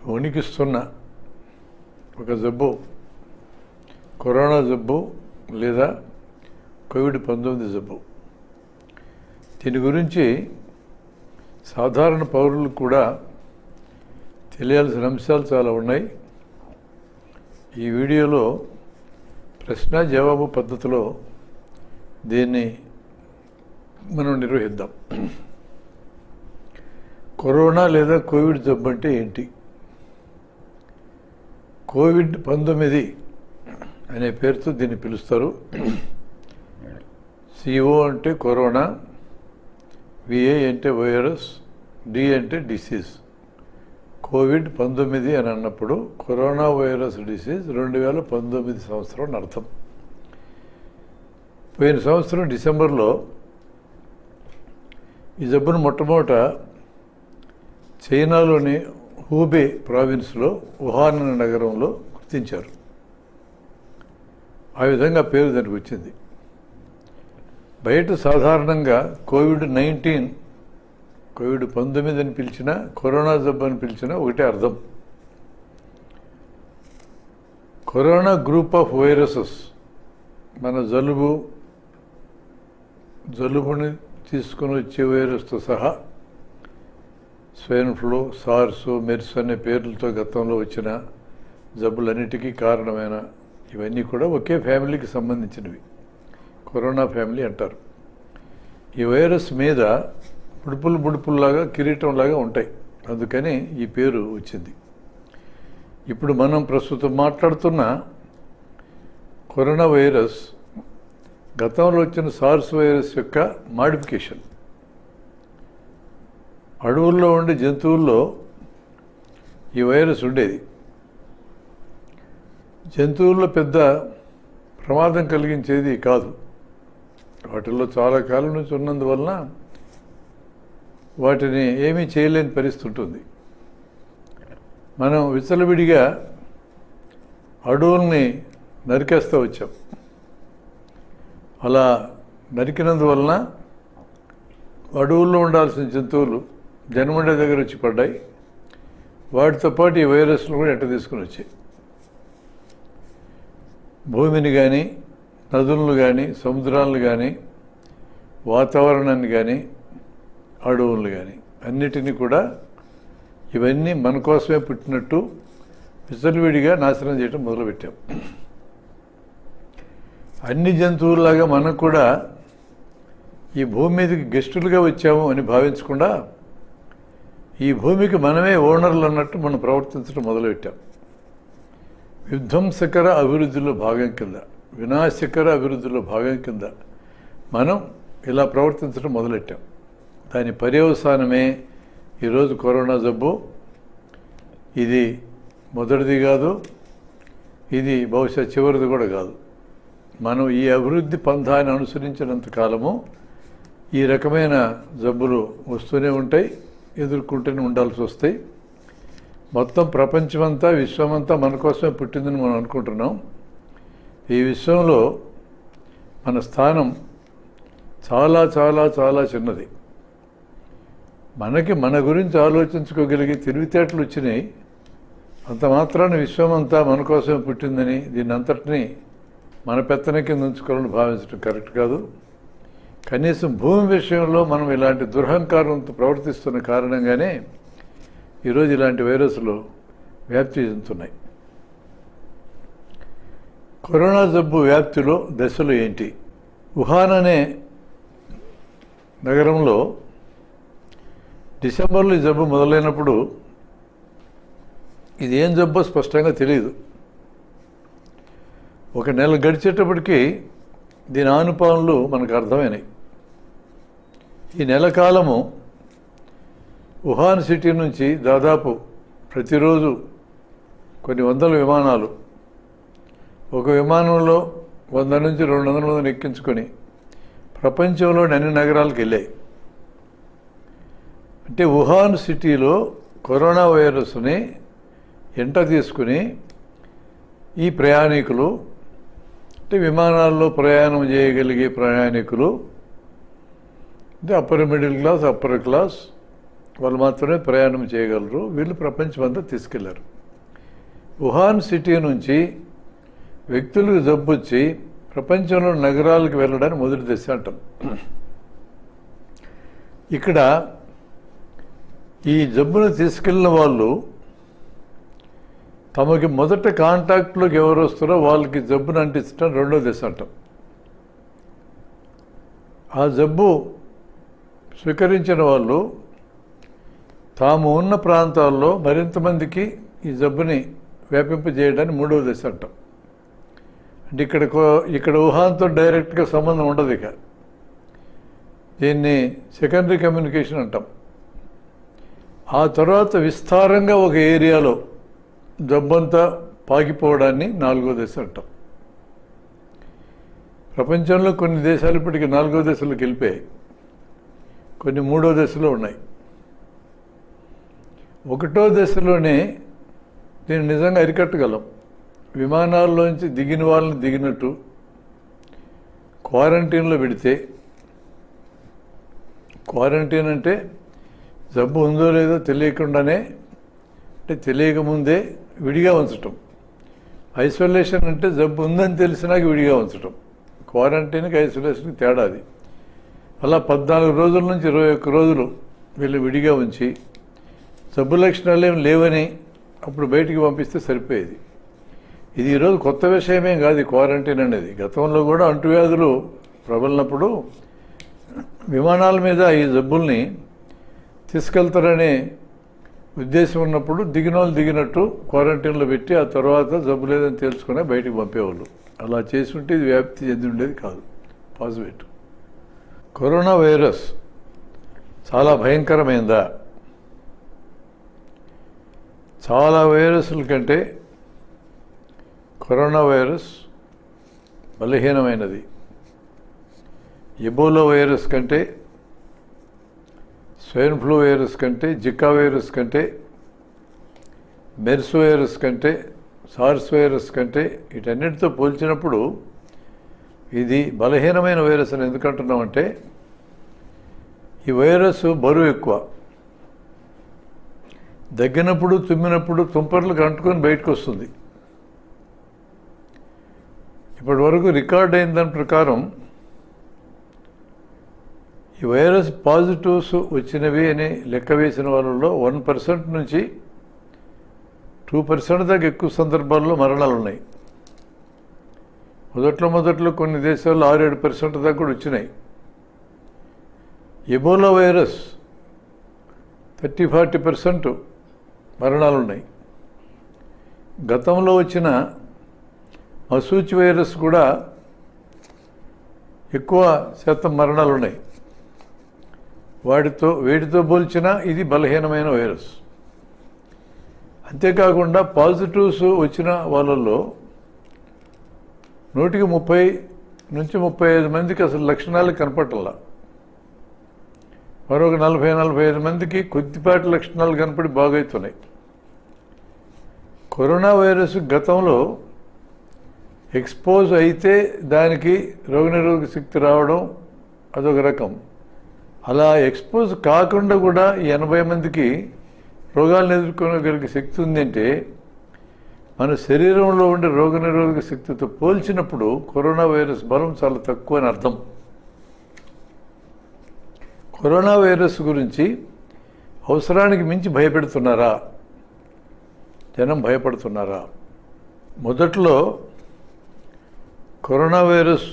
వణికిస్తున్న ఒక జబ్బు కరోనా జబ్బు లేదా కోవిడ్-19 జబ్బు. దీని గురించి సాధారణ పౌరులకు కూడా తెలియాల్సిన అంశాలు చాలా ఉన్నాయి. ఈ వీడియోలో ప్రశ్న జవాబు పద్ధతిలో దీన్ని మనం నిర్వహిద్దాం. కరోనా లేదా కోవిడ్ జబ్బు అంటే ఏంటి? కోవిడ్-19 అనే పేరుతో దీన్ని పిలుస్తారు. CO అంటే కరోనా, VA అంటే వైరస్, D అంటే డిసీజ్. కోవిడ్-19 అని అన్నప్పుడు కరోనా వైరస్ డిసీజ్ 2019 సంవత్సరం అని అర్థం. పోయిన సంవత్సరం డిసెంబర్లో ఈ జబ్బును మొట్టమొదట చైనాలోని హూబే ప్రావిన్స్లో వుహాన్ అనే నగరంలో గుర్తించారు. ఆ విధంగా పేరు దానికి వచ్చింది. బయట సాధారణంగా కోవిడ్-19 అని పిలిచినా కరోనా జబ్బు అని పిలిచినా ఒకటే అర్థం. కరోనా గ్రూప్ ఆఫ్ వైరసెస్ మన జలుబుని తీసుకొని వచ్చే వైరస్తో సహా స్వైన్ ఫ్లూ, సార్స్, మెర్స్ అనే పేర్లతో గతంలో వచ్చిన జబ్బులన్నిటికీ కారణమైన ఇవన్నీ కూడా ఒకే ఫ్యామిలీకి సంబంధించినవి. కరోనా ఫ్యామిలీ అంటారు. ఈ వైరస్ మీద బుడుపుల్లాగా కిరీటంలాగా ఉంటాయి. అందుకని ఈ పేరు వచ్చింది. ఇప్పుడు మనం ప్రస్తుతం మాట్లాడుతున్న కరోనా వైరస్ గతంలో వచ్చిన సార్స్ వైరస్ యొక్క మాడిఫికేషన్. అడవుల్లో ఉండే జంతువుల్లో ఈ వైరస్ ఉండేది. జంతువుల్లో పెద్ద ప్రమాదం కలిగించేది కాదు. వాటిల్లో చాలా కాలం నుంచి ఉన్నందువలన వాటిని ఏమీ చేయలేని పరిస్థితి ఉంటుంది. మనం విచ్చలవిడిగా అడవుల్ని నరికేస్తూ వచ్చాం. అలా నరికినందువలన అడవుల్లో ఉండాల్సిన జంతువులు జన్మండే దగ్గర వచ్చి పడ్డాయి. వాటితో పాటు ఈ వైరస్లు కూడా ఎంట తీసుకుని వచ్చాయి. భూమిని కానీ, నదులను కానీ, సముద్రాలను కానీ, వాతావరణాన్ని కానీ, అడవులను కానీ అన్నిటినీ కూడా ఇవన్నీ మన కోసమే పుట్టినట్టు విచ్చలవిడిగా నాశనం చేయడం మొదలుపెట్టాం. అన్ని జంతువుల్లాగా మనం కూడా ఈ భూమి మీదకి గెస్టులుగా వచ్చాము అని భావించకుండా ఈ భూమికి మనమే ఓనర్లు అన్నట్టు మనం ప్రవర్తించడం మొదలుపెట్టాం. విధ్వంసకర అభివృద్ధిలో భాగం కింద, వినాశకర అభివృద్ధిలో భాగం కింద మనం ఇలా ప్రవర్తించడం మొదలెట్టాం. దాని పర్యవసానమే ఈరోజు కరోనా జబ్బు. ఇది మొదటిది కాదు, ఇది బహుశా చివరిది కూడా కాదు. మనం ఈ అభివృద్ధి పంథాన్ని అనుసరించినంత కాలము ఈ రకమైన జబ్బులు వస్తూనే ఉంటాయి, ఎదుర్కొంటూనే ఉండాల్సి వస్తాయి. మొత్తం ప్రపంచమంతా, విశ్వమంతా మన కోసమే పుట్టిందని మనం అనుకుంటున్నాం. ఈ విశ్వంలో మన స్థానం చాలా చాలా చాలా చిన్నది. మనకి మన గురించి ఆలోచించుకోగలిగే తెలివితేటలు వచ్చినాయి. అంత మాత్రాన విశ్వమంతా మన కోసమే పుట్టిందని దీన్ని అంతటినీ మన పెత్తన కింద ఉంచుకోవాలని భావించడం కరెక్ట్ కాదు. కనీసం భూమి విషయంలో మనం ఇలాంటి దురహంకారంతో ప్రవర్తిస్తున్న కారణంగానే ఈరోజు ఇలాంటి వైరస్లు వ్యాప్తి చెందుతున్నాయి. కరోనా జబ్బు వ్యాప్తిలో దశలు ఏంటి? వుహాన్ అనే నగరంలో డిసెంబర్లో ఈ జబ్బు మొదలైనప్పుడు ఇది ఏం జబ్బో స్పష్టంగా తెలియదు. ఒక నెల గడిచేటప్పటికీ దీని ఆనుపానులు మనకు అర్థమైనాయి. ఈ నెల కాలము వుహాన్ సిటీ నుంచి దాదాపు ప్రతిరోజు కొన్ని వందల విమానాలు, ఒక విమానంలో 100 నుంచి 200 మందిని ఎక్కించుకొని ప్రపంచంలోని అన్ని నగరాలకు వెళ్ళాయి. అంటే వుహాన్ సిటీలో కరోనా వైరస్ని ఎంట తీసుకుని ఈ ప్రయాణికులు, అంటే విమానాల్లో ప్రయాణం చేయగలిగే ప్రయాణికులు, అంటే upper middle class, upper class, వాళ్ళు మాత్రమే ప్రయాణం చేయగలరు. వీళ్ళు ప్రపంచమంతా తీసుకెళ్లారు. వుహాన్ సిటీ నుంచి వ్యక్తులకు జబ్బు వచ్చి ప్రపంచంలో నగరాలకు వెళ్ళడానికి మొదటి దశ అంటాం. ఇక్కడ ఈ జబ్బును తీసుకెళ్ళిన వాళ్ళు తమకి మొదట కాంటాక్ట్లోకి ఎవరు వస్తారో వాళ్ళకి జబ్బును అంటించడం రెండో దశ అంటాం. ఆ జబ్బు స్వీకరించిన వాళ్ళు తాము ఉన్న ప్రాంతాల్లో మరింత మందికి ఈ జబ్బుని వ్యాపింపజేయడానికి మూడవ దశ అంటాం. అంటే ఇక్కడ వుహాన్తో డైరెక్ట్గా సంబంధం ఉండదు. ఇక దీన్ని సెకండరీ కమ్యూనికేషన్ అంటాం. ఆ తర్వాత విస్తారంగా ఒక ఏరియాలో జబ్బంతా పాకిపోవడాన్ని నాలుగో దశ అంటాం. ప్రపంచంలో కొన్ని దేశాలు ఇప్పటికీ నాలుగో దశలోకి వెళ్ళిపోయాయి, కొన్ని మూడో దశలో ఉన్నాయి. ఒకటో దశలోనే దీన్ని నిజంగా అరికట్టగలం. విమానాల్లోంచి దిగిన వాళ్ళని దిగినట్టు క్వారంటైన్లో పెడితే, క్వారంటైన్ అంటే జబ్బు ఉందో లేదో తెలియకుండానే, అంటే తెలియకముందే విడిగా ఉంచటం. ఐసోలేషన్ అంటే జబ్బు ఉందని తెలిసినాక విడిగా ఉంచటం. క్వారంటైన్కి ఐసోలేషన్కి తేడా అది. అలా 14 రోజుల నుంచి 21 రోజులు వీళ్ళు విడిగా ఉంచి జబ్బు లక్షణాలు ఏమి లేవని అప్పుడు బయటికి పంపిస్తే సరిపోయేది. ఇది ఈరోజు కొత్త విషయమేం కాదు క్వారంటైన్ అనేది. గతంలో కూడా అంటువ్యాధులు ప్రబలినప్పుడు విమానాల మీద ఈ జబ్బుల్ని తీసుకెళ్తారనే ఉద్దేశం ఉన్నప్పుడు దిగిన వాళ్ళు దిగినట్టు క్వారంటైన్లో పెట్టి ఆ తర్వాత జబ్బు లేదని తెలుసుకునే బయటికి పంపేవాళ్ళు. అలా చేసి ఉంటే ఇది వ్యాప్తి చెంది ఉండేది కాదు. పాజిటివ్. కరోనా వైరస్ చాలా భయంకరమైందా? చాలా వైరస్ల కంటే కరోనా వైరస్ బలహీనమైనది. ఎబోలా వైరస్ కంటే, స్వైన్ ఫ్లూ వైరస్ కంటే, జికా వైరస్ కంటే, మెర్స్ వైరస్ కంటే, సార్స్ వైరస్ కంటే వీటన్నిటితో పోల్చినప్పుడు ఇది బలహీనమైన వైరస్ అని ఎందుకంటున్నామంటే ఈ వైరస్ బరువు ఎక్కువ. దగ్గినప్పుడు తుమ్మినప్పుడు తుంపర్లకు అంటుకొని బయటకు వస్తుంది. ఇప్పటి వరకు రికార్డ్ అయిన దాని ప్రకారం ఈ వైరస్ పాజిటివ్స్ వచ్చినవి అని లెక్క వేసిన వాళ్ళలో 1% నుంచి 2% దాకా ఎక్కువ సందర్భాల్లో మరణాలు ఉన్నాయి. మొదట్లో కొన్ని దేశాల్లో 6-7% దాకా కూడా వచ్చినాయి. ఎబోలా వైరస్ 30-40% మరణాలు ఉన్నాయి. గతంలో వచ్చిన మసూచి వైరస్ కూడా ఎక్కువ శాతం మరణాలు ఉన్నాయి. వీటితో పోల్చినా ఇది బలహీనమైన వైరస్. అంతేకాకుండా పాజిటివ్స్ వచ్చిన వాళ్ళల్లో 100కి 30 నుంచి 35 మందికి అసలు లక్షణాలు కనపడటంలా. మరొక 40-45 మందికి కొద్దిపాటి లక్షణాలు కనపడి బాగవుతున్నాయి. కరోనా వైరస్ గతంలో ఎక్స్పోజ్ అయితే దానికి రోగనిరోధక శక్తి రావడం అదొక రకం. అలా ఎక్స్పోజ్ కాకుండా కూడా 80 మందికి రోగాలను ఎదుర్కోగలిగే శక్తి ఉందంటే మన శరీరంలో ఉండే రోగనిరోధక శక్తితో పోల్చినప్పుడు కరోనా వైరస్ బలం చాలా తక్కువ అని అర్థం. కరోనా వైరస్ గురించి అవసరానికి మించి భయపెడుతున్నారా? జనం భయపడుతున్నారా? మొదట్లో కరోనా వైరస్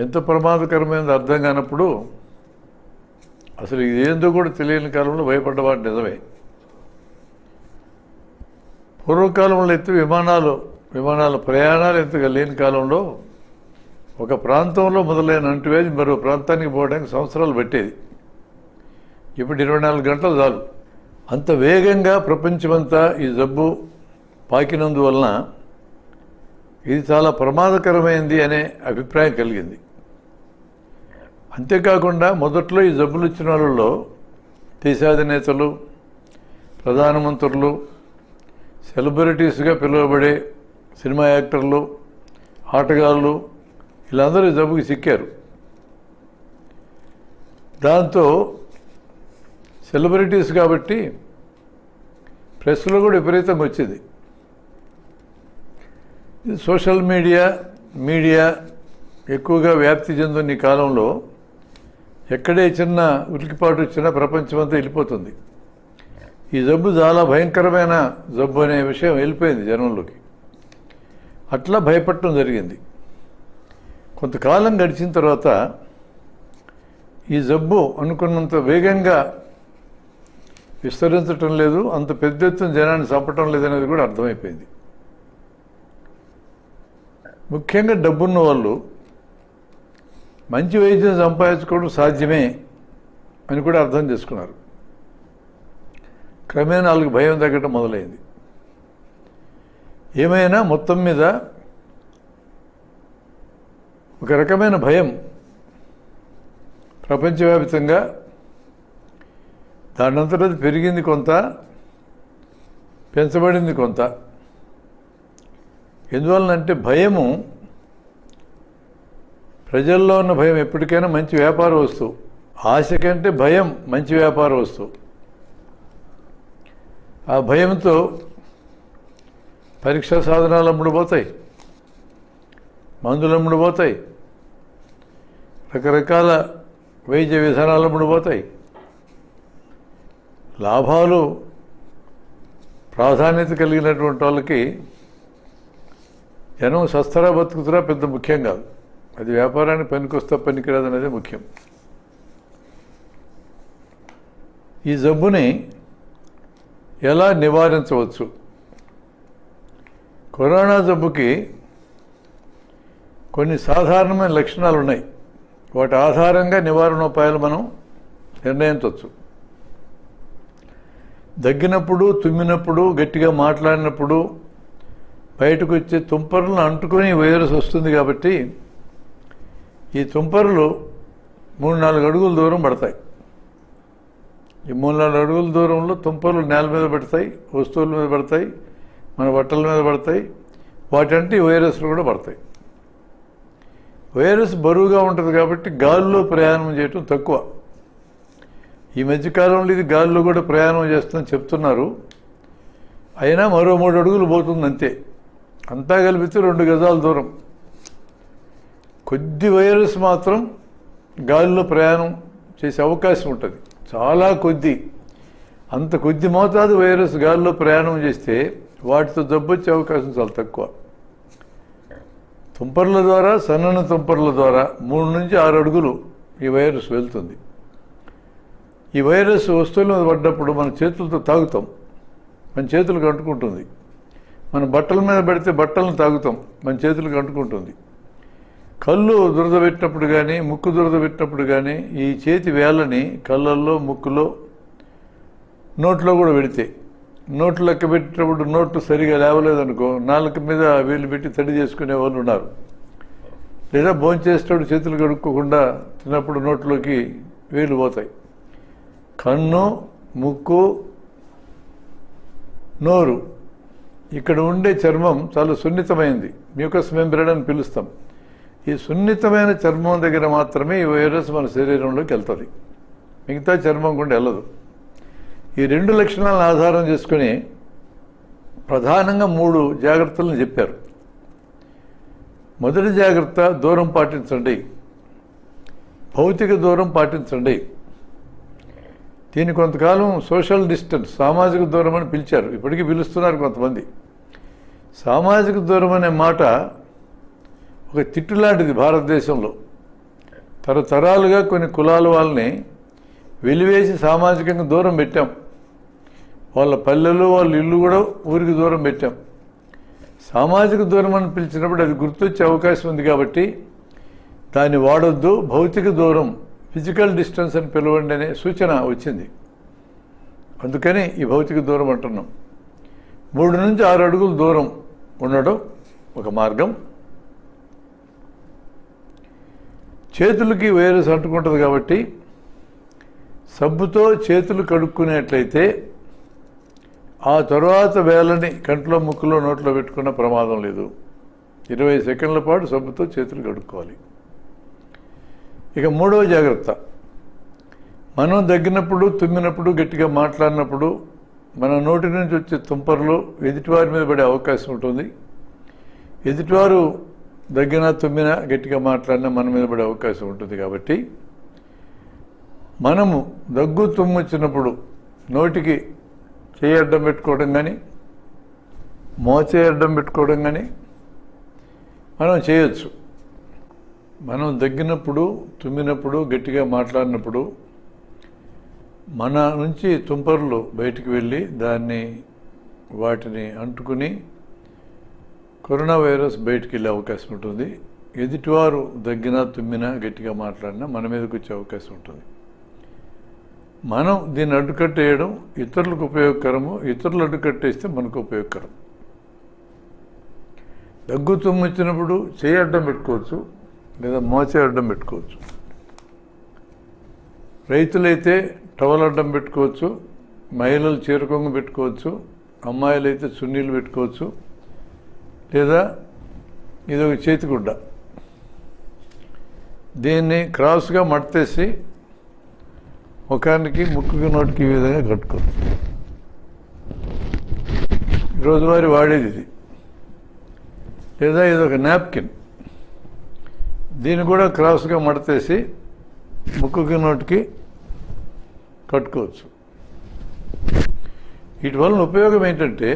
ఎంత ప్రమాదకరమైనది అర్థం కానప్పుడు అసలు ఇదేందో కూడా తెలియని కాలంలో భయపడ్డవాడు నిజమే. పూర్వకాలంలో అయితే విమానాల ప్రయాణాలు ఎంతగా లేని కాలంలో ఒక ప్రాంతంలో మొదలైన అంటువ్యాధి మరో ప్రాంతానికి పోవడానికి సంవత్సరాలు పట్టేది. ఇప్పుడు 24 గంటలు చాలు. అంత వేగంగా ప్రపంచమంతా ఈ జబ్బు పాకినందువలన ఇది చాలా ప్రమాదకరమైంది అనే అభిప్రాయం కలిగింది. అంతేకాకుండా మొదట్లో ఈ జబ్బులు వచ్చిన వాళ్ళలో దేశాధినేతలు, ప్రధానమంత్రులు, సెలబ్రిటీస్గా పిలువబడే సినిమా యాక్టర్లు, ఆటగాళ్ళు వీళ్ళందరూ ఈ జబ్బుకి చిక్కారు. దాంతో సెలబ్రిటీస్ కాబట్టి ప్రెస్లో కూడా విపరీతంగా వచ్చింది. సోషల్ మీడియా ఎక్కువగా వ్యాప్తి చెందున్న ఈ కాలంలో ఎక్కడే చిన్న ఉలికిపాటు వచ్చినా ప్రపంచమంతా వెళ్ళిపోతుంది. ఈ జబ్బు చాలా భయంకరమైన జబ్బు అనే విషయం వెళ్ళిపోయింది జనంలోకి. అట్లా భయపడటం జరిగింది. కొంతకాలం గడిచిన తర్వాత ఈ జబ్బు అనుకున్నంత వేగంగా విస్తరించటం లేదు, అంత పెద్ద ఎత్తున జనాన్ని చంపటం లేదనేది కూడా అర్థమైపోయింది. ముఖ్యంగా డబ్బున్న వాళ్ళు మంచి వైద్యం సంపాదించుకోవడం సాధ్యమే అని కూడా అర్థం చేసుకున్నారు. క్రమేణా వాళ్ళకి భయం తగ్గడం మొదలైంది. ఏమైనా మొత్తం మీద ఒక రకమైన భయం ప్రపంచవ్యాప్తంగా దానంతట పెరిగింది కొంత, పెంచబడింది కొంత. ఎందువలనంటే భయము, ప్రజల్లో ఉన్న భయం ఎప్పటికైనా మంచి వ్యాపార వస్తువు. ఆశ కంటే భయం మంచి వ్యాపార వస్తువు. ఆ భయంతో పరీక్షా సాధనాలు అమ్ముడుపోతాయి, మందులు అమ్ముడుపోతాయి, రకరకాల వైద్య విధానాలు అమ్ముడుపోతాయి. లాభాలు ప్రాధాన్యత కలిగినటువంటి వాళ్ళకి జనం సస్తరా బతుకుతురా పెద్ద ముఖ్యం కాదు. అది వ్యాపారానికి పనికొస్తా పనికిరాదు అనేది ముఖ్యం. ఈ జబ్బుని ఎలా నివారించవచ్చు? కరోనా జబ్బుకి కొన్ని సాధారణమైన లక్షణాలు ఉన్నాయి. వాటి ఆధారంగా నివారణోపాయాలు మనం నిర్ణయించవచ్చు. దగ్గినప్పుడు, తుమ్మినప్పుడు, గట్టిగా మాట్లాడినప్పుడు బయటకు వచ్చే తుంపరులను అంటుకొని వైరస్ వస్తుంది. కాబట్టి ఈ తుంపరులు 3-4 అడుగుల దూరం పడతాయి. ఈ 3-4 అడుగుల దూరంలో తుంపరులు నేల మీద పడతాయి, వస్తువుల మీద పడతాయి, మన బట్టల మీద పడతాయి. వాటంటే వైరస్లు కూడా పడతాయి. వైరస్ బరువుగా ఉంటుంది కాబట్టి గాల్లో ప్రయాణం చేయటం తక్కువ. ఈ మధ్యకాలంలో ఇది గాల్లో కూడా ప్రయాణం చేస్తుందని చెప్తున్నారు. అయినా మరో 3 అడుగులు పోతుంది అంతే. అంతా కలిపితే 2 గజాల దూరం. కొద్ది వైరస్ మాత్రం గాలిలో ప్రయాణం చేసే అవకాశం ఉంటుంది, చాలా కొద్ది. అంత కొద్ది మోతాదు వైరస్ గాలిలో ప్రయాణం చేస్తే వాటితో జబ్బు వచ్చే అవకాశం చాలా తక్కువ. తుంపర్ల ద్వారా, సన్నని తుంపర్ల ద్వారా 3 నుంచి 6 అడుగులు ఈ వైరస్ వెళ్తుంది. ఈ వైరస్ వస్తువుల మీద పడ్డప్పుడు మన చేతులతో తాగుతాం, మన చేతులకు అంటుకుంటుంది. మన బట్టల మీద పెడితే బట్టలను తాగుతాం, మన చేతులకు అంటుకుంటుంది. కళ్ళు దురద పెట్టినప్పుడు కానీ, ముక్కు దురద పెట్టినప్పుడు కానీ ఈ చేతి వేళ్ళని కళ్ళల్లో, ముక్కులో, నోట్లో కూడా పెడితే, నోట్లు లెక్క పెట్టినప్పుడు నోట్లు సరిగా లేవలేదనుకో నాలుక మీద వేలు పెట్టి తడి చేసుకునే వాళ్ళు ఉన్నారు. లేదా భోంచేసేటప్పుడు చేతులు కడుక్కోకుండా తిన్నప్పుడు నోట్లోకి వేలు పోతాయి. కన్ను, ముక్కు, నోరు, ఇక్కడ ఉండే చర్మం చాలా సున్నితమైంది, మ్యూకస్ మెంబ్రేన్ అని పిలుస్తాం. ఈ సున్నితమైన చర్మం దగ్గర మాత్రమే ఈ వైరస్ మన శరీరంలోకి వెళ్తుంది, మిగతా చర్మం కూడా వెళ్ళదు. ఈ 2 లక్షణాలను ఆధారం చేసుకుని ప్రధానంగా 3 జాగ్రత్తలను చెప్పారు. మొదటి జాగ్రత్త, దూరం పాటించండి, భౌతిక దూరం పాటించండి. దీన్ని కొంతకాలం సోషల్ డిస్టెన్స్, సామాజిక దూరం అని పిలిచారు, ఇప్పటికీ పిలుస్తున్నారు కొంతమంది. సామాజిక దూరం అనే మాట ఒక తిట్టు లాంటిది భారతదేశంలో. తరతరాలుగా కొన్ని కులాల వాళ్ళని వెలివేసి సామాజికంగా దూరం పెట్టాం. వాళ్ళ పల్లెలు, వాళ్ళ ఇల్లు కూడా ఊరికి దూరం పెట్టాం. సామాజిక దూరం అని పిలిచినప్పుడు అది గుర్తొచ్చే అవకాశం ఉంది కాబట్టి దాన్ని వాడొద్దు. భౌతిక దూరం, ఫిజికల్ డిస్టెన్స్ అని పిలవండి అనే సూచన వచ్చింది. అందుకని ఈ భౌతిక దూరం అంటున్నాం. 3 నుంచి 6 అడుగులు దూరం ఉండడం ఒక మార్గం. చేతులకి వైరస్ అంటుకుంటుంది కాబట్టి సబ్బుతో చేతులు కడుక్కునేట్లయితే ఆ తరువాత వేళ్ళని కంట్లో, ముక్కులో, నోట్లో పెట్టుకున్న ప్రమాదం లేదు. 20 సెకండ్ల పాటు సబ్బుతో చేతులు కడుక్కోవాలి. ఇక 3వ జాగ్రత్త, మనం దగ్గినప్పుడు తుమ్మినప్పుడు గట్టిగా మాట్లాడినప్పుడు మన నోటి నుంచి వచ్చే తుంపర్లు ఎదుటివారి మీద పడే అవకాశం ఉంటుంది. ఎదుటివారు దగ్గినా తుమ్మినా గట్టిగా మాట్లాడినా మన మీద పడే అవకాశం ఉంటుంది. కాబట్టి మనము దగ్గు తుమ్ము వచ్చినప్పుడు నోటికి చేయి అడ్డం పెట్టుకోవడం కానీ మోచేయి అడ్డం పెట్టుకోవడం కానీ మనం చేయొచ్చు. మనం దగ్గినప్పుడు తుమ్మినప్పుడు గట్టిగా మాట్లాడినప్పుడు మన నుంచి తుంపర్లు బయటికి వెళ్ళి వాటిని అంటుకుని కరోనా వైరస్ బయటికి వెళ్ళే అవకాశం ఉంటుంది. ఎదుటివారు దగ్గినా తుమ్మినా గట్టిగా మాట్లాడినా మన మీదకి వచ్చే అవకాశం ఉంటుంది. మనం దీన్ని అడ్డుకట్టేయడం ఇతరులకు ఉపయోగకరము, ఇతరులు అడ్డుకట్టేస్తే మనకు ఉపయోగకరం. దగ్గు తుమ్ము వచ్చినప్పుడు చేయి అడ్డం పెట్టుకోవచ్చు లేదా మోచే అడ్డం పెట్టుకోవచ్చు. రైతులైతే టవల్ అడ్డం పెట్టుకోవచ్చు, మహిళలు చీరకొంగు పెట్టుకోవచ్చు, అమ్మాయిలైతే చున్నీలు పెట్టుకోవచ్చు, లేదా ఇదొక చేతిగుడ్డ. దీన్ని క్రాస్గా మడతేసి ముఖానికి ముక్కుకి నోటికి ఈ విధంగా కట్టుకోవచ్చు. రోజువారీ వాడేది ఇది. లేదా ఇదొక నాప్కిన్, దీన్ని కూడా క్రాస్గా మడతేసి ముక్కుకి నోటికి కట్టుకోవచ్చు. వీటి వలన ఉపయోగం ఏంటంటే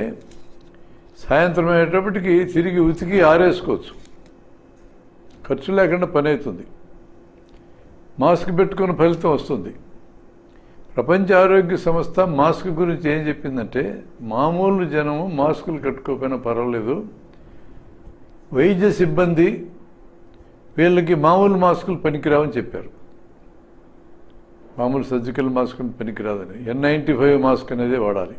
సాయంత్రం అయ్యేటప్పటికి తిరిగి ఉతికి ఆరేసుకోవచ్చు, ఖర్చు లేకుండా పని అవుతుంది, మాస్క్ పెట్టుకున్న ఫలితం వస్తుంది. ప్రపంచ ఆరోగ్య సంస్థ మాస్క్ గురించి ఏం చెప్పిందంటే మామూలు జనము మాస్కులు కట్టుకోకపోయినా పర్వాలేదు, వైద్య సిబ్బంది వీళ్ళకి మామూలు మాస్కులు పనికిరావని చెప్పారు. మామూలు సర్జికల్ మాస్క్ పనికిరాదని N95 మాస్క్ అనేది వాడాలి.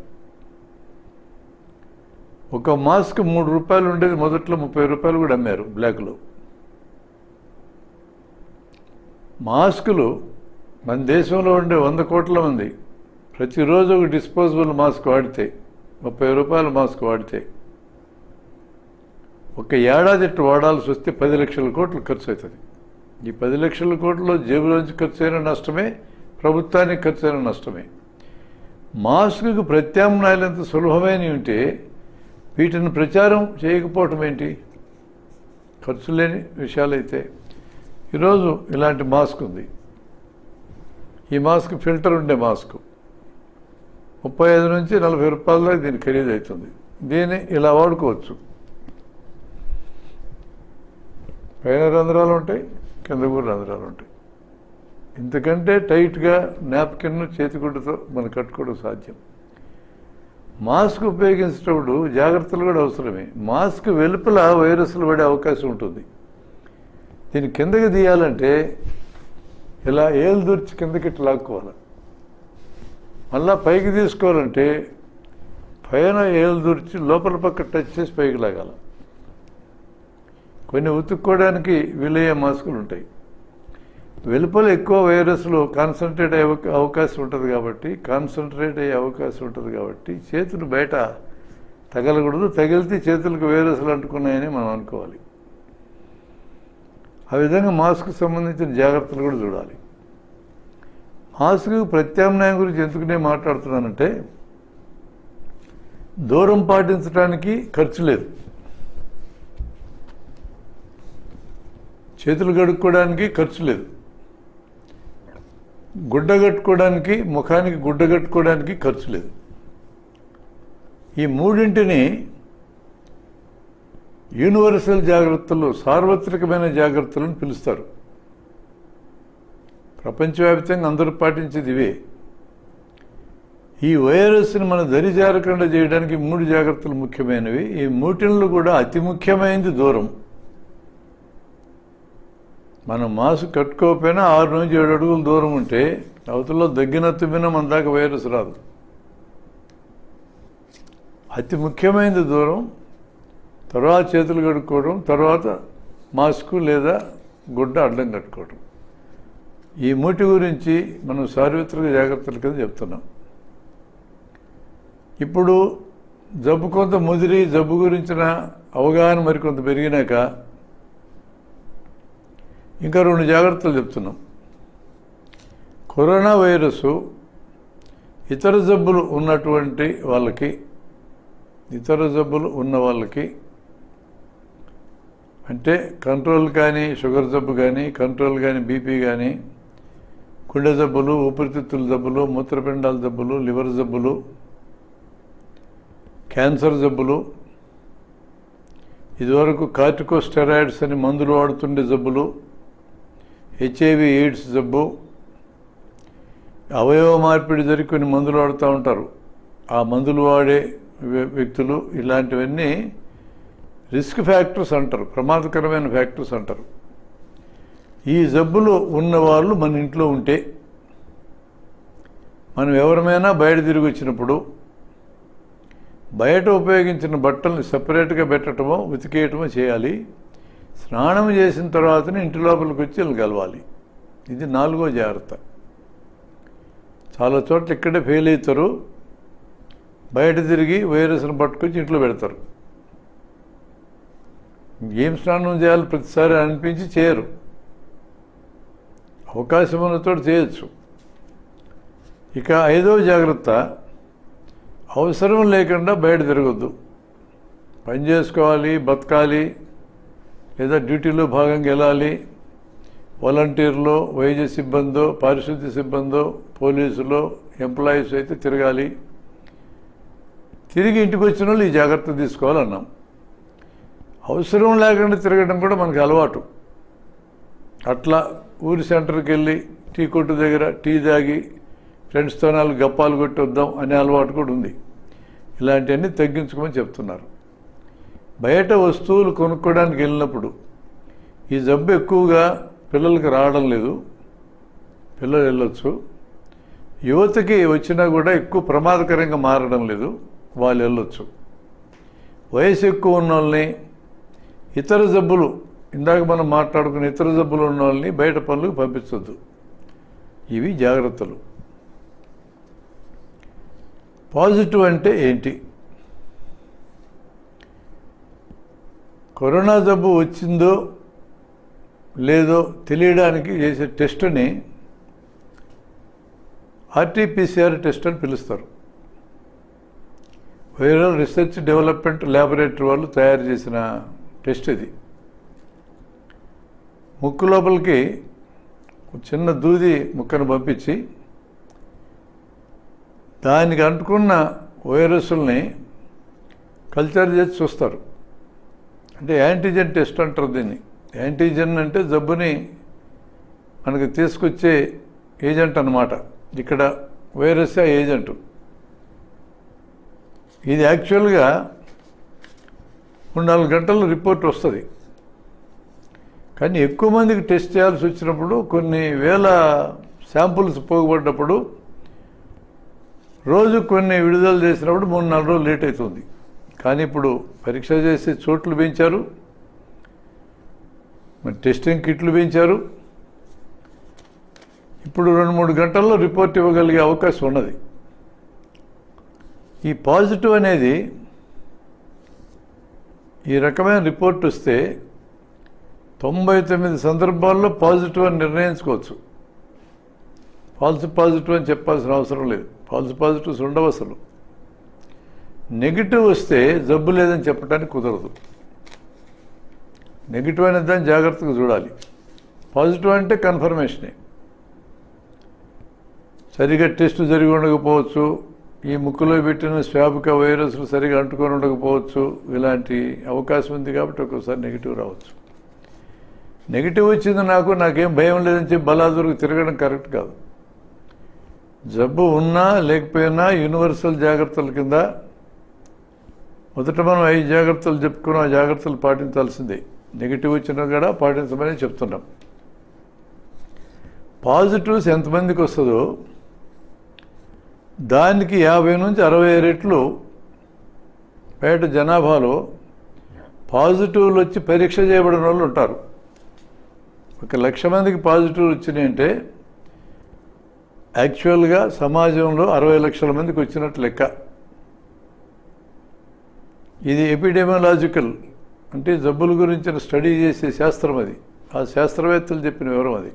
ఒక మాస్క్ 3 రూపాయలు ఉండేది మొదట్లో 30 రూపాయలు కూడా అమ్మారు బ్లాక్లో. మాస్కులు మన దేశంలో ఉండే 100 కోట్ల మంది ప్రతిరోజు ఒక డిస్పోజబుల్ మాస్క్ వాడితే 30 రూపాయల మాస్క్ వాడితే ఒక ఏడాది వాడాల్సి వస్తే 10 లక్షల కోట్లు ఖర్చు అవుతుంది. ఈ 10 లక్షల కోట్లలో జేబులోంచి ఖర్చు అయిన నష్టమే, ప్రభుత్వానికి ఖర్చు అయిన నష్టమే. మాస్కుకు ప్రత్యామ్నాయాలు ఎంత సులభమైనవి ఉంటే వీటిని ప్రచారం చేయకపోవటం ఏంటి? ఖర్చు లేని విషయాలైతే ఈరోజు ఇలాంటి మాస్క్ ఉంది. ఈ మాస్క్ ఫిల్టర్ ఉండే మాస్క్ 35 నుంచి 40 రూపాయల దాకా దీని ఖరీదు అవుతుంది. దీన్ని ఇలా వాడుకోవచ్చు. పైన రంధ్రాలు ఉంటాయి, కింద కూడా రంధ్రాలు ఉంటాయి. ఇంతకంటే టైట్గా నాప్కిన్ చేతిగుడ్డతో మనం కట్టుకోవడం సాధ్యం. మాస్క్ ఉపయోగించేటప్పుడు జాగ్రత్తలు కూడా అవసరమే. మాస్క్ వెలుపల వైరస్లు పడే అవకాశం ఉంటుంది. దీన్ని కిందకి తీయాలంటే ఇలా ఏలు దూర్చి కిందకి ఇట్లా లాక్కోవాలి. మళ్ళా పైకి తీసుకోవాలంటే పైన ఏలు దూర్చి లోపల పక్క టచ్ చేసి పైకి లాగాల. కొన్ని ఉతుక్కోవడానికి వీలయ్యే మాస్కులు ఉంటాయి. వెలుపల ఎక్కువ వైరస్లు కాన్సన్ట్రేట్ అయ్యే అవకాశం ఉంటుంది కాబట్టి చేతులు బయట తగలకూడదు. తగిలితే చేతులకు వైరస్లు అంటుకున్నాయని మనం అనుకోవాలి. ఆ విధంగా మాస్క్ సంబంధించిన జాగ్రత్తలు కూడా చూడాలి. మాస్క్ ప్రత్యామ్నాయం గురించి ఎందుకు నేను మాట్లాడుతున్నానంటే దూరం పాటించడానికి ఖర్చు లేదు, చేతులు కడుక్కోవడానికి ఖర్చు లేదు, గుడ్డ కట్టుకోవడానికి ముఖానికి గుడ్డ కట్టుకోవడానికి ఖర్చు లేదు. ఈ మూడింటిని యూనివర్సల్ జాగ్రత్తలు, సార్వత్రికమైన జాగ్రత్తలను పిలుస్తారు. ప్రపంచవ్యాప్తంగా అందరూ పాటించేది ఇవే. ఈ వైరస్ని మన దరిజారకుండా చేయడానికి 3 జాగ్రత్తలు ముఖ్యమైనవి. ఈ మూటిల్లో కూడా అతి ముఖ్యమైనది దూరం. మనం మాస్క్ కట్టుకోకపోయినా 6 నుంచి 7 అడుగులు దూరం ఉంటే అవతలలో దగ్గిన తుమ్మిన మన దాకా వైరస్ రాదు. అతి ముఖ్యమైనది దూరం, తర్వాత చేతులు కడుక్కోవడం, తర్వాత మాస్కు లేదా గుడ్డ అడ్డం కట్టుకోవడం. ఈ మూటి గురించి మనం సార్వత్రిక జాగ్రత్తల కింద చెప్తున్నాం. ఇప్పుడు జబ్బు కొంత ముదిరి జబ్బు గురించిన అవగాహన మరికొంత పెరిగినాక ఇంకా 2 జాగ్రత్తలు చెప్తున్నాం. కరోనా వైరస్ ఇతర జబ్బులు ఉన్నటువంటి వాళ్ళకి, ఇతర జబ్బులు ఉన్న వాళ్ళకి అంటే కంట్రోల్ కానీ షుగర్ జబ్బు కానీ, కంట్రోల్ కానీ బీపీ కానీ, గుండె జబ్బులు, ఊపిరితిత్తుల జబ్బులు, మూత్రపిండాల జబ్బులు, లివర్ జబ్బులు, క్యాన్సర్ జబ్బులు, ఇదివరకు కార్టికోస్టెరాయిడ్స్ అని మందులు వాడుతుండే జబ్బులు, హెచ్ఐవి ఎయిడ్స్ జబ్బు, అవయవ మార్పిడి జరిగి కొన్ని మందులు వాడుతూ ఉంటారు, ఆ మందులు వాడే వ్యక్తులు, ఇలాంటివన్నీ రిస్క్ ఫ్యాక్టర్స్ అంటారు, ప్రమాదకరమైన ఫ్యాక్టర్స్ అంటారు. ఈ జబ్బులు ఉన్నవాళ్ళు మన ఇంట్లో ఉంటే, మనం ఎవరమైనా బయట తిరిగి వచ్చినప్పుడు బయట ఉపయోగించిన బట్టల్ని సపరేట్గా పెట్టడమో ఉతికేయటమో చేయాలి. స్నానం చేసిన తర్వాతనే ఇంటి లోపలికి వచ్చి వీళ్ళు కలవాలి. ఇది 4వ జాగ్రత్త. చాలా చోట్ల ఇక్కడే ఫెయిల్ అవుతారు, బయట తిరిగి వైరస్ను పట్టుకొచ్చి ఇంట్లో పెడతారు. ఏం స్నానం చేయాలి ప్రతిసారి అనిపించి చేయరు. అవకాశం ఉన్నతో చేయొచ్చు. ఇక 5వ జాగ్రత్త, అవసరం లేకుండా బయట తిరగొద్దు. పని చేసుకోవాలి, బతకాలి, లేదా డ్యూటీలో భాగంగా వెళ్ళాలి. వాలంటీర్లో, వైద్య సిబ్బందో, పారిశుద్ధ్య సిబ్బందో, పోలీసులో, ఎంప్లాయీస్ అయితే తిరగాలి. తిరిగి ఇంటికి వచ్చిన వాళ్ళు ఈ జాగ్రత్త తీసుకోవాలన్నాం. అవసరం లేకుండా తిరగడం కూడా మనకు అలవాటు. అట్లా ఊరి సెంటర్కి వెళ్ళి టీ కొట్టు దగ్గర టీ తాగి ఫ్రెండ్స్తో 4 గప్పాలు కొట్టి వద్దాం అనే అలవాటు కూడా ఉంది. ఇలాంటివన్నీ తగ్గించుకోమని చెప్తున్నారు. బయట వస్తువులు కొనుక్కోవడానికి వెళ్ళినప్పుడు ఈ జబ్బు ఎక్కువగా పిల్లలకి రావడం లేదు, పిల్లలు వెళ్ళొచ్చు. యువతకి వచ్చినా కూడా ఎక్కువ ప్రమాదకరంగా మారడం లేదు, వాళ్ళు వెళ్ళొచ్చు. వయసు ఎక్కువ ఉన్న వాళ్ళని, ఇతర జబ్బులు, ఇందాక మనం మాట్లాడుకున్న ఇతర జబ్బులు ఉన్న వాళ్ళని బయట పనులకు పంపించొద్దు. ఇవి జాగ్రత్తలు. పాజిటివ్ అంటే ఏంటి? కరోనా జబ్బు వచ్చిందో లేదో తెలియడానికి చేసే టెస్ట్ని ఆర్టీపీసీఆర్ టెస్ట్ అని పిలుస్తారు. వైరల్ రీసెర్చ్ డెవలప్మెంట్ ల్యాబొరేటరీ వాళ్ళు తయారు చేసిన టెస్ట్ ఇది. ముక్కు లోపలికి చిన్న దూది ముక్కను పంపించి దానికి అంటుకున్న వైరస్ని కల్చర్ చేసి చూస్తారు. అంటే యాంటీజెన్ టెస్ట్ అంటారు దీన్ని. యాంటీజెన్ అంటే జబ్బుని మనకు తీసుకొచ్చే ఏజెంట్ అన్నమాట. ఇక్కడ వైరస్ ఆ ఏజెంట్. ఇది యాక్చువల్గా 3-4 గంటల్లో రిపోర్ట్ వస్తుంది. కానీ ఎక్కువ మందికి టెస్ట్ చేయాల్సి వచ్చినప్పుడు, కొన్ని వేల శాంపుల్స్ పోగొట్టినప్పుడు, రోజు కొన్ని విడుదల చేసినప్పుడు 3-4 రోజులు లేట్ అవుతుంది. కానీ ఇప్పుడు పరీక్ష చేసే చోట్లు పెంచారు, మరి టెస్టింగ్ కిట్లు పెంచారు. ఇప్పుడు 2-3 గంటల్లో రిపోర్ట్ ఇవ్వగలిగే అవకాశం ఉన్నది. ఈ పాజిటివ్ అనేది, ఈ రకమైన రిపోర్ట్ వస్తే 99 సందర్భాల్లో పాజిటివ్ అని నిర్ణయించుకోవచ్చు. ఫాల్స్ పాజిటివ్ అని చెప్పాల్సిన అవసరం లేదు. ఫాల్స్ పాజిటివ్స్ ఉండవు అసలు. నెగిటివ్ వస్తే జబ్బు లేదని చెప్పడానికి కుదరదు. నెగిటివ్ అనే దాన్ని జాగ్రత్తగా చూడాలి. పాజిటివ్ అంటే కన్ఫర్మేషనే. సరిగా టెస్ట్ జరిగి ఉండకపోవచ్చు, ఈ ముక్కులో పెట్టిన స్వాబ్కి వైరస్లు సరిగా అంటుకొని ఉండకపోవచ్చు. ఇలాంటి అవకాశం ఉంది కాబట్టి ఒక్కోసారి నెగిటివ్ రావచ్చు. నెగిటివ్ వచ్చింది నాకేం భయం లేదని చెప్పి బలాదురుకు తిరగడం కరెక్ట్ కాదు. జబ్బు ఉన్నా లేకపోయినా యూనివర్సల్ జాగ్రత్తల కింద మొదట మనం 5 జాగ్రత్తలు చెప్పుకున్నాం. ఆ జాగ్రత్తలు పాటించాల్సిందే. నెగిటివ్ వచ్చినా కూడా పాటించమని చెప్తున్నాం. పాజిటివ్స్ ఎంతమందికి వస్తుందో దానికి 50 నుంచి 60 రెట్లు బయట జనాభాలో పాజిటివ్లు వచ్చి పరీక్ష చేయబడిన వాళ్ళు ఉంటారు. 1,00,000 మందికి పాజిటివ్ వచ్చినాయంటే యాక్చువల్గా సమాజంలో 60 లక్షల మందికి వచ్చినట్టు లెక్క. ఇది ఎపిడెమియాలజికల్ అంటే జబ్బుల గురించిన స్టడీ చేసే శాస్త్రం అది. ఆ శాస్త్రవేత్తలు చెప్పిన వివరం అది.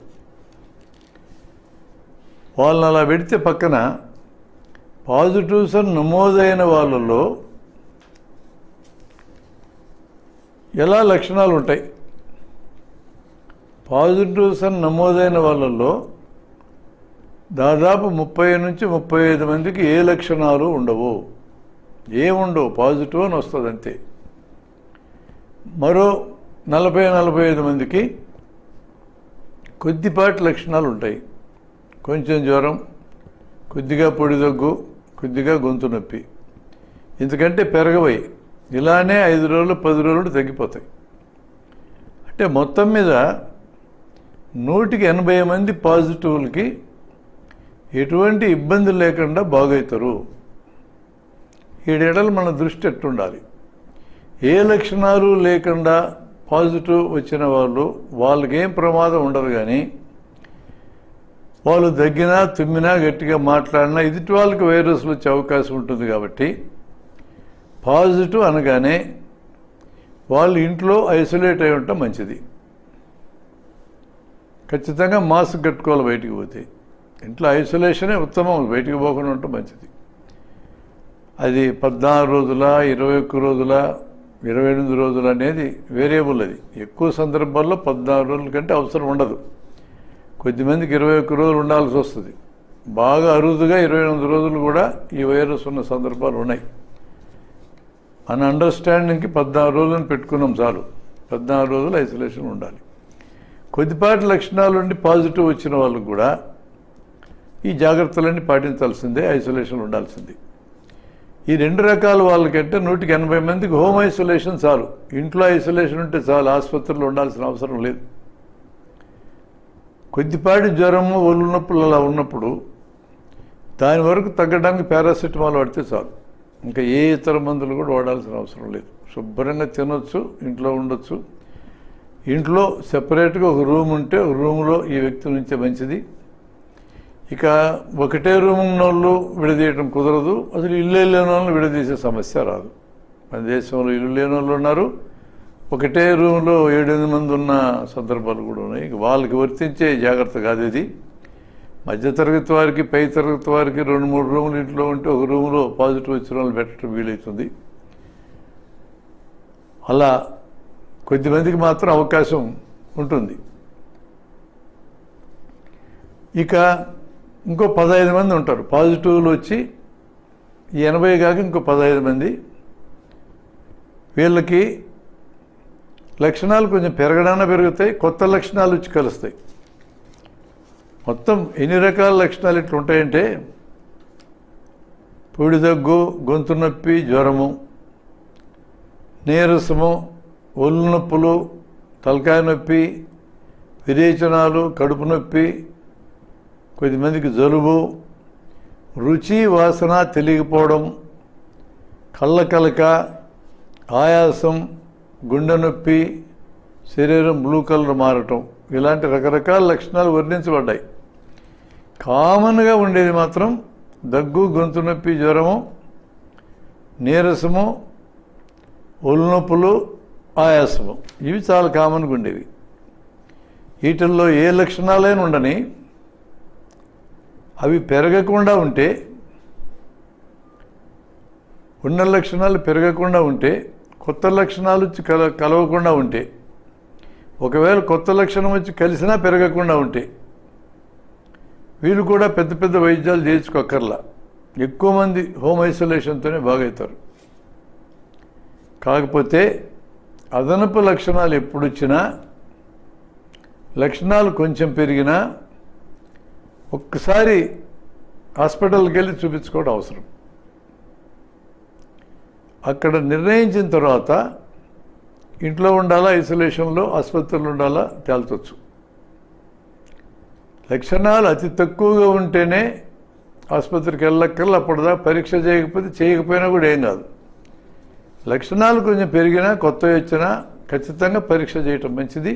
వాళ్ళని అలా పెడితే పక్కన పాజిటివ్స్ అని నమోదైన వాళ్ళలో ఎలా లక్షణాలు ఉంటాయి? పాజిటివ్స్ అని నమోదైన వాళ్ళల్లో దాదాపు 30 నుంచి 35 మందికి ఏ లక్షణాలు ఉండవు, ఏముండవు, పాజిటివ్ అని వస్తుంది అంతే. మరో 40-45 మందికి కొద్దిపాటి లక్షణాలు ఉంటాయి. కొంచెం జ్వరం, కొద్దిగా పొడి దగ్గు, కొద్దిగా గొంతు నొప్పి, ఎందుకంటే పెరగవయి. ఇలానే 5 రోజులు 10 రోజులు తగ్గిపోతాయి. అంటే మొత్తం మీద 100కి 80 మంది పాజిటివ్లకి ఎటువంటి ఇబ్బంది లేకుండా బాగవుతారు. ఈడేడలు మన దృష్టి ఎట్టుండాలి. ఏ లక్షణాలు లేకుండా పాజిటివ్ వచ్చిన వాళ్ళకేం ప్రమాదం ఉండదు. కానీ వాళ్ళు దగ్గినా తుమ్మినా గట్టిగా మాట్లాడినా ఎదుటి వాళ్ళకి వైరస్లు వచ్చే అవకాశం ఉంటుంది. కాబట్టి పాజిటివ్ అనగానే వాళ్ళు ఇంట్లో ఐసోలేట్ అయి ఉండటం మంచిది. ఖచ్చితంగా మాస్క్ కట్టుకోవాలి బయటికి పోతే. ఇంట్లో ఐసోలేషనే ఉత్తమం, బయటికి పోకుండా ఉండటం మంచిది. అది 14 రోజుల, 21 రోజుల, 28 రోజులు అనేది వేరియబుల్. అది ఎక్కువ సందర్భాల్లో 14 రోజుల కంటే అవసరం ఉండదు. కొద్దిమందికి 21 రోజులు ఉండాల్సి వస్తుంది. బాగా అరుదుగా 28 రోజులు కూడా ఈ వైరస్ ఉన్న సందర్భాలు ఉన్నాయి. మన అండర్స్టాండింగ్కి 14 రోజులను పెట్టుకున్నాం చాలు. 14 రోజులు ఐసోలేషన్ ఉండాలి. కొద్దిపాటి లక్షణాలు ఉండి పాజిటివ్ వచ్చిన వాళ్ళకు కూడా ఈ జాగ్రత్తలన్నీ పాటించాల్సిందే, ఐసోలేషన్ ఉండాల్సింది. ఈ 2 రకాల వాళ్ళకంటే 100కి 80 మందికి హోమ్ ఐసోలేషన్ చాలు. ఇంట్లో ఐసోలేషన్ ఉంటే చాలు, ఆసుపత్రిలో ఉండాల్సిన అవసరం లేదు. కొద్దిపాటి జ్వరము, ఒళ్ళు నొప్పులు అలా ఉన్నప్పుడు దాని వరకు తగ్గడానికి పారాసిటమాల్ వాడితే చాలు. ఇంకా ఏ ఇతర మందులు కూడా వాడాల్సిన అవసరం లేదు. శుభ్రంగా తినొచ్చు, ఇంట్లో ఉండొచ్చు. ఇంట్లో సెపరేట్గా ఒక రూమ్ ఉంటే ఒక రూమ్లో ఈ వ్యక్తి నుంచే మంచిది. ఇక ఒకటే రూమ్ ఉన్న వాళ్ళు విడదీయటం కుదరదు. అసలు ఇల్లు లేని వాళ్ళని విడదీసే సమస్య రాదు. మన దేశంలో ఇల్లు లేని వాళ్ళు ఉన్నారు. ఒకటే రూమ్లో 7-8 మంది ఉన్న సందర్భాలు కూడా ఉన్నాయి. వాళ్ళకి వర్తించే జాగ్రత్త కాదు ఇది. మధ్యతరగతి వారికి, పై తరగతి వారికి 2-3 రూములు ఇంట్లో ఉంటే ఒక రూమ్లో పాజిటివ్ వచ్చిన వాళ్ళు పెట్టడం వీలవుతుంది. అలా కొద్దిమందికి మాత్రం అవకాశం ఉంటుంది. ఇక ఇంకో 15 మంది ఉంటారు పాజిటివ్లు వచ్చి, ఈ 80 కాక ఇంకో 15 మంది. వీళ్ళకి లక్షణాలు కొంచెం పెరగడాన పెరుగుతాయి, కొత్త లక్షణాలు వచ్చి కలుస్తాయి. మొత్తం ఎన్ని రకాల లక్షణాలు ఇట్లా ఉంటాయంటే పొడి దగ్గు, గొంతు నొప్పి, జ్వరము, నీరసము, ఒళ్ళు నొప్పులు, తలకాయ నొప్పి, విరేచనాలు, కడుపు నొప్పి, కొద్దిమందికి జలుబు, రుచి వాసన తెలియకపోవడం, కళ్ళ కలక, ఆయాసం, గుండె నొప్పి, శరీరం బ్లూ కలర్ మారటం, ఇలాంటి రకరకాల లక్షణాలు వర్ణించబడ్డాయి. కామన్గా ఉండేది మాత్రం దగ్గు, గొంతు నొప్పి, జ్వరము, నీరసము, ఒళ్ళు నొప్పులు, ఆయాసము. ఇవి చాలా కామన్గా ఉండేవి. వీటిల్లో ఏ లక్షణాలైనా ఉండని అవి పెరగకుండా ఉంటే, ఉన్న లక్షణాలు పెరగకుండా ఉంటే, కొత్త లక్షణాలు వచ్చి కలవకుండా ఉంటే, ఒకవేళ కొత్త లక్షణం వచ్చి కలిసినా పెరగకుండా ఉంటే వీళ్ళు కూడా పెద్ద పెద్ద వైద్యాలు చేయించుకోకర్లా. ఎక్కువ మంది హోమ్ ఐసోలేషన్తోనే బాగవుతారు. కాకపోతే అదనపు లక్షణాలు ఎప్పుడు వచ్చినా, లక్షణాలు కొంచెం పెరిగినా ఒక్కసారి హాస్పిటల్కి వెళ్ళి చూపించుకోవడం అవసరం. అక్కడ నిర్ణయించిన తర్వాత ఇంట్లో ఉండాలా, ఐసోలేషన్లో, ఆసుపత్రిలో ఉండాలా తేల్చొచ్చు. లక్షణాలు అతి తక్కువగా ఉంటేనే ఆసుపత్రికి వెళ్ళక్కర్లా. అప్పటిదా పరీక్ష చేయకపోయినా కూడా ఏం కాదు. లక్షణాలు కొంచెం పెరిగినా, కొత్తవి వచ్చినా ఖచ్చితంగా పరీక్ష చేయటం మంచిది.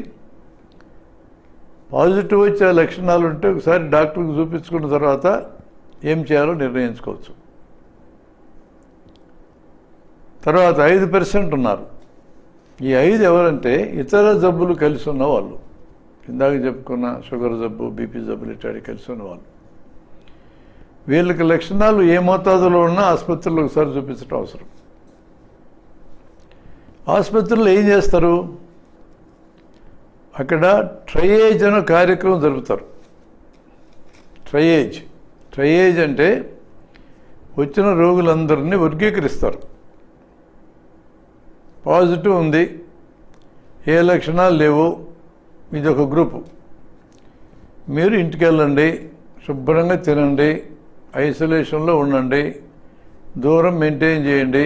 పాజిటివ్ వచ్చే లక్షణాలు ఉంటే ఒకసారి డాక్టర్కి చూపించుకున్న తర్వాత ఏం చేయాలో నిర్ణయించుకోవచ్చు. తర్వాత 5% ఉన్నారు. ఈ 5 ఎవరంటే ఇతర జబ్బులు కలిసి ఉన్న వాళ్ళు. ఇందాక చెప్పుకున్న షుగర్ జబ్బు, బీపీ జబ్బులు ఇట్లాంటి కలిసి ఉన్నవాళ్ళు. వీళ్ళకి లక్షణాలు ఏ మోతాదులో ఉన్నా ఆసుపత్రిలో ఒకసారి చూపించడం అవసరం. ఆసుపత్రిలో ఏం చేస్తారు, అక్కడ ట్రయేజ్ అనే కార్యక్రమం జరుపుతారు. ట్రయేజ్ అంటే వచ్చిన రోగులందరినీ వర్గీకరిస్తారు. పాజిటివ్ ఉంది, ఏ లక్షణాలు లేవు, ఇది ఒక గ్రూపు. మీరు ఇంటికి వెళ్ళండి, శుభ్రంగా తినండి, ఐసోలేషన్లో ఉండండి, దూరం మెయింటైన్ చేయండి,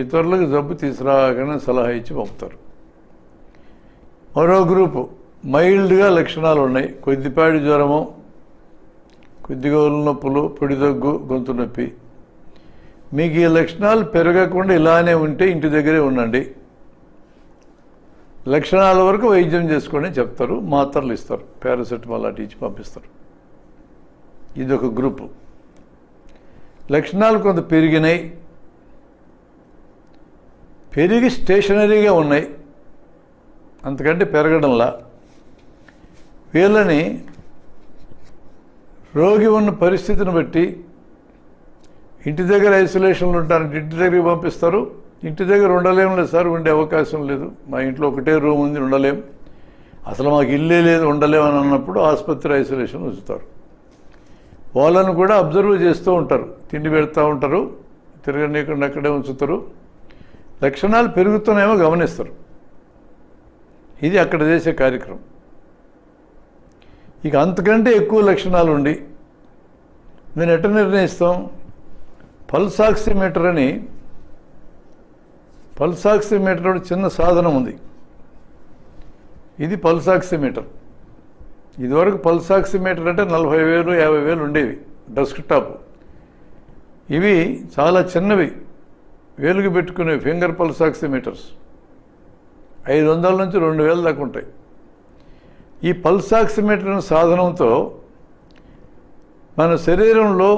ఇతరులకు జబ్బు తీసుకురాగానే సలహా ఇచ్చి పంపుతారు. మరో గ్రూపు మైల్డ్గా లక్షణాలు ఉన్నాయి, కొద్దిపాటి జ్వరము, కొద్దిగా ఒళ్ళు నొప్పులు, పొడి దగ్గు, గొంతు నొప్పి. మీకు ఈ లక్షణాలు పెరగకుండా ఇలానే ఉంటే ఇంటి దగ్గరే ఉండండి, లక్షణాల వరకు వైద్యం చేసుకోండి చెప్తారు, మాత్రలు ఇస్తారు, పారాసెటమాల్ అటు ఇచ్చి పంపిస్తారు. ఇది ఒక గ్రూపు. లక్షణాలు కొంత పెరిగినాయి, పెరిగి స్టేషనరీగా ఉన్నాయి, అంతకంటే పెరగడంలా, వీళ్ళని రోగి ఉన్న పరిస్థితిని బట్టి ఇంటి దగ్గర ఐసోలేషన్లో ఉంటారంటే ఇంటి దగ్గరికి పంపిస్తారు. ఇంటి దగ్గర ఉండలేం లేదు సార్, ఉండే అవకాశం లేదు, మా ఇంట్లో ఒకటే రూమ్ ఉంది, ఉండలేం, అసలు మాకు ఇల్లే లేదు, ఉండలేం అని అన్నప్పుడు ఆసుపత్రి ఐసోలేషన్ ఉంచుతారు. వాళ్ళను కూడా అబ్జర్వ్ చేస్తూ ఉంటారు, తిండి పెడతా ఉంటారు, తిరగనీయకుండా అక్కడే ఉంచుతారు, లక్షణాలు పెరుగుతున్నాయేమో గమనిస్తారు. ఇది అక్కడ చేసే కార్యక్రమం. ఇక అంతకంటే ఎక్కువ లక్షణాలు ఉండి నేను ఎట్లా నిర్ణయిస్తాం, పల్స్ ఆక్సిమీటర్ అని, పల్స్ ఆక్సిమీటర్ చిన్న సాధనం ఉంది. ఇది పల్స్ ఆక్సిమీటర్. ఇదివరకు పల్స్ ఆక్సిమీటర్ అంటే 40,000 50,000 ఉండేవి, డెస్క్టాప్. ఇవి చాలా చిన్నవి, వేలుగు పెట్టుకునే ఫింగర్ పల్స్ ఆక్సిమీటర్స్ 500 నుంచి 2,000 దాకా ఉంటాయి. ఈ పల్స్ ఆక్సిమీటర్ సాధనంతో మన శరీరంలో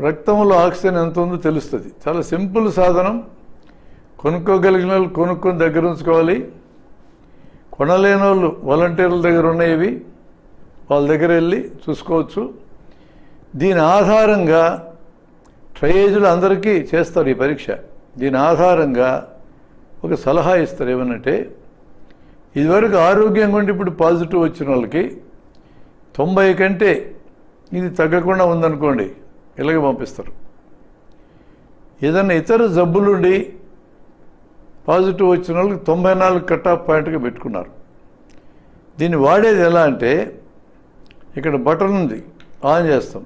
రక్తంలో ఆక్సిజన్ ఎంత ఉందో తెలుస్తుంది. చాలా సింపుల్ సాధనం, కొనుక్కోగలిగిన వాళ్ళు కొనుక్కొని దగ్గర ఉంచుకోవాలి, కొనలేని వాళ్ళు వాలంటీర్ల దగ్గర ఉన్నాయి, వాళ్ళ దగ్గర వెళ్ళి చూసుకోవచ్చు. దీని ఆధారంగా ట్రయేజ్లు అందరికీ చేస్తారు ఈ పరీక్ష. దీని ఆధారంగా ఒక సలహా ఇస్తారు, ఏమనంటే ఇదివరకు ఆరోగ్యంగా ఉండి ఇప్పుడు పాజిటివ్ వచ్చిన వాళ్ళకి 90 కంటే ఇది తగ్గకుండా ఉందనుకోండి, ఇలాగే పంపిస్తారు. ఏదైనా ఇతర జబ్బులుండి పాజిటివ్ వచ్చిన వాళ్ళకి 94 కట్ ఆఫ్ పాయింట్గా పెట్టుకున్నారు. దీన్ని వాడేది ఎలా అంటే, ఇక్కడ బటన్ ఉంది, ఆన్ చేస్తాం,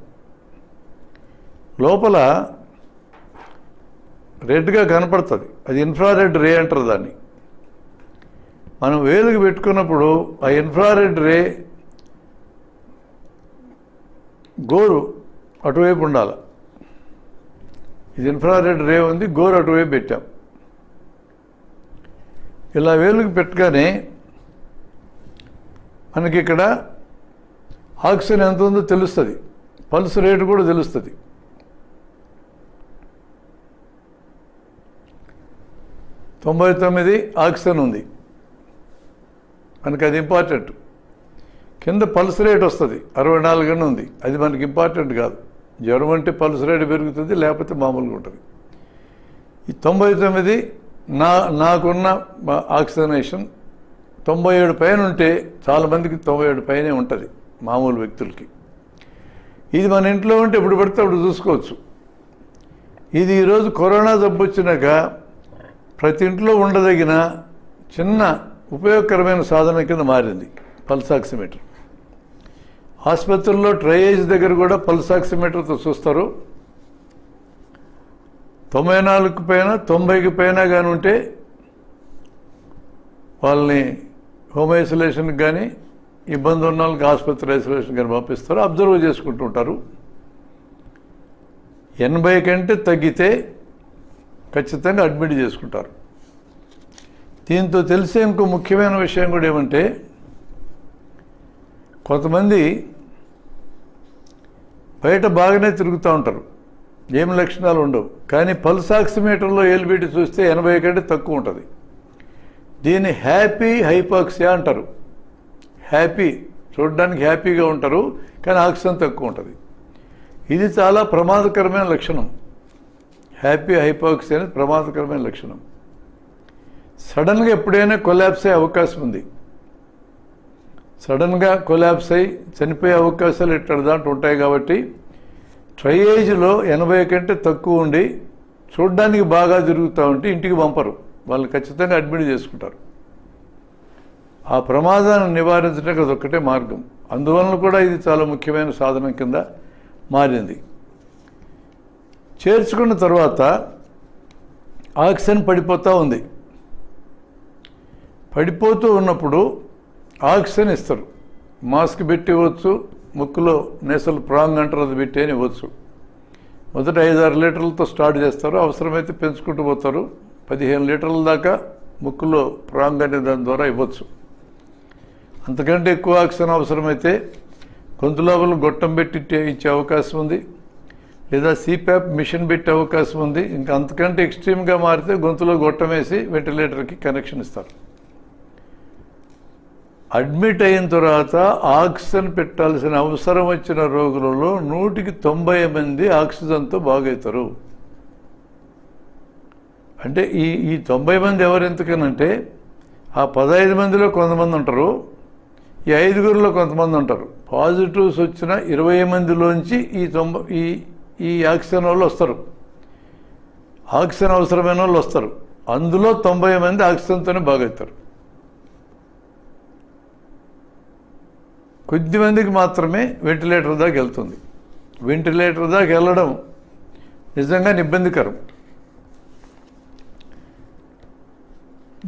లోపల రెడ్గా కనపడుతుంది, అది ఇన్ఫ్రారెడ్ రే అంటారు దాన్ని. మనం వేలుగు పెట్టుకున్నప్పుడు ఆ ఇన్ఫ్రారెడ్ రే గోరు అటువైపు ఉండాలి. ఇది ఇన్ఫ్రారెడ్ రే ఉంది, గోరు అటువైపు పెట్టాం. ఇలా వేలుగు పెట్టగానే మనకి ఇక్కడ ఆక్సిజన్ ఎంత ఉందో తెలుస్తుంది, పల్స్ రేటు కూడా తెలుస్తుంది. 99 ఆక్సిజన్ ఉంది మనకి, అది ఇంపార్టెంట్. కింద పల్స్ రేట్ వస్తుంది 64 అని ఉంది, అది మనకి ఇంపార్టెంట్ కాదు. జ్వరం అంటే పల్స్ రేట్ పెరుగుతుంది, లేకపోతే మామూలుగా ఉంటుంది. ఈ 99 నాకున్న ఆక్సిజనేషన్ 97 పైన ఉంటే, చాలామందికి 97 పైనే ఉంటుంది మామూలు వ్యక్తులకి. ఇది మన ఇంట్లో ఉంటే ఎప్పుడు పడితే అప్పుడు చూసుకోవచ్చు. ఇది ఈరోజు కరోనా జబ్బు వచ్చినాక ప్రతి ఇంట్లో ఉండదగిన చిన్న ఉపయోగకరమైన సాధన కింద మారింది పల్స్ ఆక్సిమీటర్. ఆసుపత్రుల్లో ట్రయేజ్ దగ్గర కూడా పల్స్ ఆక్సిమీటర్తో చూస్తారు. 94 పైన 90కి పైన కానీ ఉంటే వాళ్ళని హోమ్ ఐసోలేషన్కి కానీ, ఇబ్బంది ఉన్న వాళ్ళకి ఆసుపత్రి ఐసోలేషన్ కానీ పంపిస్తారు, అబ్జర్వ్ చేసుకుంటూ ఉంటారు. 80 కంటే తగ్గితే ఖచ్చితంగా అడ్మిట్ చేసుకుంటారు. దీంతో తెలిసే ఇంకో ముఖ్యమైన విషయం కూడా ఏమంటే, కొంతమంది బయట బాగానే తిరుగుతూ ఉంటారు, ఏం లక్షణాలు ఉండవు, కానీ పల్స్ ఆక్సిమీటర్లో ఏలుబెట్టి చూస్తే 80 కంటే తక్కువ ఉంటుంది. దీన్ని హ్యాపీ హైపాక్సియా అంటారు. హ్యాపీ, చూడడానికి హ్యాపీగా ఉంటారు, కానీ ఆక్సిజన్ తక్కువ ఉంటుంది. ఇది చాలా ప్రమాదకరమైన లక్షణం. హ్యాపీ హైపాక్సీ అనేది ప్రమాదకరమైన లక్షణం. సడన్గా ఎప్పుడైనా కొలాప్స్ అయ్యే అవకాశం ఉంది. సడన్గా కొలాప్స్ అయ్యి చనిపోయే అవకాశాలు ఇట్లా దాంట్లో ఉంటాయి. కాబట్టి ట్రయేజ్లో 80 కంటే తక్కువ ఉండి చూడ్డానికి బాగా తిరుగుతూ ఉంటే ఇంటికి పంపరు, వాళ్ళు ఖచ్చితంగా అడ్మిట్ చేసుకుంటారు. ఆ ప్రమాదాన్ని నివారించడానికి అదొక్కటే మార్గం. అందువలన కూడా ఇది చాలా ముఖ్యమైన సాధనం కింద మారింది. చేర్చుకున్న తర్వాత ఆక్సిజన్ పడిపోతూ ఉంది. పడిపోతూ ఉన్నప్పుడు ఆక్సిజన్ ఇస్తారు. మాస్క్ పెట్టి ఇవ్వచ్చు, ముక్కులో నేసల్ ప్రాంగ్ అంటారు, అది పెట్టి అని ఇవ్వచ్చు. మొదట 5-6 లీటర్లతో స్టార్ట్ చేస్తారు, అవసరమైతే పెంచుకుంటూ పోతారు. 15 లీటర్ల దాకా ముక్కులో ప్రాంగ్ అనే దాని ద్వారా ఇవ్వచ్చు. అంతకంటే ఎక్కువ ఆక్సిజన్ అవసరమైతే గొంతు లోపల గొట్టం పెట్టి ఇచ్చే అవకాశం ఉంది, లేదా సిప్యాప్ మిషన్ పెట్టే అవకాశం ఉంది. ఇంకా అంతకంటే ఎక్స్ట్రీమ్గా మారితే గొంతులో గొట్టం వేసి వెంటిలేటర్కి కనెక్షన్ ఇస్తారు. అడ్మిట్ అయిన తర్వాత ఆక్సిజన్ పెట్టాల్సిన అవసరం వచ్చిన రోగులలో 100కి 90 మంది ఆక్సిజన్తో బాగవుతారు. అంటే ఈ 90 మంది ఎవరు ఎందుకనంటే ఆ 15 మందిలో కొంతమంది ఉంటారు, ఈ 5గురిలో కొంతమంది ఉంటారు. పాజిటివ్స్ వచ్చిన 20 మందిలోంచి ఈ ఆక్సిజన్ వాళ్ళు వస్తారు, ఆక్సిజన్ అవసరమైన వాళ్ళు వస్తారు. అందులో 90 మంది ఆక్సిజన్తోనే బాగవుతారు. కొద్దిమందికి మాత్రమే వెంటిలేటర్ దాకా వెళ్తుంది. వెంటిలేటర్ దాకా వెళ్ళడం నిజంగా ఇబ్బందికరం.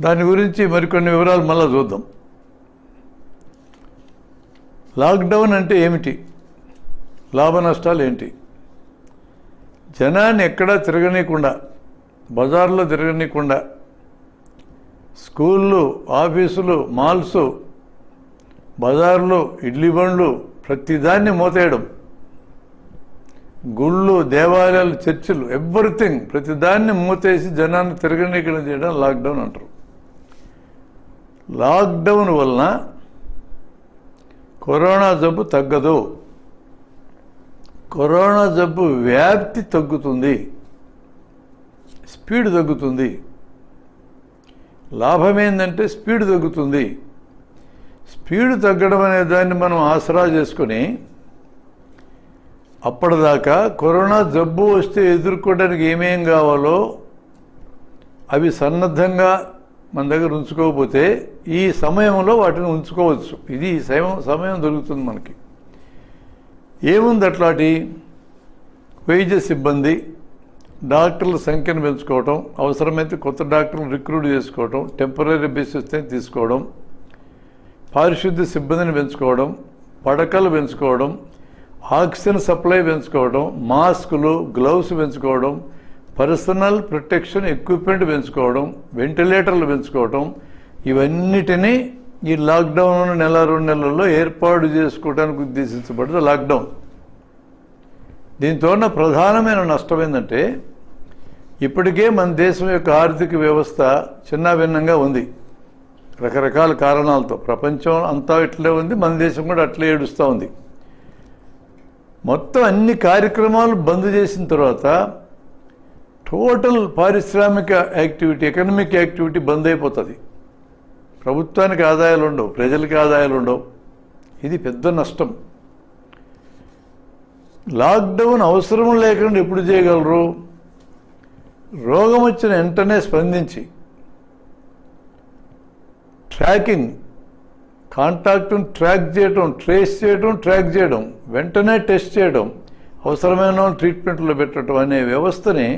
దాని గురించి మరికొన్ని వివరాలు మళ్ళీ చూద్దాం. లాక్డౌన్ అంటే ఏమిటి, లాభ నష్టాలు ఏంటి? జనాన్ని ఎక్కడా తిరగనీయకుండా, బజార్లో తిరగనీయకుండా, స్కూళ్ళు, ఆఫీసులు, మాల్స్, బజార్లు, ఇడ్లీ బండ్లు, ప్రతిదాన్ని మూతేయడం, గుళ్ళు, దేవాలయాలు, చర్చిలు, ఎవ్రీథింగ్ ప్రతిదాన్ని మూతేసి జనాన్ని తిరగనీయకుండా చేయడం లాక్డౌన్ అంటారు. లాక్డౌన్ వలన కరోనా జబ్బు తగ్గదు, కరోనా జబ్బు వ్యాప్తి తగ్గుతుంది, స్పీడ్ తగ్గుతుంది. లాభం ఏంటంటే స్పీడ్ తగ్గుతుంది. స్పీడ్ తగ్గడం అనే దాన్ని మనం ఆసరా చేసుకొని అప్పటిదాకా కరోనా జబ్బు వస్తే ఎదుర్కోవడానికి ఏమేం కావాలో అవి సన్నద్ధంగా మన దగ్గర ఉంచుకోకపోతే ఈ సమయంలో వాటిని ఉంచుకోవచ్చు. ఇది ఈ సమయం దొరుకుతుంది మనకి. ఏముంది అట్లాంటి? వైద్య సిబ్బంది, డాక్టర్ల సంఖ్యను పెంచుకోవడం, అవసరమైతే కొత్త డాక్టర్లు రిక్రూట్ చేసుకోవడం, టెంపరీ బేసిస్ని తీసుకోవడం, పారిశుద్ధ్య సిబ్బందిని పెంచుకోవడం, పడకలు పెంచుకోవడం, ఆక్సిజన్ సప్లై పెంచుకోవడం, మాస్కులు, గ్లౌస్ పెంచుకోవడం, పర్సనల్ ప్రొటెక్షన్ ఎక్విప్మెంట్ పెంచుకోవడం, వెంటిలేటర్లు పెంచుకోవడం, ఇవన్నిటినీ ఈ లాక్డౌన్ 1-2 నెలల్లో ఏర్పాటు చేసుకోవడానికి ఉద్దేశించబడింది లాక్డౌన్. దీంతో ఉన్న ప్రధానమైన నష్టం ఏంటంటే ఇప్పటికే మన దేశం యొక్క ఆర్థిక వ్యవస్థ చిన్నాభిన్నంగా ఉంది రకరకాల కారణాలతో. ప్రపంచం అంతా ఇట్లే ఉంది, మన దేశం కూడా అట్లే ఏడుస్తూ ఉంది. మొత్తం అన్ని కార్యక్రమాలు బంద్ చేసిన తర్వాత టోటల్ పారిశ్రామిక యాక్టివిటీ, ఎకనామిక్ యాక్టివిటీ బంద్ అయిపోతుంది. ప్రభుత్వానికి ఆదాయాలు ఉండవు, ప్రజలకి ఆదాయాలు ఉండవు. ఇది పెద్ద నష్టం. లాక్డౌన్ అవసరం లేకుండా ఎప్పుడు చేయగలరు? రోగం వచ్చిన వెంటనే స్పందించి ట్రాకింగ్, కాంటాక్ట్ను ట్రాక్ చేయడం, ట్రేస్ చేయడం, ట్రాక్ చేయడం, వెంటనే టెస్ట్ చేయడం, అవసరమైన ట్రీట్మెంట్లో పెట్టడం అనే వ్యవస్థని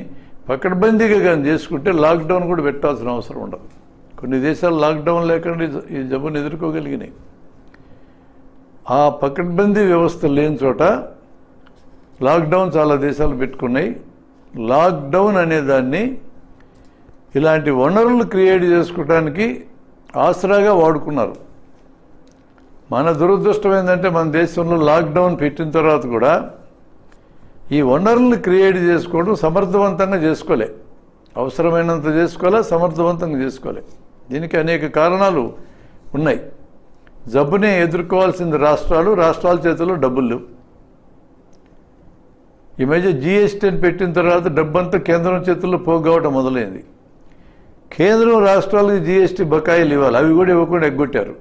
పకడ్బందీగా కానీ చేసుకుంటే లాక్డౌన్ కూడా పెట్టాల్సిన అవసరం ఉండదు. కొన్ని దేశాలు లాక్డౌన్ లేకుండా ఈ జబ్బును ఎదుర్కోగలిగినాయి. ఆ పకడ్బందీ వ్యవస్థ లేని చోట లాక్డౌన్ చాలా దేశాలు పెట్టుకున్నాయి. లాక్డౌన్ అనే దాన్ని ఇలాంటి వనరులు క్రియేట్ చేసుకోవడానికి ఆసరాగా వాడుకున్నారు. మన దురదృష్టం ఏంటంటే మన దేశంలో లాక్డౌన్ పెట్టిన తర్వాత కూడా ఈ వనరుల్ని క్రియేట్ చేసుకోవడం సమర్థవంతంగా చేసుకోలే. అవసరమైనంత చేసుకోలే, సమర్థవంతంగా చేసుకోలే. దీనికి అనేక కారణాలు ఉన్నాయి. జబ్బుని ఎదుర్కోవాల్సింది రాష్ట్రాల చేతిలో డబ్బులు లేవు. ఈ మధ్య జిఎస్టీని పెట్టిన తర్వాత డబ్బంతా కేంద్రం చేతుల్లో పోగవడం మొదలైంది. కేంద్రం రాష్ట్రాలకు జిఎస్టీ బకాయిలు ఇవ్వాలి, అవి కూడా ఇవ్వకుండా ఎగ్గొట్టారు.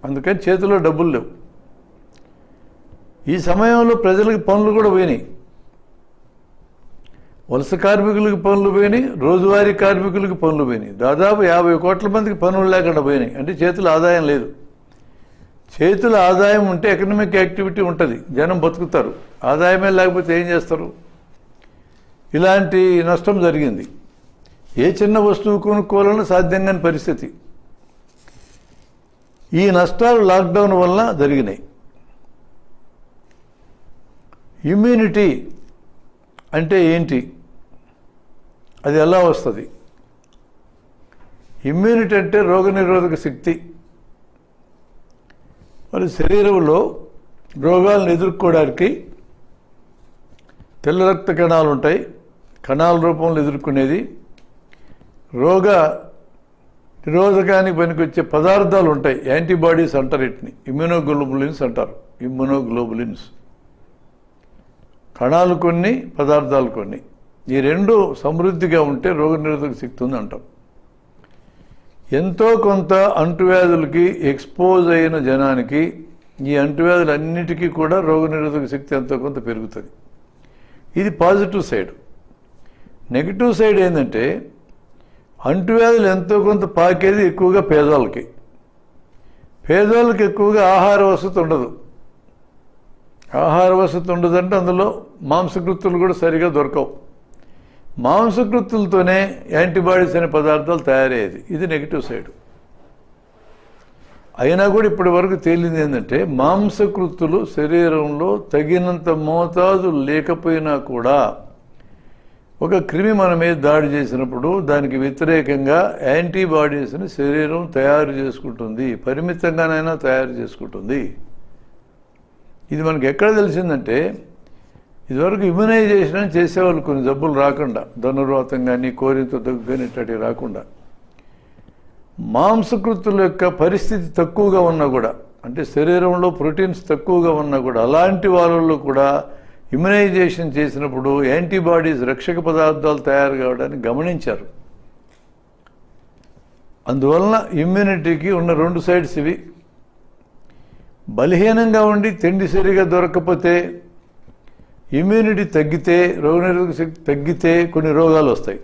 అందుకని చేతిలో డబ్బులు లేవు. ఈ సమయంలో ప్రజలకు పనులు కూడా పోయినాయి. వలస కార్మికులకు పనులు పోయినాయి, రోజువారీ కార్మికులకు పనులు పోయినాయి. దాదాపు 50 కోట్ల మందికి పనులు లేకుండా పోయినాయి. అంటే చేతుల ఆదాయం లేదు. చేతుల ఆదాయం ఉంటే ఎకనామిక్ యాక్టివిటీ ఉంటుంది, జనం బతుకుతారు. ఆదాయమే లేకపోతే ఏం చేస్తారు? ఇలాంటి నష్టం జరిగింది. ఏ చిన్న వస్తువు కొనుక్కోవాలన్నా సాధ్యం కాని పరిస్థితి. ఈ నష్టాలు లాక్డౌన్ వల్ల జరిగినాయి. ఇమ్యూనిటీ అంటే ఏంటి, అది ఎలా వస్తుంది? ఇమ్యూనిటీ అంటే రోగనిరోధక శక్తి. మరి శరీరంలో రోగాలను ఎదుర్కోవడానికి తెల్ల రక్త కణాలు ఉంటాయి, కణాల రూపంలో ఎదుర్కొనేది. రోగ నిరోధకానికి పనికొచ్చే పదార్థాలు ఉంటాయి, యాంటీబాడీస్ అంటారు. వీటిని ఇమ్యూనోగ్లోబులిన్స్ అంటారు. ఇమ్యూనోగ్లోబులిన్స్ కణాలు కొన్ని, పదార్థాలు కొన్ని. ఈ రెండు సమృద్ధిగా ఉంటే రోగనిరోధక శక్తి ఉంది అంటాం. ఎంతో కొంత అంటువ్యాధులకి ఎక్స్పోజ్ అయిన జనానికి ఈ అంటువ్యాధులన్నిటికీ కూడా రోగనిరోధక శక్తి ఎంతో కొంత పెరుగుతుంది. ఇది పాజిటివ్ సైడ్. నెగిటివ్ సైడ్ ఏంటంటే అంటువ్యాధులు ఎంతో కొంత పాకేది ఎక్కువగా పేదవాళ్ళకి. పేదవాళ్ళకి ఎక్కువగా ఆహార వసతి ఉండదు. ఆహార వసతి ఉండదంటే అందులో మాంసకృత్తులు కూడా సరిగా దొరకవు. మాంసకృత్తులతోనే యాంటీబాడీస్ అనే పదార్థాలు తయారయ్యేది. ఇది నెగిటివ్ సైడ్. అయినా కూడా ఇప్పటి వరకు తేలింది ఏంటంటే మాంసకృత్తులు శరీరంలో తగినంత మోతాదు లేకపోయినా కూడా ఒక క్రిమి మన మీద దాడి చేసినప్పుడు దానికి వ్యతిరేకంగా యాంటీబాడీస్ని శరీరం తయారు చేసుకుంటుంది, పరిమితంగానైనా తయారు చేసుకుంటుంది. ఇది మనకి ఎక్కడ తెలిసిందంటే ఇదివరకు ఇమ్యునైజేషన్ చేసేవాళ్ళు కొన్ని జబ్బులు రాకుండా, ధనుర్వాతం కానీ కోరింత దగ్గు కానీ ఇట్లాంటివి రాకుండా. మాంసకృత్తుల యొక్క పరిస్థితి తక్కువగా ఉన్నా కూడా, అంటే శరీరంలో ప్రోటీన్స్ తక్కువగా ఉన్నా కూడా అలాంటి వాళ్ళలో కూడా ఇమ్యునైజేషన్ చేసినప్పుడు యాంటీబాడీస్ రక్షక పదార్థాలు తయారు కావడానికి గమనించారు. అందువలన ఇమ్యూనిటీకి ఉన్న రెండు సైడ్స్ ఇవి. బలహీనంగా ఉండి తిండి సరిగా దొరకకపోతే ఇమ్యూనిటీ తగ్గితే, రోగనిరోధక శక్తి తగ్గితే కొన్ని రోగాలు వస్తాయి.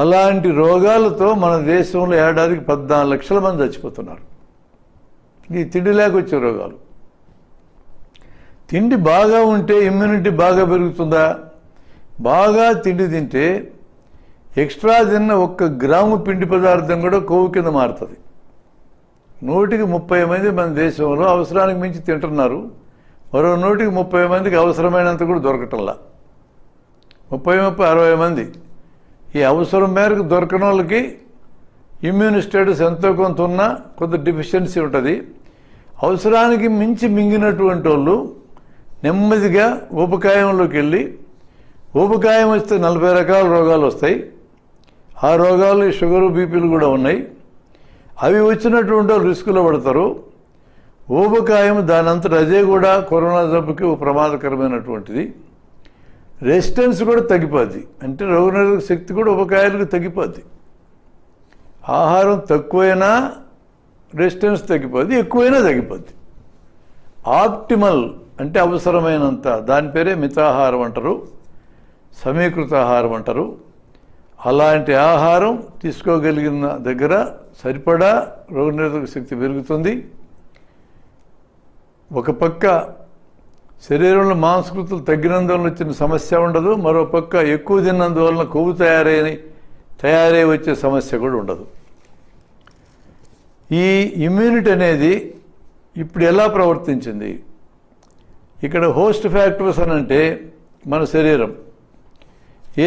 అలాంటి రోగాలతో మన దేశంలో ఏడాదికి 14 లక్షల మంది చచ్చిపోతున్నారు. ఈ తిండి లేక వచ్చే రోగాలు. తిండి బాగా ఉంటే ఇమ్యూనిటీ బాగా పెరుగుతుందా? బాగా తిండి తింటే ఎక్స్ట్రా తిన్న 1 గ్రాము పిండి పదార్థం కూడా కొవ్వు కింద మారుతుంది. 100కి 30 మంది మన దేశంలో అవసరానికి మించి తింటున్నారు. మరో 100కి 30 మందికి అవసరమైనంత కూడా దొరకటంలా. 30-60 మంది ఈ అవసరం మేరకు దొరకని వాళ్ళకి ఇమ్యూన్ స్టేటస్ ఎంతో కొంత ఉన్నా కొంత డిఫిషియన్సీ ఉంటుంది. అవసరానికి మించి మింగినటువంటి వాళ్ళు నెమ్మదిగా ఊబకాయంలోకి వెళ్ళి, ఊబకాయం వస్తే 40 రకాల రోగాలు వస్తాయి. ఆ రోగాలు షుగరు, బీపీలు కూడా ఉన్నాయి. అవి వచ్చినటువంటి వాళ్ళు రిస్కులో పడతారు. ఊబకాయం దానంతట అదే కూడా కరోనా జబ్బుకి ప్రమాదకరమైనటువంటిది. రెసిస్టెన్స్ కూడా తగ్గిపోద్ది. అంటే రోగనిరోధక శక్తి కూడా ఊబకాయాలకు తగ్గిపోద్ది. ఆహారం తక్కువైనా రెసిస్టెన్స్ తగ్గిపోద్ది, ఎక్కువైనా తగ్గిపోద్ది. ఆప్టిమల్ అంటే అవసరమైనంత, దాని పేరే మితాహారం అంటారు, సమీకృత ఆహారం అంటారు. అలాంటి ఆహారం తీసుకోగలిగిన దగ్గర సరిపడా రోగనిరోధక శక్తి పెరుగుతుంది. ఒక పక్క శరీరంలో మాంసకృతులు తగ్గినందువలన వచ్చిన సమస్య ఉండదు, మరో పక్క ఎక్కువ తిన్నందువలన కొవ్వు తయారై వచ్చే సమస్య కూడా ఉండదు. ఈ ఇమ్యూనిటీ అనేది ఇప్పుడు ఎలా ప్రవర్తించింది? ఇక్కడ హోస్ట్ ఫ్యాక్టర్స్ అని అంటే మన శరీరం,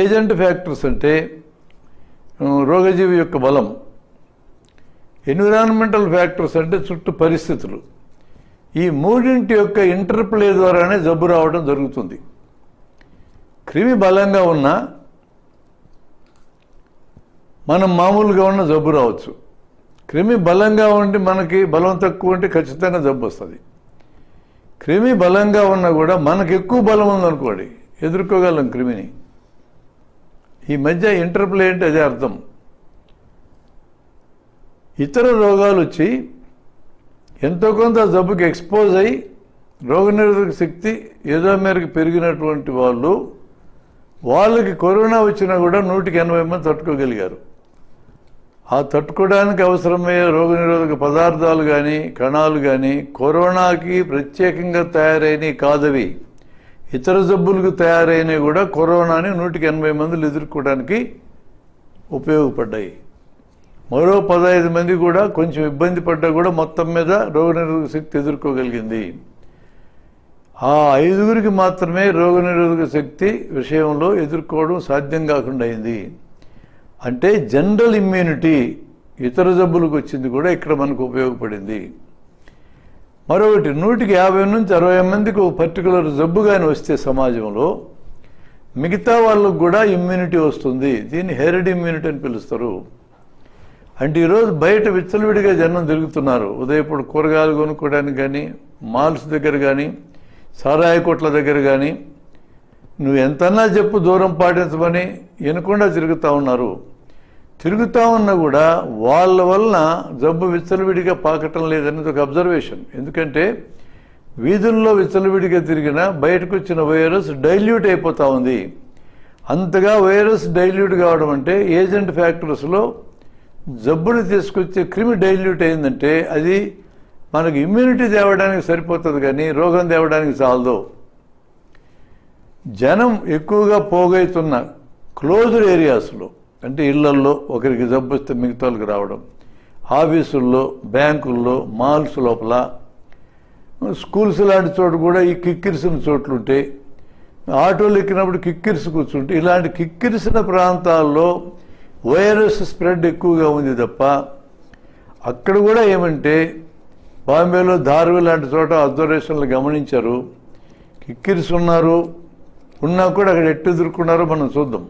ఏజెంట్ ఫ్యాక్టర్స్ అంటే రోగజీవి యొక్క బలం, ఎన్విరాన్మెంటల్ ఫ్యాక్టర్స్ అంటే చుట్టూ పరిస్థితులు. ఈ మూడింటి యొక్క ఇంటర్ప్లే ద్వారానే జబ్బు రావడం జరుగుతుంది. క్రిమి బలంగా ఉన్నా మనం మామూలుగా ఉన్న జబ్బు రావచ్చు. క్రిమి బలంగా ఉండి మనకి బలం తక్కువ ఉంటే ఖచ్చితంగా జబ్బు వస్తుంది. క్రిమి బలంగా ఉన్నా కూడా మనకు ఎక్కువ బలం ఉందనుకోండి, ఎదుర్కోగలం క్రిమిని. ఈ మధ్య ఇంటర్ప్లే అంటే అదే అర్థం. ఇతర రోగాలు వచ్చి ఎంతో కొంత జబ్బుకి ఎక్స్పోజ్ అయ్యి రోగనిరోధక శక్తి ఏదో మేరకు పెరిగినటువంటి వాళ్ళకి కరోనా వచ్చినా కూడా 180 మంది తట్టుకోగలిగారు. ఆ తట్టుకోవడానికి అవసరమయ్యే రోగనిరోధక పదార్థాలు కానీ కణాలు కానీ కరోనాకి ప్రత్యేకంగా తయారైనవి కాదవి, ఇతర జబ్బులకు తయారైనవి కూడా కరోనాని 180 మందిని ఎదుర్కోవడానికి ఉపయోగపడ్డాయి. మరో 15 మంది కూడా కొంచెం ఇబ్బంది పడ్డా కూడా మొత్తం మీద రోగనిరోధక శక్తి ఎదుర్కోగలిగింది. ఆ 5గురికి మాత్రమే రోగనిరోధక శక్తి విషయంలో ఎదుర్కోవడం సాధ్యం కాకుండా అయింది. అంటే జనరల్ ఇమ్యూనిటీ ఇతర జబ్బులకు వచ్చింది కూడా ఇక్కడ మనకు ఉపయోగపడింది. మరొకటి 150 నుంచి 60 మందికి ఒక పర్టికులర్ జబ్బు కానీ వస్తే సమాజంలో మిగతా వాళ్ళకు కూడా ఇమ్యూనిటీ వస్తుంది. దీన్ని హెరిడ్ ఇమ్యూనిటీ అని పిలుస్తారు. అంటే ఈరోజు బయట విచ్చలవిడిగా జనం తిరుగుతున్నారు. ఉదయపూట కూరగాయలు కొనుక్కోవడానికి కానీ, మాల్స్ దగ్గర కానీ, సారాయి కొట్ల దగ్గర కానీ, నువ్వు ఎంతన్నా చెప్పు దూరం పాటించమని వినకుండా తిరుగుతూ ఉన్నారు. తిరుగుతూ ఉన్నా కూడా వాళ్ళ వలన జబ్బు విచ్చలవిడిగా పాకటం లేదనేది ఒక అబ్జర్వేషన్. ఎందుకంటే వీధుల్లో విచ్చలవిడిగా తిరిగినా బయటకు వచ్చిన వైరస్ డైల్యూట్ అయిపోతూ ఉంది. అంతగా వైరస్ డైల్యూట్ కావడం అంటే ఏజెంట్ ఫ్యాక్టర్స్లో జబ్బుని తీసుకొచ్చే క్రిమి డైల్యూట్ అయిందంటే అది మనకు ఇమ్యూనిటీ తేవడానికి సరిపోతుంది, కానీ రోగం తేవడానికి చాలదు. జనం ఎక్కువగా పోగైతున్న క్లోజ్డ్ ఏరియాస్లో, అంటే ఇళ్లల్లో ఒకరికి జబ్బు వస్తే మిగతా వాళ్ళకి రావడం, ఆఫీసుల్లో, బ్యాంకుల్లో, మాల్స్ లోపల, స్కూల్స్ లాంటి చోటు కూడా ఈ కిక్కిరిసిన చోట్లు ఉంటాయి. ఆటోలు ఎక్కినప్పుడు కిక్కిరిసి కూర్చుంటే ఇలాంటి కిక్కిరిసిన ప్రాంతాల్లో వైరస్ స్ప్రెడ్ ఎక్కువగా ఉంది తప్ప అక్కడ కూడా ఏమంటే బాంబేలో ధార్వి లాంటి చోట అబ్జర్వేషన్లు గమనించారు. కిక్కిరిసి ఉన్నా కూడా అక్కడ ఎట్టు ఎదుర్కొన్నారో మనం చూద్దాం.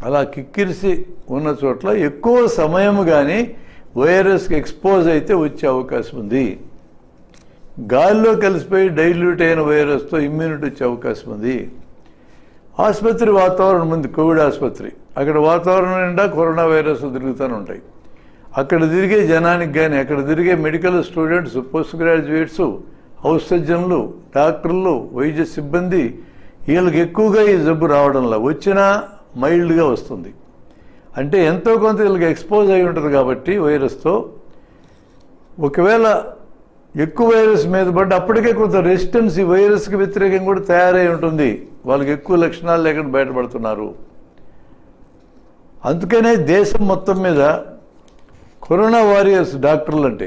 అలా కిక్కిరిసి ఉన్న చోట్ల ఎక్కువ సమయం కానీ వైరస్కి ఎక్స్పోజ్ అయితే వచ్చే అవకాశం ఉంది. గాలిలో కలిసిపోయి డైల్యూట్ అయిన వైరస్తో ఇమ్యూనిటీ వచ్చే అవకాశం ఉంది. ఆసుపత్రి వాతావరణం ఉంది, కోవిడ్ ఆసుపత్రి. అక్కడ వాతావరణం నిండా కరోనా వైరస్ తిరుగుతూనే ఉంటాయి. అక్కడ తిరిగే జనానికి కానీ, అక్కడ తిరిగే medical students, post graduates, house సర్జన్లు, డాక్టర్లు, వైద్య సిబ్బంది, వీళ్ళకి ఎక్కువగా ఈ జబ్బు రావడంలో వచ్చినా మైల్డ్గా వస్తుంది. అంటే ఎంతో కొంత వీళ్ళకి ఎక్స్పోజ్ అయి ఉంటుంది కాబట్టి వైరస్తో. ఒకవేళ ఎక్కువ వైరస్ మీద పడ్డ అప్పటికే కొంత రెసిస్టెన్స్ ఈ వైరస్కి వ్యతిరేకంగా కూడా తయారై ఉంటుంది. వాళ్ళకి ఎక్కువ లక్షణాలు లేకుండా బయటపడుతున్నారు. అందుకనే దేశం మొత్తం మీద కరోనా వారియర్స్ డాక్టర్లు అంటే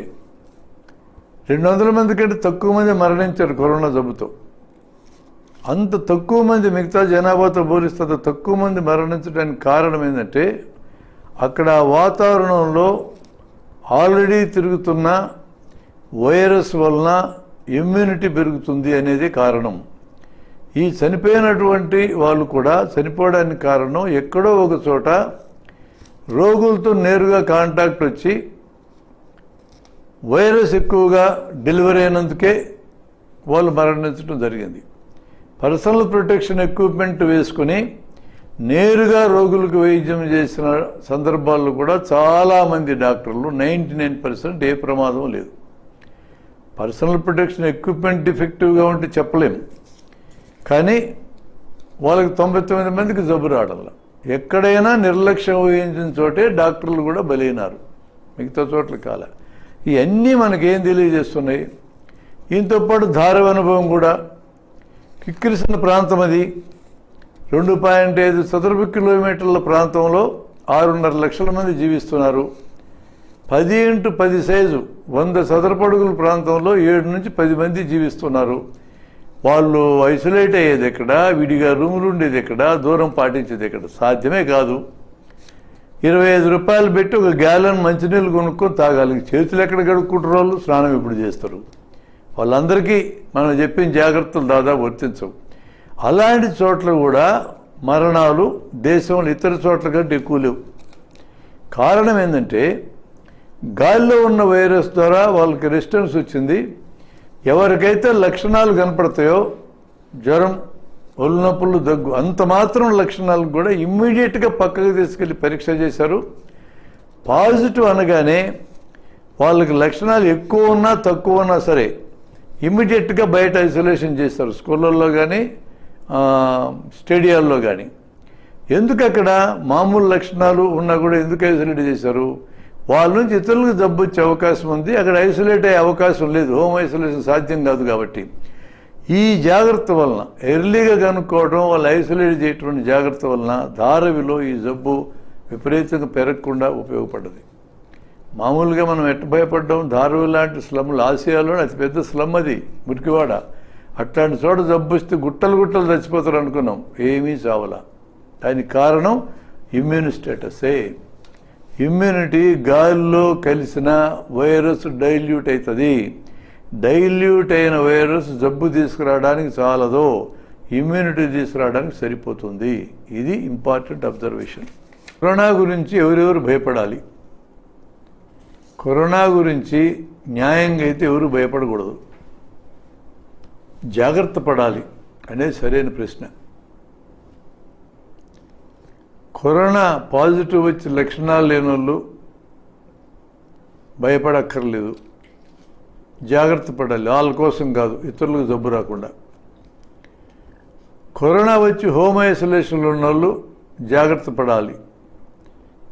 200 మంది కంటే తక్కువ మంది మరణించారు కరోనా జబ్బుతో. అంత తక్కువ మంది మిగతా జనాభాతో పోలిస్తే తక్కువ మంది మరణించడానికి కారణం ఏంటంటే అక్కడ వాతావరణంలో ఆల్రెడీ తిరుగుతున్న వైరస్ వలన ఇమ్యూనిటీ పెరుగుతుంది అనేది కారణం. ఈ చనిపోయినటువంటి వాళ్ళు కూడా చనిపోవడానికి కారణం ఎక్కడో ఒక చోట రోగులతో నేరుగా కాంటాక్ట్ వచ్చి వైరస్ ఎక్కువగా డెలివరీ అయినందుకే వాళ్ళు మరణించడం జరిగింది. పర్సనల్ ప్రొటెక్షన్ ఎక్విప్మెంట్ వేసుకుని నేరుగా రోగులకు వైద్యం చేసిన సందర్భాల్లో కూడా చాలామంది డాక్టర్లు 99% ఏ ప్రమాదం లేదు. పర్సనల్ ప్రొటెక్షన్ ఎక్విప్మెంట్ డిఫెక్టివ్గా ఉంటే చెప్పలేం, కానీ వాళ్ళకి 99 మందికి జబ్బు రావడంలా. ఎక్కడైనా నిర్లక్ష్యం వహించిన చోటే డాక్టర్లు కూడా బలైనారు, మిగతా చోట్ల కాల. ఇవన్నీ మనకేం తెలియజేస్తున్నాయి? దీంతో పాటు ధారవ అనుభవం కూడా. కిక్కిరిసిన ప్రాంతం అది 2.5 చదరపు కిలోమీటర్ల ప్రాంతంలో 6.5 లక్షల మంది జీవిస్తున్నారు. 10x10 సైజు 100 చదరపు అడుగుల ప్రాంతంలో 7 నుంచి 10 మంది జీవిస్తున్నారు. వాళ్ళు ఐసోలేట్ అయ్యేది ఎక్కడ, విడిగా రూములు ఉండేది ఎక్కడ, దూరం పాటించేది ఎక్కడ? సాధ్యమే కాదు. 25 రూపాయలు పెట్టి ఒక గ్యాలన్ మంచినీళ్ళు కొనుక్కొని తాగాలి. చేతులు ఎక్కడ కడుక్కుంటారు వాళ్ళు? స్నానం ఎప్పుడు చేస్తారు? వాళ్ళందరికీ మనం చెప్పిన జాగ్రత్తలు దాదాపు వర్తించవు. అలాంటి చోట్ల కూడా మరణాలు దేశంలో ఇతర చోట్ల కంటే ఎక్కువ లేవు. కారణం ఏంటంటే గాలిలో ఉన్న వైరస్ ద్వారా వాళ్ళకి రెసిస్టెన్స్ వచ్చింది. ఎవరికైతే లక్షణాలు కనపడతాయో జ్వరం, ఒళ్ళు నొప్పులు, దగ్గు, అంత మాత్రం లక్షణాలకు కూడా ఇమ్మీడియట్గా పక్కకు తీసుకెళ్ళి పరీక్ష చేశారు. పాజిటివ్ అనగానే వాళ్ళకి లక్షణాలు ఎక్కువ ఉన్నా తక్కువ ఉన్నా సరే ఇమ్మీడియట్గా బయట ఐసోలేషన్ చేస్తారు, స్కూళ్ళల్లో కానీ స్టేడియాల్లో కానీ. ఎందుకు అక్కడ మామూలు లక్షణాలు ఉన్నా కూడా ఎందుకు ఐసోలేట్ చేశారు? వాళ్ళ నుంచి ఇతరులకు జబ్బు వచ్చే అవకాశం ఉంది, అక్కడ ఐసోలేట్ అయ్యే అవకాశం లేదు, హోమ్ ఐసోలేషన్ సాధ్యం కాదు. కాబట్టి ఈ జాగ్రత్త వలన, ఎర్లీగా కనుక్కోవడం, వాళ్ళు ఐసోలేట్ చేయటువంటి జాగ్రత్త వలన ధారావిలో ఈ జబ్బు విపరీతంగా పెరగకుండా ఉపయోగపడ్డది. మామూలుగా మనం ఎట్ట భయపడ్డాం, ధారావి లాంటి స్లమ్లు, ఆసియాలో అతిపెద్ద స్లమ్ అది మురికివాడ, అట్లాంటి చోట జబ్బు వస్తే గుట్టలు గుట్టలు చచ్చిపోతారు అనుకున్నాం, ఏమీ చావలా. దానికి కారణం ఇమ్యూన్ స్టేటసే. ఇమ్యూనిటీ గాలిలో కలిసిన వైరస్ డైల్యూట్ అవుతుంది. డైల్యూట్ అయిన వైరస్ జబ్బు తీసుకురావడానికి చాలదో, ఇమ్యూనిటీ తీసుకురావడానికి సరిపోతుంది. ఇది ఇంపార్టెంట్ అబ్జర్వేషన్. కరోనా గురించి ఎవరెవరు భయపడాలి? కరోనా గురించి న్యాయంగా అయితే ఎవరు భయపడకూడదు, జాగ్రత్త పడాలి అనేది సరైన ప్రశ్న. కరోనా పాజిటివ్ వచ్చి లక్షణాలు లేని వాళ్ళు భయపడక్కర్లేదు, జాగ్రత్త పడాలి. వాళ్ళ కోసం కాదు, ఇతరులకు జబ్బు రాకుండా. కరోనా వచ్చి హోమ్ ఐసోలేషన్లో ఉన్న వాళ్ళు జాగ్రత్త పడాలి,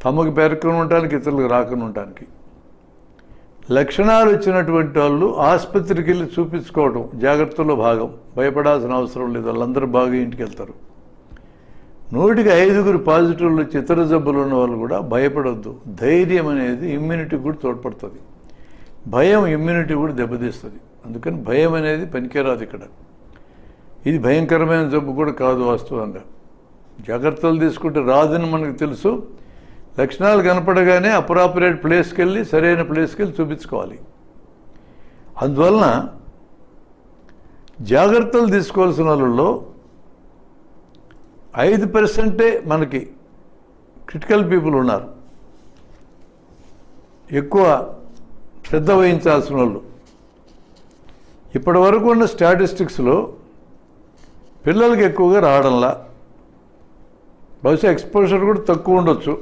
తమకు పెరగకుండా ఉండటానికి, ఇతరులకు రాకుండా ఉండటానికి. లక్షణాలు వచ్చినటువంటి వాళ్ళు ఆసుపత్రికి వెళ్ళి చూపించుకోవడం జాగ్రత్తలో భాగం, భయపడాల్సిన అవసరం లేదు, వాళ్ళందరూ బాగా ఇంటికి వెళ్తారు. 100కి 5 పాజిటివ్లు వచ్చి ఇతర జబ్బులు ఉన్న వాళ్ళు కూడా భయపడొద్దు. ధైర్యం అనేది ఇమ్యూనిటీకి కూడా తోడ్పడుతుంది, భయం ఇమ్యూనిటీ కూడా దెబ్బతీస్తుంది. అందుకని భయం అనేది పనికిరాదు ఇక్కడ. ఇది భయంకరమైన జబ్బు కూడా కాదు వాస్తవంగా. జాగ్రత్తలు తీసుకుంటే రాదని మనకు తెలుసు, లక్షణాలు కనపడగానే అప్రాపరేట్ ప్లేస్కి వెళ్ళి, సరైన ప్లేస్కి వెళ్ళి చూపించుకోవాలి. అందువలన జాగ్రత్తలు తీసుకోవాల్సిన వాళ్ళలో 5% మనకి క్రిటికల్ పీపుల్ ఉన్నారు, ఎక్కువ శ్రద్ధ వహించాల్సిన వాళ్ళు. ఇప్పటి వరకు ఉన్న స్టాటిస్టిక్స్లో పిల్లలకి ఎక్కువగా రావడంలా, బహుశా ఎక్స్పోజర్ కూడా తక్కువ ఉండొచ్చు.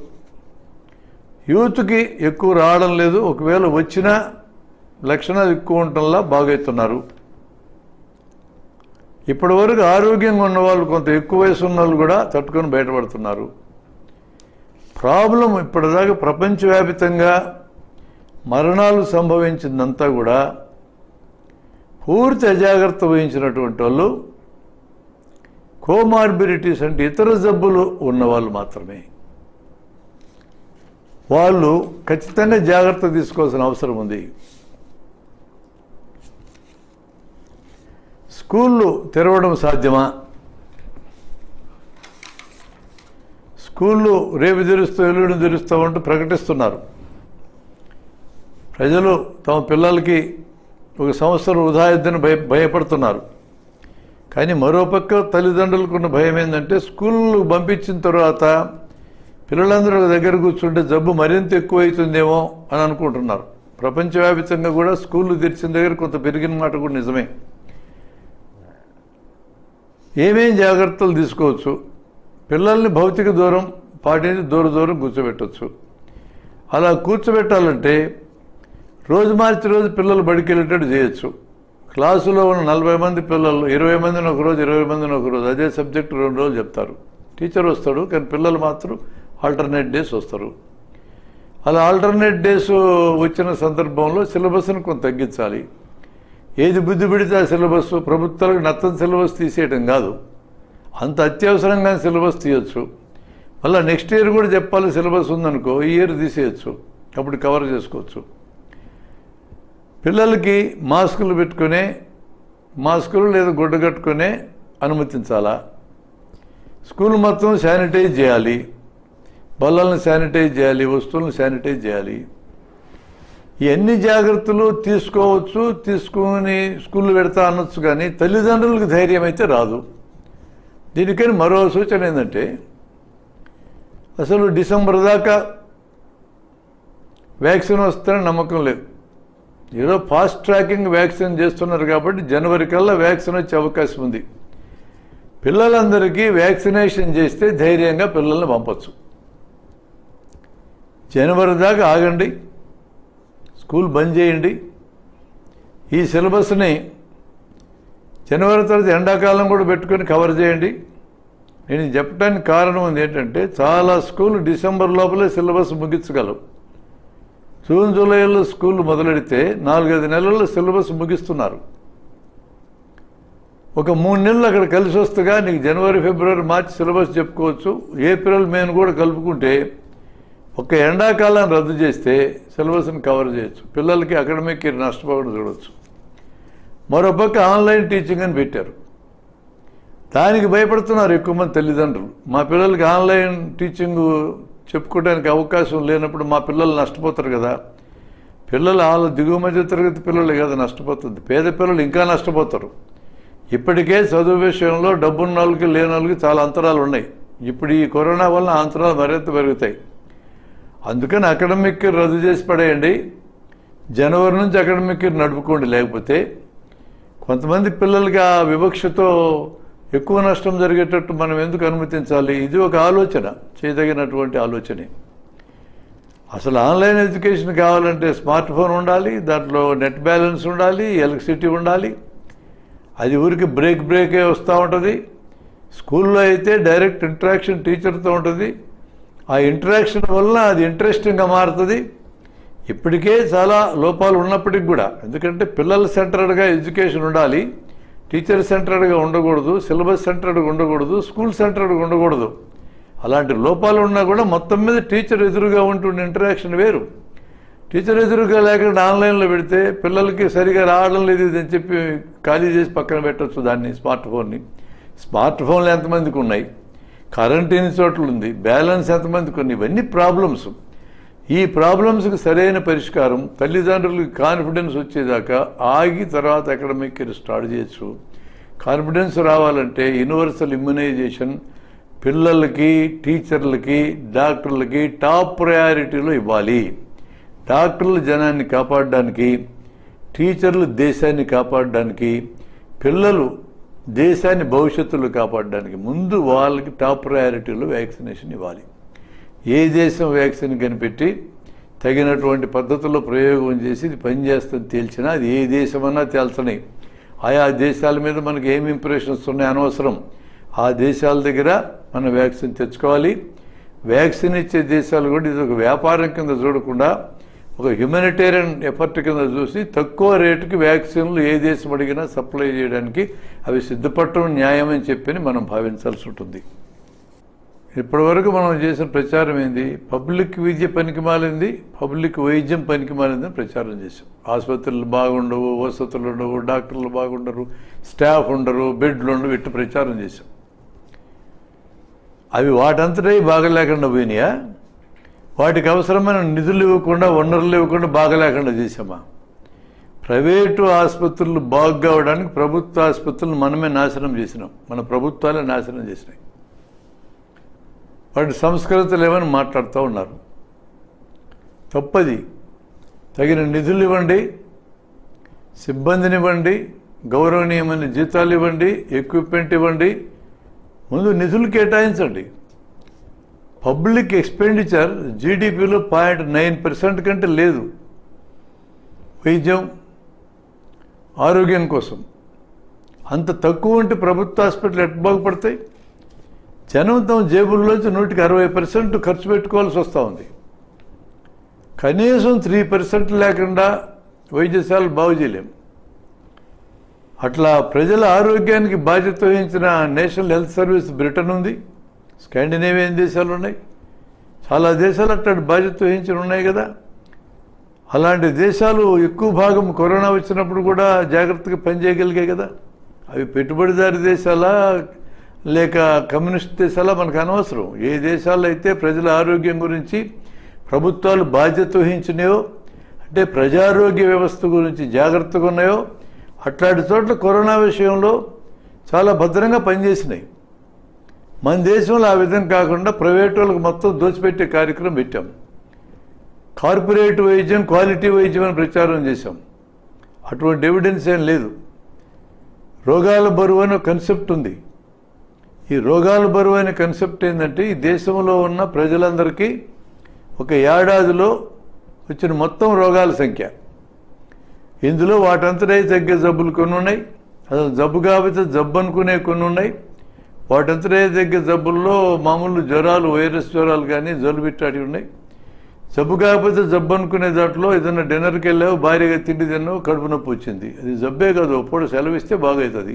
యూత్కి ఎక్కువ రావడం లేదు, ఒకవేళ వచ్చినా లక్షణాలు ఎక్కువ ఉండటంలా బాగవుతున్నారు. ఇప్పటి వరకు ఆరోగ్యంగా ఉన్నవాళ్ళు, కొంత ఎక్కువ వయసు ఉన్న వాళ్ళు కూడా తట్టుకొని బయటపడుతున్నారు. ప్రాబ్లం ఇప్పటిదాకా ప్రపంచవ్యాప్తంగా మరణాలు సంభవించిందంతా కూడా పూర్తి అజాగ్రత్త వహించినటువంటి వాళ్ళు, కోమార్బిడిటీస్ అంటే ఇతర జబ్బులు ఉన్నవాళ్ళు మాత్రమే. వాళ్ళు ఖచ్చితంగా జాగ్రత్త తీసుకోవాల్సిన అవసరం ఉంది. స్కూళ్ళు తెరవడం సాధ్యమా? స్కూళ్ళు రేపు తెరుస్తూ, ఎల్లుండి తెరుస్తామంటూ ప్రకటిస్తున్నారు. ప్రజలు తమ పిల్లలకి 1 సంవత్సరం వృధా అయిద్దని భయపడుతున్నారు. కానీ మరోపక్క తల్లిదండ్రులకున్న భయం ఏంటంటే, స్కూళ్ళు పంపించిన తర్వాత పిల్లలందరూ దగ్గర కూర్చుంటే జబ్బు మరింత ఎక్కువైతుందేమో అని అనుకుంటున్నారు. ప్రపంచవ్యాప్తంగా కూడా స్కూళ్ళు తెరిచిన దగ్గర కొంత పెరిగిన మాట కూడా నిజమే. ఏమేం జాగ్రత్తలు తీసుకోవచ్చు? పిల్లల్ని భౌతిక దూరం పాటించి దూరం కూర్చోబెట్టవచ్చు. అలా కూర్చోబెట్టాలంటే రోజు మార్చి రోజు పిల్లలు బడికి వెళ్ళేటట్టు చేయొచ్చు. క్లాసులో ఉన్న 40 మంది పిల్లలు 20 మందిని ఒకరోజు, 20 మందిని ఒకరోజు అదే సబ్జెక్టు 2 రోజులు చెప్తారు. టీచర్ వస్తాడు, కానీ పిల్లలు మాత్రం ఆల్టర్నేట్ డేస్ వస్తారు. అలా ఆల్టర్నేట్ డేస్ వచ్చిన సందర్భంలో సిలబస్ను కొంత తగ్గించాలి. ఏది బుద్ధి పెడితే ఆ సిలబస్, ప్రభుత్వాలకు నత్తని సిలబస్ తీసేయటం కాదు, అంత అత్యవసరంగా సిలబస్ తీయచ్చు. మళ్ళీ నెక్స్ట్ ఇయర్ కూడా చెప్పాలి సిలబస్ ఉందనుకో, ఈ ఇయర్ తీసేయచ్చు, అప్పుడు కవర్ చేసుకోవచ్చు. పిల్లలకి మాస్కులు పెట్టుకునే, మాస్కులు లేదా గుడ్డ కట్టుకునే అనుమతించాలా. స్కూల్ మొత్తం శానిటైజ్ చేయాలి, బల్లలను శానిటైజ్ చేయాలి, వస్తువులను శానిటైజ్ చేయాలి. ఇవన్నీ జాగ్రత్తలు తీసుకోవచ్చు, తీసుకుని స్కూల్లో పెడతా అనొచ్చు. కానీ తల్లిదండ్రులకు ధైర్యం అయితే రాదు. దీనికని మరో సూచన ఏంటంటే, అసలు డిసెంబర్ దాకా వ్యాక్సిన్ వస్తుందని నమ్మకం లేదు. ఏదో ఫాస్ట్ ట్రాకింగ్ వ్యాక్సిన్ చేస్తున్నారు కాబట్టి జనవరి కల్లా వ్యాక్సిన్ వచ్చే అవకాశం ఉంది. పిల్లలందరికీ వ్యాక్సినేషన్ చేస్తే ధైర్యంగా పిల్లల్ని పంపచ్చు. జనవరి దాకా ఆగండి, స్కూల్ బంద్ చేయండి. ఈ సిలబస్ని జనవరి తర్వాత ఎండాకాలం కూడా పెట్టుకొని కవర్ చేయండి. నేను చెప్పడానికి కారణం ఉంది ఏంటంటే, చాలా స్కూల్ డిసెంబర్ లోపలే సిలబస్ ముగించగలవు. జూన్ జూలైలో స్కూల్ మొదలెడితే 4-5 నెలల్లో సిలబస్ ముగిస్తున్నారు. ఒక 3 నెలలు అక్కడ కలిసి వస్తేగా నీకు జనవరి ఫిబ్రవరి మార్చి సిలబస్ చెప్పుకోవచ్చు. ఏప్రిల్ మేను కూడా కలుపుకుంటే ఒక ఎండాకాలం రద్దు చేస్తే సిలబస్ని కవర్ చేయొచ్చు. పిల్లలకి అకాడమిక్ ఇయర్ నష్టపోకుండా చూడవచ్చు. మరోపక్క ఆన్లైన్ టీచింగ్ అని పెట్టారు. దానికి భయపడుతున్నారు ఎక్కువ మంది తల్లిదండ్రులు. మా పిల్లలకి ఆన్లైన్ టీచింగ్ చెప్పుకోవడానికి అవకాశం లేనప్పుడు మా పిల్లలు నష్టపోతారు కదా. పిల్లలు వాళ్ళ దిగువ మధ్య తరగతి పిల్లలే కదా నష్టపోతుంది, పేద పిల్లలు ఇంకా నష్టపోతారు. ఇప్పటికే చదువు విషయంలో డబ్బున్న వాళ్ళకి లేని వాళ్ళకి చాలా అంతరాలు ఉన్నాయి. ఇప్పుడు ఈ కరోనా వల్ల అంతరాలు మరింత పెరుగుతాయి. అందుకని అకాడమిక్ ఇయర్ రద్దు చేసి పడేయండి. జనవరి నుంచి అకాడమిక్ ఇయర్ నడుపుకోండి. లేకపోతే కొంతమంది పిల్లలకి ఆ వివక్షతో ఎక్కువ నష్టం జరిగేటట్టు మనం ఎందుకు అనుమతించాలి? ఇది ఒక ఆలోచన, చేయదగినటువంటి ఆలోచనే. అసలు ఆన్లైన్ ఎడ్యుకేషన్ కావాలంటే స్మార్ట్ ఫోన్ ఉండాలి, దాంట్లో నెట్ బ్యాలెన్స్ ఉండాలి, ఎలక్ట్రిసిటీ ఉండాలి. అది ఊరికి బ్రేకే వస్తూ ఉంటుంది. స్కూల్లో అయితే డైరెక్ట్ ఇంటరాక్షన్ టీచర్తో ఉంటుంది. ఆ ఇంటరాక్షన్ వల్ల అది ఇంట్రెస్టింగ్గా మారుతుంది. ఇప్పటికే చాలా లోపాలు ఉన్నప్పటికి కూడా, ఎందుకంటే పిల్లల సెంటర్డ్గా ఎడ్యుకేషన్ ఉండాలి, టీచర్ సెంటర్డ్గా ఉండకూడదు, సిలబస్ సెంటర్డ్గా ఉండకూడదు, స్కూల్ సెంటర్డ్గా ఉండకూడదు. అలాంటి లోపాలు ఉన్నా కూడా మొత్తం మీద టీచర్ ఎదురుగా ఉంటున్న ఇంటరాక్షన్ వేరు. టీచర్ ఎదురుగా లేకుండా ఆన్లైన్లో పెడితే పిల్లలకి సరిగా రావడం లేదు అని చెప్పి ఖాళీ చేసి పక్కన పెట్టచ్చు దాన్ని, స్మార్ట్ ఫోన్ని. స్మార్ట్ ఫోన్లు ఎంతమందికి ఉన్నాయి, కరెంట్ ఎన్ని చోట్ల ఉంది, బ్యాలెన్స్ ఎంతమందికి ఉన్నాయి, ఇవన్నీ ప్రాబ్లమ్స్. ఈ ప్రాబ్లమ్స్కి సరైన పరిష్కారం తల్లిదండ్రులకి కాన్ఫిడెన్స్ వచ్చేదాకా ఆగి తర్వాత అకాడమిక్ ఇయర్ స్టార్ట్ చేయొచ్చు. కాన్ఫిడెన్స్ రావాలంటే యూనివర్సల్ ఇమ్యునైజేషన్ పిల్లలకి, టీచర్లకి, డాక్టర్లకి టాప్ ప్రయారిటీలో ఇవ్వాలి. డాక్టర్లు జనాన్ని కాపాడడానికి, టీచర్లు దేశాన్ని కాపాడడానికి, పిల్లలు దేశాన్ని భవిష్యత్తులో కాపాడడానికి ముందు వాళ్ళకి టాప్ ప్రయారిటీలో వ్యాక్సినేషన్ ఇవ్వాలి. ఏ దేశం వ్యాక్సిన్ కనిపెట్టి తగినటువంటి పద్ధతుల్లో ప్రయోగం చేసి ఇది పనిచేస్తుంది తేల్చినా, అది ఏ దేశమన్నా తేల్చని. ఆయా దేశాల మీద మనకి ఏమి ఇంప్రెషన్స్ ఉన్నాయి అనవసరం. ఆ దేశాల దగ్గర మనం వ్యాక్సిన్ తెచ్చుకోవాలి. వ్యాక్సిన్ ఇచ్చే దేశాలు కూడా ఇది ఒక వ్యాపారం కింద చూడకుండా ఒక హ్యుమానిటేరియన్ ఎఫర్ట్ కింద చూసి తక్కువ రేటుకి వ్యాక్సిన్లు ఏ దేశం అడిగినా సప్లై చేయడానికి అవి సిద్ధపడటం న్యాయమని చెప్పి మనం భావించాల్సి ఉంటుంది. ఇప్పటివరకు మనం చేసిన ప్రచారం ఏంది? పబ్లిక్ విద్య పనికి మాలింది, పబ్లిక్ వైద్యం పనికి మాలిందని ప్రచారం చేశాం. ఆసుపత్రులు బాగుండవు, వసతులు ఉండవు, డాక్టర్లు బాగుండరు, స్టాఫ్ ఉండరు, బెడ్లు ఉండవు, ఇట్టు ప్రచారం చేశాం. అవి వాటంతటే బాగలేకుండా పోయినాయా? వాటికి అవసరమైన నిధులు ఇవ్వకుండా, వనరులు ఇవ్వకుండా బాగలేకుండా చేశామా? ప్రైవేటు ఆసుపత్రులు బాగు కావడానికి ప్రభుత్వ ఆసుపత్రులు మనమే నాశనం చేసినాం, మన ప్రభుత్వాలే నాశనం చేసినాయి. వాటి సంస్కృతులు ఏమని మాట్లాడుతూ ఉన్నారు. తప్పది. తగిన నిధులు ఇవ్వండి, సిబ్బందిని ఇవ్వండి, గౌరవనీయమైన జీతాలు ఇవ్వండి, ఎక్విప్మెంట్ ఇవ్వండి, ముందు నిధులు కేటాయించండి. పబ్లిక్ ఎక్స్పెండిచర్ జీడిపిలో 0.9% కంటే లేదు వైద్యం ఆరోగ్యం కోసం. అంత తక్కువ ఉంటే ప్రభుత్వ హాస్పిటల్ ఎట్లా బాగుపడతాయి? జనం తమ జేబుల్లోంచి 160% ఖర్చు పెట్టుకోవాల్సి వస్తూ ఉంది. కనీసం 3% లేకుండా వైద్యశాలలు బాగు చేయలేము. అట్లా ప్రజల ఆరోగ్యానికి బాధ్యత వహించిన నేషనల్ హెల్త్ సర్వీస్ బ్రిటన్ ఉంది, స్కాండినేవియన్ దేశాలు ఉన్నాయి, చాలా దేశాలు అట్లాంటి బాధ్యత వహించి ఉన్నాయి కదా. అలాంటి దేశాలు ఎక్కువ భాగం కరోనా వచ్చినప్పుడు కూడా జాగ్రత్తగా పనిచేయగలిగాయి కదా. అవి పెట్టుబడిదారి దేశాలా లేక కమ్యూనిస్ట్ దేశాలా మనకు అనవసరం. ఏ దేశాల్లో అయితే ప్రజల ఆరోగ్యం గురించి ప్రభుత్వాలు బాధ్యత వహించినాయో, అంటే ప్రజారోగ్య వ్యవస్థ గురించి జాగ్రత్తగా ఉన్నాయో, అట్లాంటి చోట్ల కరోనా విషయంలో చాలా భద్రంగా పనిచేసినాయి. మన దేశంలో ఆ విధంగా కాకుండా ప్రైవేట్ వాళ్ళకి మొత్తం దోచిపెట్టే కార్యక్రమం పెట్టాం. కార్పొరేట్ వైద్యం, క్వాలిటీ వైద్యం అని ప్రచారం చేశాం. అటువంటి ఎవిడెన్స్ ఏం లేదు. రోగాల బరువు అనే కన్సెప్ట్ ఉంది. ఈ రోగాల బరువు అనే కన్సెప్ట్ ఏంటంటే ఈ దేశంలో ఉన్న ప్రజలందరికీ ఒక ఏడాదిలో వచ్చిన మొత్తం రోగాల సంఖ్య. ఇందులో వాటంతటే తగ్గే జబ్బులు కొన్ని ఉన్నాయి, అసలు జబ్బు కాకపోతే జబ్బు అనుకునే కొన్ని ఉన్నాయి. వాటంతటే తగ్గే జబ్బుల్లో మామూలు జ్వరాలు, వైరస్ జ్వరాలు కానీ జలుబిట్టాటి ఉన్నాయి. జబ్బు కాకపోతే జబ్బు అనుకునే దాంట్లో ఏదైనా డిన్నర్కి వెళ్ళావు, భారీగా తిండి తిన్నావు, కడుపు నొప్పి వచ్చింది, అది జబ్బే కాదు, ఒప్పుడు సెలవిస్తే బాగవుతుంది.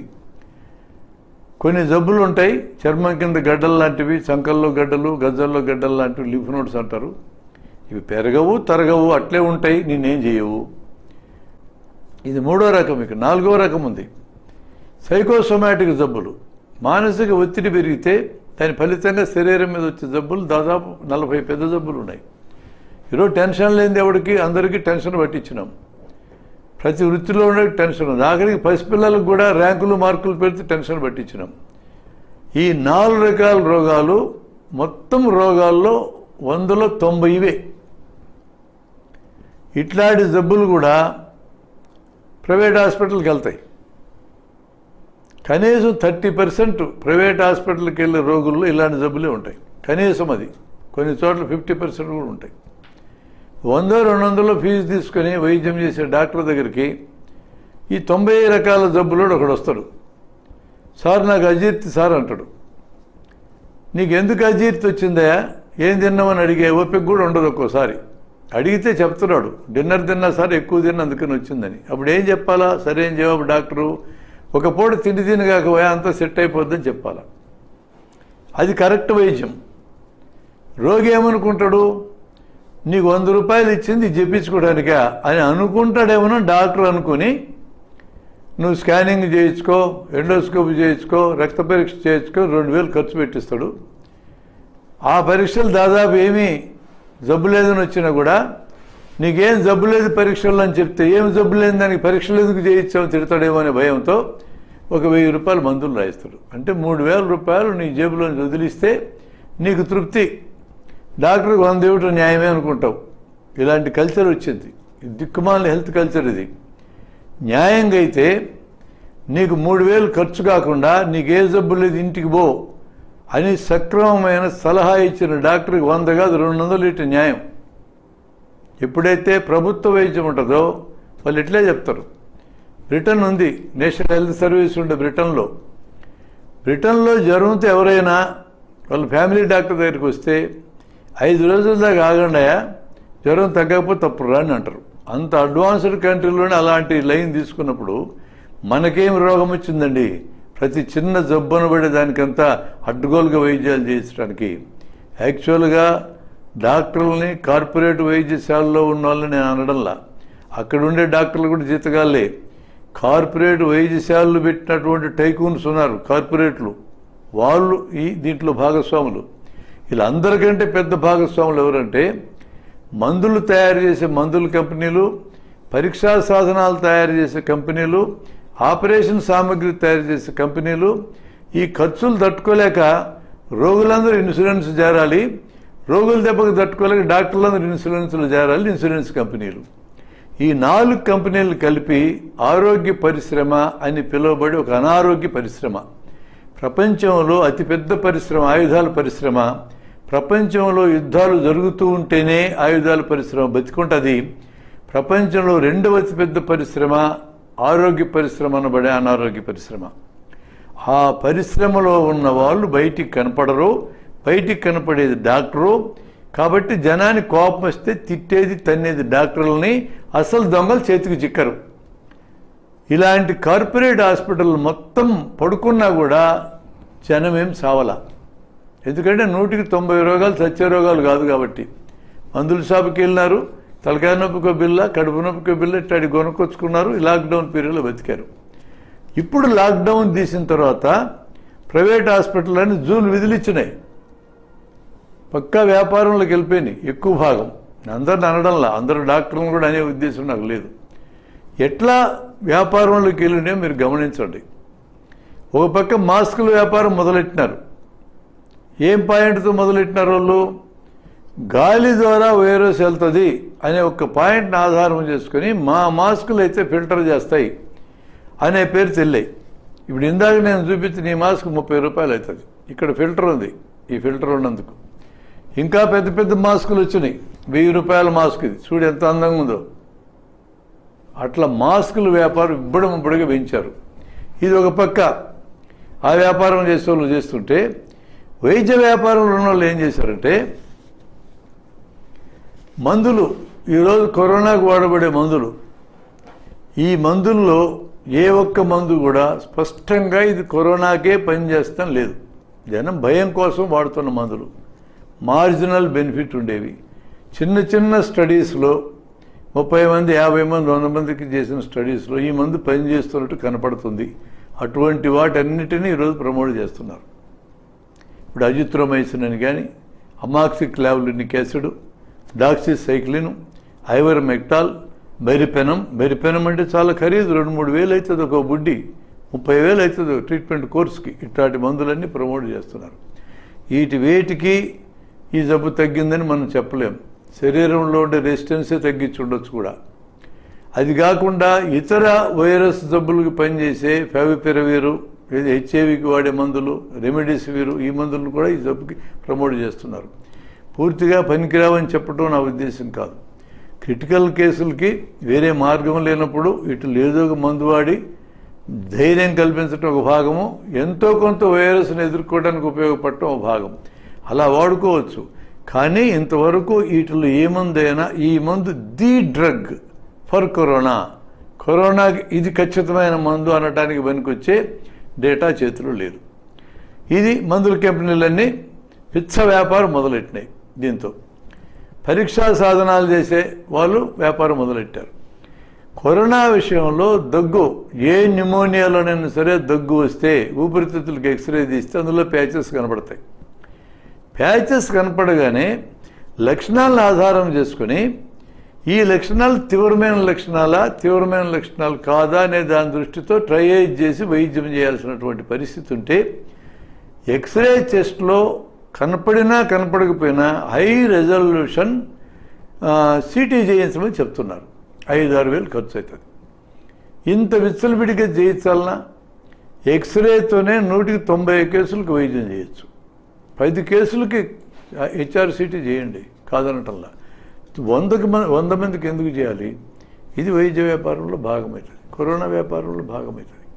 కొన్ని జబ్బులు ఉంటాయి, చర్మం కింద గడ్డలు లాంటివి, చంకల్లో గడ్డలు, గజ్జల్లో గడ్డలు లాంటివి, లింఫ్ నోడ్స్ అంటారు. ఇవి పెరగవు, తరగవు, అట్లే ఉంటాయి, నేనేం చేయవు. ఇది 3వ రకం. ఇక 4వ రకం ఉంది, సైకోసోమాటిక్ జబ్బులు. మానసిక ఒత్తిడి పెరిగితే దాని ఫలితంగా శరీరం మీద వచ్చే జబ్బులు దాదాపు 40 పెద్ద జబ్బులు ఉన్నాయి. ఈరోజు టెన్షన్ లేనిది ఎవరికి, అందరికీ టెన్షన్ పట్టించినాం. ప్రతి వృత్తిలో ఉండే టెన్షన్ ఉంది. ఆఖరికి పసిపిల్లలకు కూడా ర్యాంకులు మార్కులు పెడితే టెన్షన్ పట్టించినాం. ఈ 4 రకాల రోగాలు మొత్తం రోగాల్లో 100లో 90 ఇట్లాంటి జబ్బులు కూడా ప్రైవేట్ హాస్పిటల్కి వెళ్తాయి. కనీసం 30% ప్రైవేట్ హాస్పిటల్కి వెళ్ళే రోగుల్లో ఇలాంటి జబ్బులే ఉంటాయి. కనీసం అది కొన్ని చోట్ల 50% కూడా ఉంటాయి. 100-200 ఫీజు తీసుకొని వైద్యం చేసే డాక్టర్ దగ్గరికి ఈ 90 రకాల జబ్బులో ఒకడు వస్తాడు. సార్ నాకు అజీర్తి సార్ అంటాడు. నీకు ఎందుకు అజీర్తి వచ్చిందా, ఏం తిన్నామని అడిగే ఓపిక కూడా ఉండదు. ఒక్కోసారి అడిగితే చెప్తున్నాడు, డిన్నర్ తిన్నా సార్, ఎక్కువ తిన్నా అందుకని వచ్చిందని. అప్పుడు ఏం చెప్పాలా? సరైన జవాబు డాక్టరు, ఒక పూట తిండి తినగాకపోయా అంతా సెట్ అయిపోద్దని చెప్పాలా. అది కరెక్ట్ వైద్యం. రోగి ఏమనుకుంటాడు, నీకు 100 రూపాయలు ఇచ్చింది చెప్పించుకోవడానికా అని అనుకుంటాడేమో డాక్టర్ అనుకుని, నువ్వు స్కానింగ్ చేయించుకో, ఎండోస్కోపీ చేయించుకో, రక్త పరీక్ష చేయించుకో, 2000 ఖర్చు పెట్టిస్తాడు. ఆ పరీక్షలు దాదాపు ఏమీ జబ్బు లేదని వచ్చినా కూడా నీకేం జబ్బు లేదు పరీక్షలు అని చెప్తే, ఏం జబ్బు లేని దానికి పరీక్షలు ఎందుకు చేయించావు తిడతాడేమో అనే భయంతో ఒక 1000 రూపాయలు మందులు రాయిస్తాడు. అంటే 3000 రూపాయలు నీ జేబులో వదిలిస్తే నీకు తృప్తి. డాక్టర్కి 100 ఇవ్వటం న్యాయమే అనుకుంటావు. ఇలాంటి కల్చర్ వచ్చింది, దిక్కుమాలిన హెల్త్ కల్చర్ ఇది. న్యాయంగా అయితే నీకు 3000 ఖర్చు కాకుండా నీకే జబ్బు లేదు ఇంటికి పో అని సక్రమమైన సలహా ఇచ్చిన డాక్టర్కి 100 కాదు 200 ఇటు న్యాయం. ఎప్పుడైతే ప్రభుత్వ వైద్యం ఉంటుందో వాళ్ళు ఇట్లే చెప్తారు. బ్రిటన్ ఉంది, నేషనల్ హెల్త్ సర్వీస్ ఉండే బ్రిటన్లో జ్వరంతో ఎవరైనా వాళ్ళ ఫ్యామిలీ డాక్టర్ దగ్గరికి వస్తే 5 రోజుల దాకా ఆగండాయా, జ్వరం తగ్గకపోతే తప్పుడు రాని అంటారు. అంత అడ్వాన్స్డ్ కంట్రీలోనే అలాంటి లైన్ తీసుకున్నప్పుడు మనకేం రోగం వచ్చిందండి? ప్రతి చిన్న జబ్బును పడే దానికంతా అడ్డుగోలుగా వైద్యాలు చేయించడానికి. యాక్చువల్గా డాక్టర్లని కార్పొరేట్ వైద్యశాలలో ఉన్న వాళ్ళని నేను అనడంలా, అక్కడ ఉండే డాక్టర్లు కూడా జీతగాళ్ళే. కార్పొరేట్ వైద్యశాలలు పెట్టినటువంటి టైకూన్స్ ఉన్నారు, కార్పొరేట్లు, వాళ్ళు ఈ దీంట్లో భాగస్వాములు. వీళ్ళందరికంటే పెద్ద భాగస్వాములు ఎవరంటే మందులు తయారు చేసే మందుల కంపెనీలు, పరీక్షా సాధనాలు తయారు చేసే కంపెనీలు, ఆపరేషన్ సామాగ్రి తయారు చేసే కంపెనీలు. ఈ ఖర్చులు తట్టుకోలేక రోగులందరూ ఇన్సూరెన్స్ చేరాలి, రోగుల దెబ్బకు తట్టుకోలేక డాక్టర్లందరూ ఇన్సూరెన్స్లు చేరాలి, ఇన్సూరెన్స్ కంపెనీలు. ఈ 4 కంపెనీలు కలిపి ఆరోగ్య పరిశ్రమ అని పిలువబడి ఒక అనారోగ్య పరిశ్రమ. ప్రపంచంలో అతిపెద్ద పరిశ్రమ ఆయుధాల పరిశ్రమ. ప్రపంచంలో యుద్ధాలు జరుగుతూ ఉంటేనే ఆయుధాల పరిశ్రమ బతికుంటుంది. ప్రపంచంలో 2వ అతిపెద్ద పరిశ్రమ ఆరోగ్య పరిశ్రమ అనబడే అనారోగ్య పరిశ్రమ. ఆ పరిశ్రమలో ఉన్న వాళ్ళు బయటికి కనపడరు, బయటికి కనపడేది డాక్టరు. కాబట్టి జనానికి కోపం వస్తే తిట్టేది తన్నేది డాక్టర్లని, అసలు దొంగలు చేతికి చిక్కరు. ఇలాంటి కార్పొరేట్ హాస్పిటల్ మొత్తం పడుకున్నా కూడా జనమేం సావలా. ఎందుకంటే 100కి 90 రోగాలు చచ్చే రోగాలు కాదు కాబట్టి. మందుల షాపుకి వెళ్ళినారు, తలకాయ నొప్పికో బిల్ల, కడుపు నొప్పికో బిల్ల ఇట్లాంటి కొనుక్కొచ్చుకున్నారు, లాక్డౌన్ పీరియడ్లో బతికారు. ఇప్పుడు లాక్డౌన్ తీసిన తర్వాత ప్రైవేట్ హాస్పిటల్ అని జూలు విధులిచ్చినాయి, పక్కా వ్యాపారంలోకి వెళ్ళిపోయినాయి ఎక్కువ భాగం. అందరిని అనడంలా, అందరూ డాక్టర్లను కూడా అనే ఉద్దేశం నాకు లేదు. ఎట్లా వ్యాపారంలోకి వెళ్ళినాయో మీరు గమనించండి. ఒక పక్క మాస్కుల వ్యాపారం మొదలెట్టినారు. ఏం పాయింట్తో మొదలెట్టినారు వాళ్ళు? గాలి ద్వారా వైరస్ వెళ్తుంది అనే ఒక పాయింట్ని ఆధారం చేసుకుని మా మాస్కులు అయితే ఫిల్టర్ చేస్తాయి అనే పేరు తెల్లాయి. ఇప్పుడు ఇందాక నేను చూపించిన ఈ మాస్క్ 30 రూపాయలు అవుతుంది. ఇక్కడ ఫిల్టర్ ఉంది, ఈ ఫిల్టర్ ఉన్నందుకు. ఇంకా పెద్ద పెద్ద మాస్కులు వచ్చినాయి, 1000 రూపాయల మాస్క్. ఇది చూడు ఎంత అందంగా ఉందో. అట్లా మాస్కుల వ్యాపారం ఇబ్బడిగా పెంచారు. ఇది ఒక పక్క ఆ వ్యాపారం చేసే వాళ్ళు చేస్తుంటే, వైద్య వ్యాపారంలో ఉన్న వాళ్ళు ఏం చేశారంటే, మందులు ఈరోజు కరోనాకు వాడబడే మందులు, ఈ మందుల్లో ఏ ఒక్క మందు కూడా స్పష్టంగా ఇది కరోనాకే పనిచేస్తాం లేదు. జనం భయం కోసం వాడుతున్న మందులు, మార్జినల్ బెనిఫిట్ ఉండేవి. చిన్న చిన్న స్టడీస్లో 30 మంది 50 మంది 100 మందికి చేసిన స్టడీస్లో ఈ మందు పనిచేస్తున్నట్టు కనపడుతుంది. అటువంటి వాటన్నిటినీ ఈరోజు ప్రమోట్ చేస్తున్నారు. ఇప్పుడు అజిత్రోమైసిన్ అని కానీ, అమాక్సిక్లావిలినిక్ యాసిడ్, డాక్సిసైక్లిన్, ఐవర్మెక్టాల్, బెరిపెనం అంటే చాలా ఖరీదు, 2-3 వేలు అవుతుంది ఒక బుడ్డి, 30 వేలు అవుతుంది ట్రీట్మెంట్ కోర్స్కి. ఇట్లాంటి మందులన్నీ ప్రమోట్ చేస్తున్నారు. వేటికి ఈ జబ్బు తగ్గిందని మనం చెప్పలేం. శరీరంలో ఉండే రెసిస్టెన్సే తగ్గించి ఉండొచ్చు కూడా. అది కాకుండా ఇతర వైరస్ జబ్బులకు పనిచేసే ఫెవిపిరవీరు, హెచ్ఐవికి వాడే మందులు, రెమిడిసివిర్, ఈ మందులను కూడా ఈ జబ్బుకి ప్రమోట్ చేస్తున్నారు. పూర్తిగా పనికిరావని చెప్పడం నా ఉద్దేశం కాదు. క్రిటికల్ కేసులకి వేరే మార్గం లేనప్పుడు ఇటు ఏదో ఒక మందు వాడి ధైర్యం కల్పించడం ఒక భాగము, ఎంతో కొంత వైరస్ని ఎదుర్కోవడానికి ఉపయోగపడటం ఒక భాగం. అలా వాడుకోవచ్చు. కానీ ఇంతవరకు వీటిలో ఏ మందు అయినా ఈ మందు ది డ్రగ్ ఫర్ కరోనాకి ఇది ఖచ్చితమైన మందు అనడానికి పనికొచ్చే డేటా చేతిలో లేదు. ఇది మందుల కంపెనీలన్నీ పిచ్చ వ్యాపారం మొదలెట్టినాయి. దీంతో పరీక్షా సాధనాలు చేసే వాళ్ళు వ్యాపారం మొదలెట్టారు. కరోనా విషయంలో దగ్గు, ఏ న్యూమోనియాలోనైనా సరే దగ్గు వస్తే ఊపిరితిత్తులకు ఎక్స్రే తీస్తే అందులో ప్యాచెస్ కనపడతాయి. ప్యాచెస్ కనపడగానే లక్షణాలను ఆధారం చేసుకుని ఈ లక్షణాలు తీవ్రమైన లక్షణాలు కాదా అనే దాని దృష్టితో ట్రయేజ్ చేసి వైద్యం చేయాల్సినటువంటి పరిస్థితి ఉంటే, ఎక్స్రే చెస్ట్లో కనపడినా కనపడకపోయినా హై రెజల్యూషన్ సిటీ చేయించమని చెప్తున్నారు. 5-6 వేలు ఖర్చు అవుతుంది. ఇంత విచ్చలవిడిగా చేయించాలన్నా ఎక్స్రేతోనే 190 కేసులకు వైద్యం చేయొచ్చు. 10 కేసులకి హెచ్ఆర్సిటీ చేయండి కాదనటంలా. 100 మందికి ఎందుకు చేయాలి? ఇది వైద్య వ్యాపారంలో భాగమవుతుంది, కరోనా వ్యాపారంలో భాగమవుతుంది.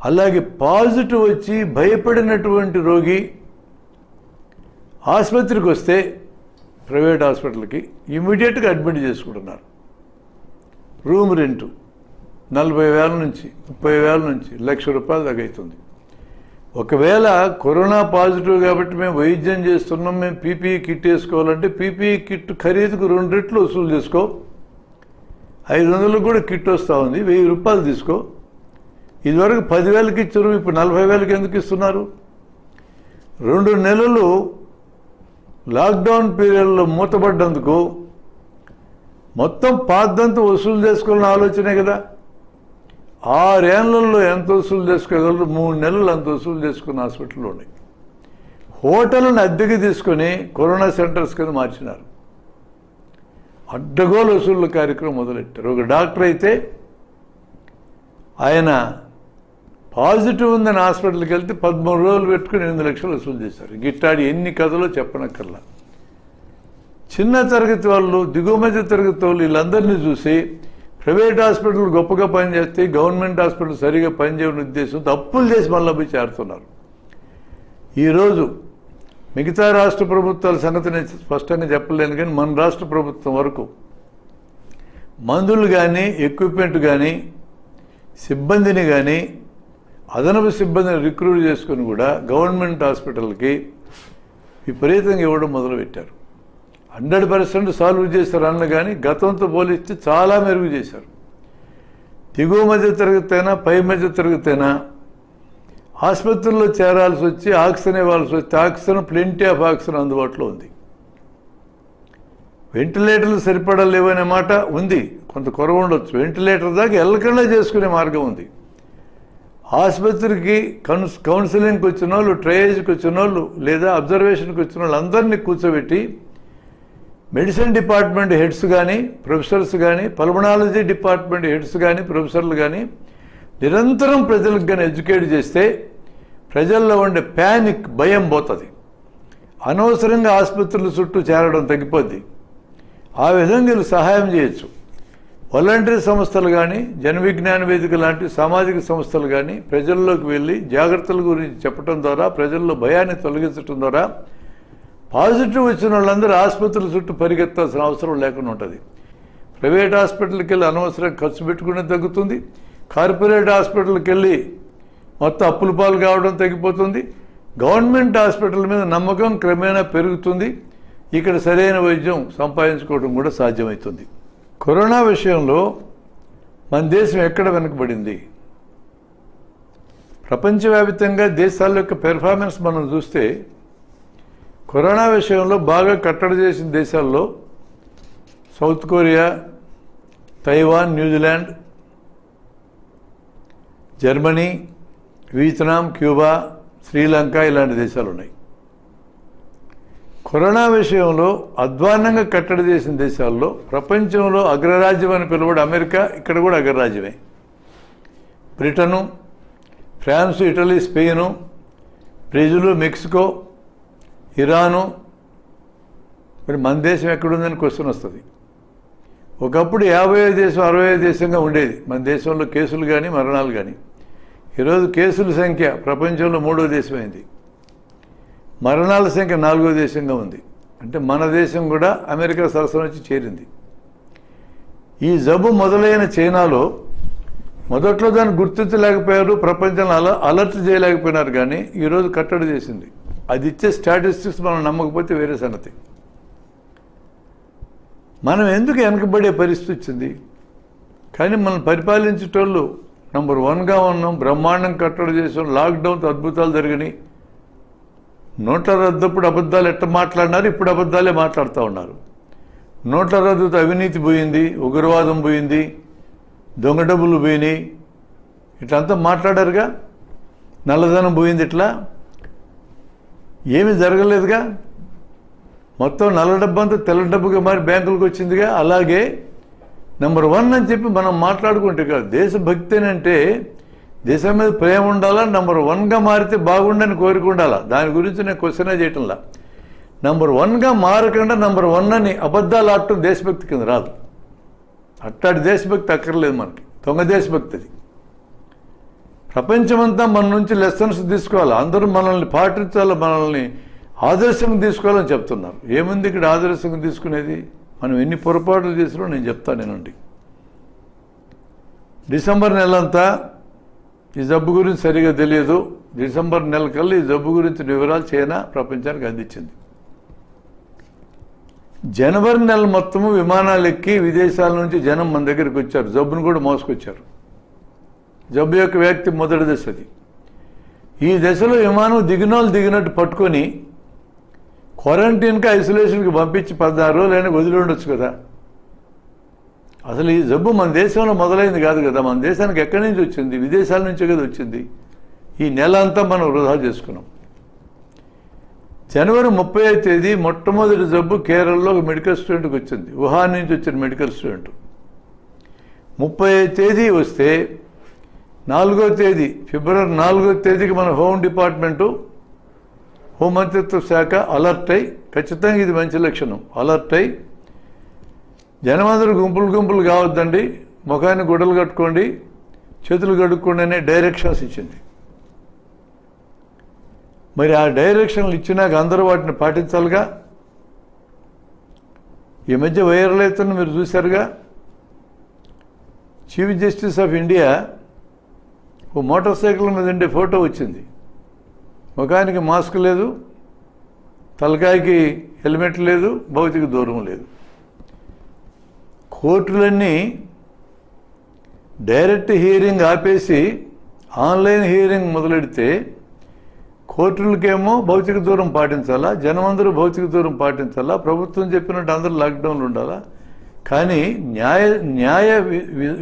అలాగే పాజిటివ్ వచ్చి భయపడినటువంటి రోగి ఆసుపత్రికి వస్తే ప్రైవేట్ హాస్పిటల్కి ఇమీడియట్గా అడ్మిట్ చేసుకుంటున్నారు. రూమ్ రెంటు 40,000 నుంచి 30,000 నుంచి ₹1,00,000 దాకా అవుతుంది. ఒకవేళ కరోనా పాజిటివ్ కాబట్టి మేము వైద్యం చేస్తున్నాం, మేము పీపీఈ కిట్ వేసుకోవాలంటే పీపీఈ కిట్ ఖరీదుకు 2 రెట్లు వసూలు చేసుకో. 500 కూడా కిట్ వస్తూ ఉంది, ₹1,000 తీసుకో. ఇదివరకు 10,000కి ఇచ్చారు, ఇప్పుడు 40,000కి ఎందుకు ఇస్తున్నారు? 2 నెలలు లాక్డౌన్ పీరియడ్లో మూతపడ్డందుకు మొత్తం పాదంతా వసూలు చేసుకోవాలని ఆలోచనే కదా. 6 ఏళ్లలో ఎంత వసూలు చేసుకోగలరు? 3 నెలలు అంత వసూలు చేసుకున్న హాస్పిటల్లో ఉన్నాయి. హోటల్ని అద్దెకి తీసుకొని కరోనా సెంటర్స్ కింద మార్చినారు. అడ్డగోలు వసూళ్ళ కార్యక్రమం మొదలెట్టారు. ఒక డాక్టర్ అయితే ఆయన పాజిటివ్ ఉందని హాస్పిటల్కి వెళ్తే 13 రోజులు పెట్టుకుని 8 లక్షలు వసూలు చేశారు. గిట్టాడి ఎన్ని కథలో చెప్పనక్కర్లా. చిన్న తరగతి వాళ్ళు, దిగువ మధ్య తరగతి వాళ్ళు వీళ్ళందరినీ చూసి ప్రైవేట్ హాస్పిటల్ గొప్పగా పనిచేస్తే గవర్నమెంట్ హాస్పిటల్ సరిగా పనిచేయని ఉద్దేశంతో అప్పులు చేసి మళ్ళీ పోయి చేరుతున్నారు. ఈరోజు మిగతా రాష్ట్ర ప్రభుత్వాల సంగతి నేను స్పష్టంగా చెప్పలేను, కానీ మన రాష్ట్ర ప్రభుత్వం వరకు మందులు కానీ ఎక్విప్మెంట్ కానీ సిబ్బందిని కానీ అదనపు సిబ్బందిని రిక్రూట్ చేసుకుని కూడా గవర్నమెంట్ హాస్పిటల్కి విపరీతంగా ఇవ్వడం మొదలుపెట్టారు. 100% సాల్వ్ చేశారు అన్న కానీ గతంతో పోలిస్తే చాలా మెరుగు చేశారు. దిగువ మధ్య తరగతి అయినా పై మధ్య తరగతి అయినా ఆసుపత్రుల్లో చేరాల్సి వచ్చి ఆక్సిజన్ ఇవ్వాల్సి వస్తే ఆక్సిజన్, ప్లెంటీ ఆఫ్ ఆక్సిజన్ అందుబాటులో ఉంది. వెంటిలేటర్లు సరిపడా లేవనే మాట ఉంది, కొంత కొరవ ఉండొచ్చు. వెంటిలేటర్ దాకా వెళ్ళకుండా చేసుకునే మార్గం ఉంది. ఆసుపత్రికి కౌన్సిలింగ్కి వచ్చిన వాళ్ళు, ట్రయేజ్కి వచ్చిన వాళ్ళు లేదా అబ్జర్వేషన్కి వచ్చిన వాళ్ళు అందరినీ కూర్చోబెట్టి మెడిసిన్ డిపార్ట్మెంట్ హెడ్స్ కానీ ప్రొఫెసర్స్ కానీ, పల్మనాలజీ డిపార్ట్మెంట్ హెడ్స్ కానీ ప్రొఫెసర్లు కానీ నిరంతరం ప్రజలకు కానీ ఎడ్యుకేట్ చేస్తే ప్రజల్లో ఉండే ప్యానిక్, భయం పోతుంది. అనవసరంగా ఆసుపత్రుల చుట్టూ చేరడం తగ్గిపోద్ది. ఆ విధంగా వీళ్ళు సహాయం చేయొచ్చు. వాలంటరీ సంస్థలు కానీ, జన విజ్ఞాన వేదిక లాంటి సామాజిక సంస్థలు కానీ ప్రజల్లోకి వెళ్ళి జాగ్రత్తల గురించి చెప్పడం ద్వారా, ప్రజల్లో భయాన్ని తొలగించడం ద్వారా పాజిటివ్ వచ్చిన వాళ్ళందరూ ఆసుపత్రుల చుట్టూ పరిగెత్తాల్సిన అవసరం లేకుండా ఉంటుంది. ప్రైవేట్ హాస్పిటల్కి వెళ్ళి అనవసరం ఖర్చు పెట్టుకునేది తగ్గుతుంది. కార్పొరేట్ హాస్పిటల్కి వెళ్ళి మొత్తం అప్పుల పాలు కావడం తగ్గిపోతుంది. గవర్నమెంట్ హాస్పిటల్ మీద నమ్మకం క్రమేణా పెరుగుతుంది. ఇక్కడ సరైన వైద్యం సంపాదించుకోవడం కూడా సాధ్యమవుతుంది. కరోనా విషయంలో మన దేశం ఎక్కడ వెనుకబడింది? ప్రపంచవ్యాప్తంగా దేశాల యొక్క పెర్ఫార్మెన్స్ మనం చూస్తే కరోనా విషయంలో బాగా కట్టడి చేసిన దేశాల్లో south Korea, Taiwan, New Zealand, Germany, Vietnam, Cuba, Sri Lanka ఇలాంటి దేశాలు ఉన్నాయి. కరోనా విషయంలో అధ్వాన్నంగా కట్టడి చేసిన దేశాల్లో ప్రపంచంలో అగ్రరాజ్యం అని పిలువబడే అమెరికా ఇక్కడ కూడా అగ్రరాజ్యమే. Britain, France, Italy, Spain, Brazil, Mexico, Iran. మరి మన దేశం ఎక్కడుందని క్వశ్చన్ వస్తుంది. ఒకప్పుడు 50వ దేశం 60వ దేశంగా ఉండేది మన దేశంలో కేసులు కానీ మరణాలు కానీ. ఈరోజు కేసుల సంఖ్య ప్రపంచంలో 3వ దేశమైంది, మరణాల సంఖ్య 4వ దేశంగా ఉంది. అంటే మన దేశం కూడా అమెరికా సరసన వచ్చి చేరింది. ఈ జబ్బు మొదలైన చైనాలో మొదట్లో దాన్ని గుర్తించలేకపోయారు, ప్రపంచాన్ని అలర్ట్ చేయలేకపోయినారు. కానీ ఈరోజు కట్టడి చేసింది. అది ఇచ్చే స్టాటిస్టిక్స్ మనం నమ్మకపోతే వేరే సంగతి. మనం ఎందుకు వెనకబడే పరిస్థితి వచ్చింది? కానీ మనం పరిపాలించేటోళ్ళు నంబర్ 1గా ఉన్నాం, బ్రహ్మాండం కట్టడి చేసాం, లాక్డౌన్తో అద్భుతాలు జరిగినాయి. నోట్ల రద్దప్పుడు అబద్ధాలు ఎట్ట మాట్లాడినారు, ఇప్పుడు అబద్ధాలే మాట్లాడుతూ ఉన్నారు. నోట్ల రద్దుతో అవినీతి పోయింది, ఉగ్రవాదం పోయింది, దొంగ డబ్బులు పోయినాయి, ఇట్లంతా మాట్లాడారుగా. నల్లధనం పోయింది. ఇట్లా ఏమీ జరగలేదుగా. మొత్తం నల్ల డబ్బు అంతా తెల్ల డబ్బుగా మారి బ్యాంకులకు వచ్చిందిగా. అలాగే నెంబర్ 1 అని చెప్పి మనం మాట్లాడుకుంటే కాదు. దేశభక్తి అంటే దేశం మీద ప్రేమ ఉండాలా, నెంబర్ 1గా మారితే బాగుండని కోరిక ఉండాలా. దాని గురించి నేను క్వశ్చనే చేయటంలా. నెంబర్ 1గా మారకుండా నెంబర్ 1 అని అబద్ధాలు ఆడటం దేశభక్తి కింద రాదు. అట్టాడి దేశభక్తి అక్కర్లేదు మనకి, దొంగ దేశభక్తి అది. ప్రపంచమంతా మన నుంచి లెసన్స్ తీసుకోవాలి, అందరూ మనల్ని పాటించాలి, మనల్ని ఆదర్శంగా తీసుకోవాలని చెప్తున్నారు. ఏముంది ఇక్కడ ఆదర్శంగా తీసుకునేది? మనం ఎన్ని పొరపాట్లు చేసినా నేను చెప్తాను నేనండి. డిసెంబర్ నెలంతా ఈ జబ్బు గురించి సరిగా తెలియదు. డిసెంబర్ నెల కల్లా ఈ జబ్బు గురించి వివరాలు చైనా ప్రపంచానికి అందించింది. జనవరి నెల మొత్తము విమానాలు ఎక్కి విదేశాల నుంచి జనం మన దగ్గరికి వచ్చారు, జబ్బును కూడా మోసుకొచ్చారు. జబ్బు యొక్క వ్యాప్తి మొదటి దశ అది. ఈ దశలో విమానం దిగినోళ్ళు దిగినట్టు పట్టుకొని క్వారంటైన్కి, ఐసోలేషన్కి పంపించి 16 రోజులైనా వదిలి ఉండొచ్చు కదా. అసలు ఈ జబ్బు మన దేశంలో మొదలైంది కాదు కదా. మన దేశానికి ఎక్కడి నుంచి వచ్చింది? విదేశాల నుంచే కదా వచ్చింది. ఈ నెల అంతా మనం వృధా చేసుకున్నాం. జనవరి 30వ తేదీ మొట్టమొదటి జబ్బు కేరళలో ఒక మెడికల్ స్టూడెంట్కి వచ్చింది. వుహాన్ నుంచి వచ్చిన మెడికల్ స్టూడెంట్. 30వ తేదీ వస్తే 4వ తేదీ ఫిబ్రవరి 4వ తేదీకి మన హోంమంత్రిత్వ శాఖ అలర్ట్ అయి, ఖచ్చితంగా ఇది మంచి లక్షణం, అలర్ట్ అయి జనమందరూ గుంపులు కావద్దండి, ముఖాన్ని గుడ్డలు కట్టుకోండి, చేతులు కడుక్కోండి అనే డైరెక్షన్స్ ఇచ్చింది. మరి ఆ డైరెక్షన్లు ఇచ్చినాక అందరూ వాటిని పాటించాలిగా. ఈ మధ్య వైరల్ అవుతున్న మీరు చూశారుగా. చీఫ్ జస్టిస్ ఆఫ్ ఇండియా ఓ మోటార్ సైకిల్ మీద ఉండే ఫోటో వచ్చింది. ముఖానికి మాస్క్ లేదు, తలకాయకి హెల్మెట్ లేదు, భౌతిక దూరం లేదు. కోర్టులన్నీ డైరెక్ట్ హియరింగ్ ఆపేసి ఆన్లైన్ హియరింగ్ మొదలెడితే కోర్టులకేమో భౌతిక దూరం పాటించాలా, జనమందరూ భౌతిక దూరం పాటించాలా, ప్రభుత్వం చెప్పినట్టు అందరూ లాక్డౌన్లు ఉండాలా. కానీ న్యాయ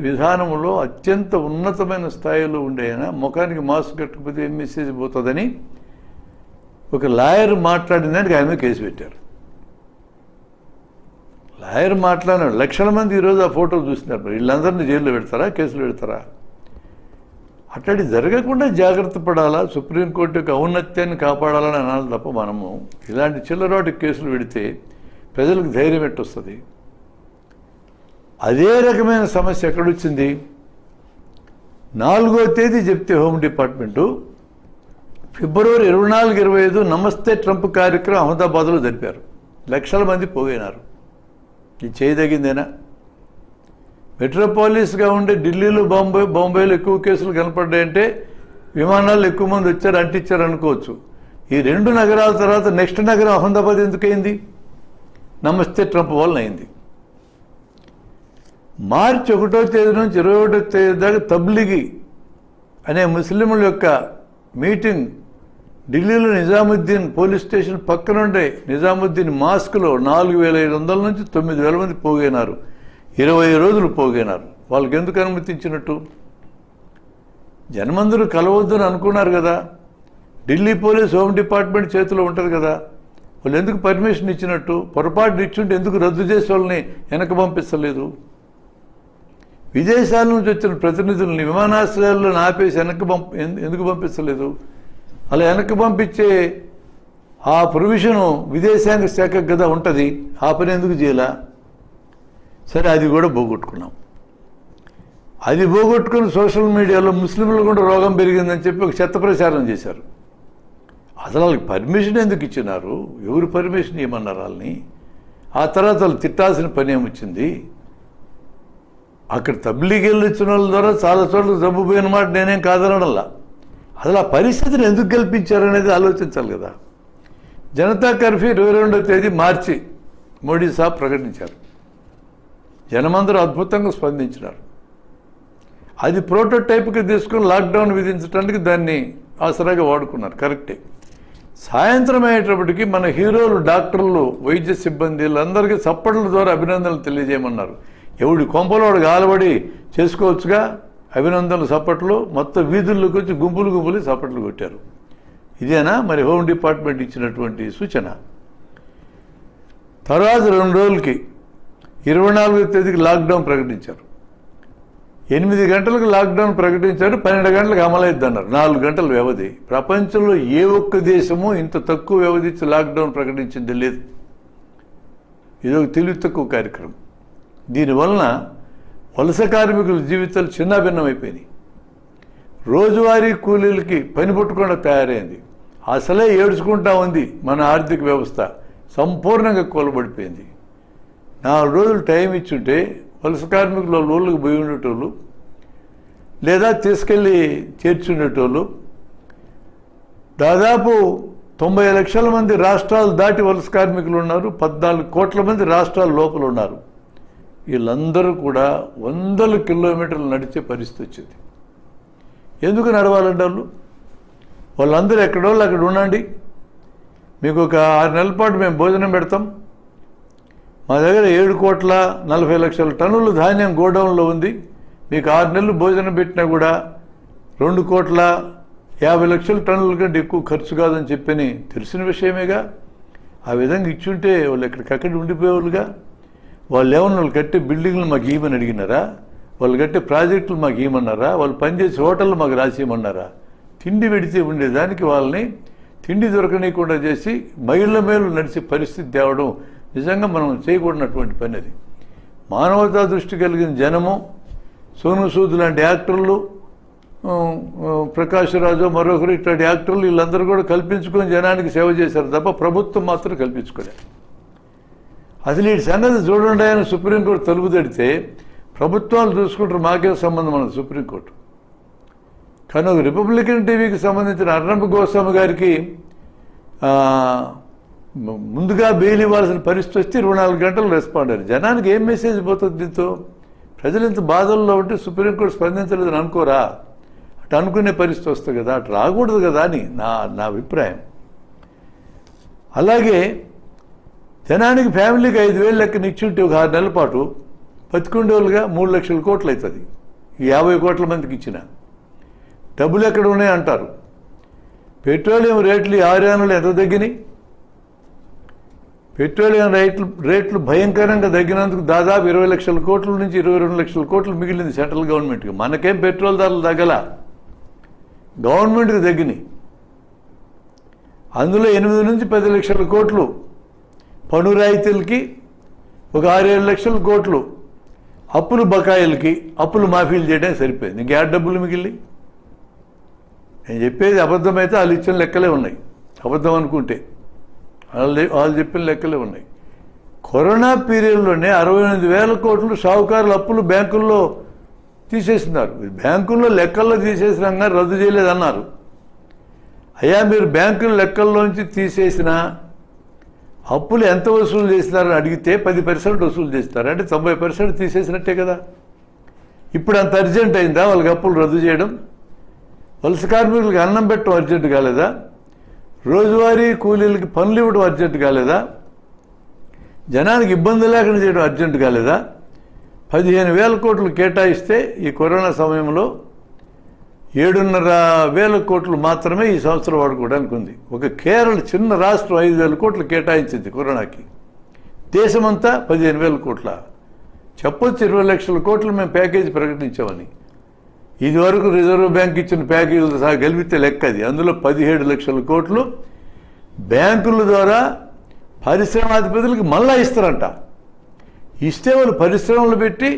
విధానంలో అత్యంత ఉన్నతమైన స్థాయిలో ఉండేనా ముఖానికి మాస్క్ కట్టకపోతే ఏం మెసేజ్ పోతుందని ఒక లాయర్ మాట్లాడిన దానికి ఆయన మీద కేసు పెట్టారు. లాయర్ మాట్లాడినాడు. లక్షల మంది ఈరోజు ఆ ఫోటోలు చూస్తున్నారు. మరి వీళ్ళందరినీ జైల్లో పెడతారా, కేసులు పెడతారా? అట్లాంటి జరగకుండా జాగ్రత్త పడాలా, సుప్రీంకోర్టు యొక్క ఔన్నత్యాన్ని కాపాడాలని అనాలి తప్ప మనము ఇలాంటి చిల్లరాటి కేసులు పెడితే ప్రజలకు ధైర్యం ఎట్టొస్తుంది? అదే రకమైన సమస్య ఎక్కడొచ్చింది? 4వ తేదీ చెప్తే హోమ్ డిపార్ట్మెంటు ఫిబ్రవరి 24, 25 నమస్తే ట్రంప్ కార్యక్రమం అహ్మదాబాద్లో జరిపారు. లక్షల మంది పోయినారు. ఇది చేయదగిందేనా? మెట్రోపాలిస్గా ఉండే ఢిల్లీలో బాంబేలో ఎక్కువ కేసులు కనపడ్డాయంటే విమానాల్లో ఎక్కువ మంది వచ్చారు, అంటించారు అనుకోవచ్చు. ఈ 2 నగరాల తర్వాత నెక్స్ట్ నగరం అహ్మదాబాద్ ఎందుకయింది? నమస్తే ట్రంప్ వల్ల అయింది. మార్చి 1వ తేదీ నుంచి 21వ తేదీ దాకా తబ్లిగి అనే ముస్లింల యొక్క మీటింగ్ ఢిల్లీలో నిజాముద్దీన్ పోలీస్ స్టేషన్ పక్కనుండే నిజాముద్దీన్ మాస్క్లో 4,500 నుంచి 9,000 మంది పోగైనారు. 20 రోజులు పోగైనారు. వాళ్ళకి ఎందుకు అనుమతించినట్టు? జనమందరూ కలవద్దని అనుకున్నారు కదా. ఢిల్లీ పోలీస్ హోమ్ డిపార్ట్మెంట్ చేతిలో ఉంటుంది కదా. వాళ్ళు ఎందుకు పర్మిషన్ ఇచ్చినట్టు? పొరపాటు ఇచ్చుంటే ఎందుకు రద్దు చేసే వాళ్ళని వెనక పంపించలేదు? విదేశాల నుంచి వచ్చిన ప్రతినిధుల్ని విమానాశ్రయాల్లో ఆపేసి ఎందుకు పంపించలేదు? అలా వెనక్కి పంపించే ఆ ప్రొవిజను విదేశాంగ శాఖకు కదా ఉంటుంది. ఆ పని ఎందుకు చేయాలా? సరే, అది కూడా పోగొట్టుకున్నాం. అది పోగొట్టుకుని సోషల్ మీడియాలో ముస్లింలు కూడా రోగం పెరిగిందని చెప్పి ఒక చెత్త ప్రచారం చేశారు. అసలు వాళ్ళకి పర్మిషన్ ఎందుకు ఇచ్చినారు? ఎవరు పర్మిషన్ ఇవ్వమన్నారు వాళ్ళని? ఆ తర్వాత వాళ్ళు తిట్టాల్సిన పని ఏమొచ్చింది? అక్కడ తబ్లీగీ వెళ్ళొచ్చిన వాళ్ళ ద్వారా చాలా చోట్ల జబ్బు పోయిన మాట నేనేం కాదనడంలా. అసలు ఆ పరిస్థితిని ఎందుకు కల్పించారనేది ఆలోచించాలి కదా. జనతా కర్ఫ్యూ 22వ తేదీ మార్చి మోడీ సాబ్ ప్రకటించారు. జనమందరూ అద్భుతంగా స్పందించినారు. అది ప్రోటోటైప్గా తీసుకుని లాక్డౌన్ విధించడానికి దాన్ని ఆసరాగా వాడుకున్నారు. కరెక్టే. సాయంత్రం అయ్యేటప్పటికి మన హీరోలు, డాక్టర్లు, వైద్య సిబ్బంది వీళ్ళందరికీ చప్పట్ల ద్వారా అభినందనలు తెలియజేయమన్నారు. ఎవడి కొంపలోడు గాలబడి చేసుకోవచ్చుగా అభినందనలు చప్పట్లు. మొత్తం వీధుల్లోకి వచ్చి గుంపులు చప్పట్లు కొట్టారు. ఇదేనా మరి హోమ్ డిపార్ట్మెంట్ ఇచ్చినటువంటి సూచన? తర్వాత 2 రోజులకి 24వ తేదీకి లాక్డౌన్ ప్రకటించారు. 8 గంటలకు లాక్డౌన్ ప్రకటించారు. 12 గంటలకు అమలైద్దన్నారు. 4 గంటల వ్యవధి. ప్రపంచంలో ఏ ఒక్క దేశము ఇంత తక్కువ వ్యవధి ఇచ్చి లాక్డౌన్ ప్రకటించింది లేదు. ఇదొక తెలివి తక్కువ కార్యక్రమం. దీనివలన వలస కార్మికుల జీవితాలు చిన్నాభిన్నమైపోయినాయి. రోజువారీ కూలీలకి పని పుట్టకుండా తయారైంది. అసలే ఏడ్చుకుంటా ఉంది మన ఆర్థిక వ్యవస్థ. సంపూర్ణంగా కూలబడిపోయింది. 4 రోజులు టైం ఇచ్చుంటే వలస కార్మికులు ఊళ్ళకి పోయి ఉండేటోళ్ళు, లేదా తీసుకెళ్ళి చేర్చుండేటోళ్ళు. దాదాపు 90 లక్షల మంది రాష్ట్రాలు దాటి వలస కార్మికులు ఉన్నారు. 14 కోట్ల మంది రాష్ట్రాల లోపల ఉన్నారు. వీళ్ళందరూ కూడా 100 కిలోమీటర్లు నడిచే పరిస్థితి వచ్చింది. ఎందుకు నడవాలంటే వాళ్ళందరూ ఎక్కడోళ్ళు అక్కడ ఉండండి, మీకు ఒక 6 నెలల పాటు మేము భోజనం పెడతాం, మా దగ్గర 7,40,00,000 టన్నులు ధాన్యం గోడౌన్లో ఉంది, మీకు 6 నెలలు భోజనం పెట్టినా కూడా 2,50,00,000 టన్నుల కంటే ఎక్కువ ఖర్చు కాదని చెప్పని తెలిసిన విషయమేగా. ఆ విధంగా ఇచ్చుంటే వాళ్ళు ఎక్కడికక్కడ ఉండిపోయేవాళ్ళుగా. వాళ్ళు ఏమన్నా వాళ్ళు కట్టే బిల్డింగ్లు మాకు ఇవ్వమని అడిగినారా? వాళ్ళు కట్టే ప్రాజెక్టులు మాకు ఇవ్వమన్నారా? వాళ్ళు పనిచేసే హోటళ్ళు మాకు రాసియమన్నారా? తిండి పెడితే ఉండేదానికి వాళ్ళని తిండి దొరకనీయకుండా చేసి మైళ్ళ మేలు నడిచే పరిస్థితి తేవడం నిజంగా మనం చేయకూడనటువంటి పని. అది మానవతా దృష్టి కలిగిన జనము, సోను సూద్ లాంటి యాక్టర్లు, ప్రకాష్ రాజు, మరొకరు ఇట్లాంటి యాక్టర్లు వీళ్ళందరూ కూడా కల్పించుకొని జనానికి సేవ చేశారు తప్ప ప్రభుత్వం మాత్రం కల్పించుకోలేదు. అసలు ఈ సంగతి చూడండి అని సుప్రీంకోర్టు తలుపు తడితే ప్రభుత్వాలు చూసుకుంటారు, మాకే సంబంధం అన్నది సుప్రీంకోర్టు. కానీ ఒక రిపబ్లికన్ టీవీకి సంబంధించిన అర్నబ్ గోస్వామి గారికి ముందుగా బెయిల్ ఇవ్వాల్సిన పరిస్థితి వస్తే 24 గంటలు రెస్పాండ్ అయ్యారు. జనానికి ఏం మెసేజ్ పోతుంది దీంతో? ప్రజలు ఇంత బాధల్లో ఉంటే సుప్రీంకోర్టు స్పందించలేదని అనుకోరా? అటు అనుకునే పరిస్థితి వస్తుంది కదా, అటు రాకూడదు కదా అని నా అభిప్రాయం. అలాగే జనానికి ఫ్యామిలీకి 5,000 లెక్కన ఇచ్చుంటే ఒక 6 నెలల పాటు బతికుండేవాళ్ళుగా 3 లక్షల కోట్లు అవుతుంది. 50 కోట్ల మందికి ఇచ్చిన డబ్బులు ఎక్కడ ఉన్నాయి అంటారు. పెట్రోలియం రేట్లు 6 నెలలు ఎంత తగ్గినాయి? పెట్రోలియం రేట్లు భయంకరంగా తగ్గినందుకు దాదాపు 20 లక్షల కోట్ల నుంచి 22 లక్షల కోట్లు మిగిలింది సెంట్రల్ గవర్నమెంట్కి. మనకేం పెట్రోల్ ధరలు తగ్గల, గవర్నమెంట్కి తగ్గినాయి. అందులో 8 నుంచి 10 లక్షల కోట్లు పన్ను రాయితీలకి, ఒక 6-7 లక్షల కోట్లు అప్పులు బకాయిలకి, అప్పులు మాఫీలు చేయడానికి సరిపోయింది. ఇంకే డబ్బులు మిగిలి. నేను చెప్పేది అబద్ధమైతే వాళ్ళు ఇచ్చిన లెక్కలే ఉన్నాయి, అబద్ధం అనుకుంటే వాళ్ళు చెప్పిన లెక్కలే ఉన్నాయి. కరోనా పీరియడ్లోనే 68,000 కోట్లు షావుకారుల అప్పులు బ్యాంకుల్లో తీసేస్తున్నారు. బ్యాంకుల్లో లెక్కల్లో తీసేసినాక రద్దు చేయలేదన్నారు. అయ్యా, మీరు బ్యాంకుల లెక్కల్లోంచి తీసేసిన అప్పులు ఎంత వసూలు చేసినారని అడిగితే 10% వసూలు చేస్తారు. అంటే 90% తీసేసినట్టే కదా. ఇప్పుడు అంత అర్జెంట్ అయిందా వాళ్ళకి అప్పులు రద్దు చేయడం? వలస కార్మికులకి అన్నం పెట్టడం అర్జెంట్ కాలేదా? రోజువారీ కూలీలకి పనులు ఇవ్వడం అర్జెంట్ కాలేదా? జనానికి ఇబ్బంది లేకుండా చేయడం అర్జెంట్ కాలేదా? 15,000 కోట్లు కేటాయిస్తే ఈ కరోనా సమయంలో 7,500 కోట్లు మాత్రమే ఈ సంవత్సరం వాడుకోవడానికి ఉంది. ఒక కేరళ చిన్న రాష్ట్రం 5,000 కోట్లు కేటాయించింది కరోనాకి. దేశమంతా 15,000 కోట్ల. చెప్పొచ్చు 20 లక్షల కోట్లు మేము ప్యాకేజీ ప్రకటించామని. ఇదివరకు రిజర్వ్ బ్యాంక్ ఇచ్చిన ప్యాకేజీలతో సహా కలిపితే లెక్క అది. అందులో 17 లక్షల కోట్లు బ్యాంకుల ద్వారా పారిశ్రామికాధిపతులకు మళ్ళా ఇస్తారంట. ఇస్తే వాళ్ళు పరిశ్రమలు పెట్టి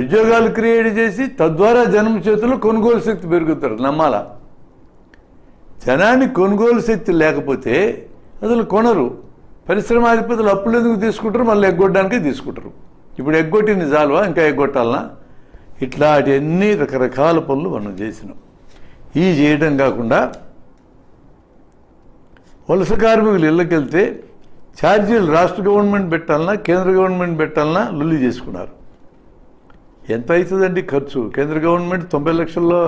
ఉద్యోగాలు క్రియేట్ చేసి తద్వారా జనం చేతుల్లో కొనుగోలు శక్తి పెరుగుతారు. నమ్మాలా? జనానికి కొనుగోలు శక్తి లేకపోతే అసలు కొనరు. పరిశ్రమాధిపతులు అప్పులు ఎందుకు తీసుకుంటారు? మళ్ళీ ఎగ్గొట్టడానికే తీసుకుంటారు. ఇప్పుడు ఎగ్గొట్టింది చాలువా, ఇంకా ఎగ్గొట్టాలనా? ఇట్లాంటివన్నీ రకరకాల పనులు మనం చేసినాం. ఈ చేయడం కాకుండా వలస కార్మికులు ఇళ్ళకెళ్తే ఛార్జీలు రాష్ట్ర గవర్నమెంట్ పెట్టాలన్నా కేంద్ర గవర్నమెంట్ పెట్టాలన్నా లొల్లి చేసుకున్నారు. ఎంత అవుతుందండి ఖర్చు? కేంద్ర గవర్నమెంట్ 90 లక్షల్లో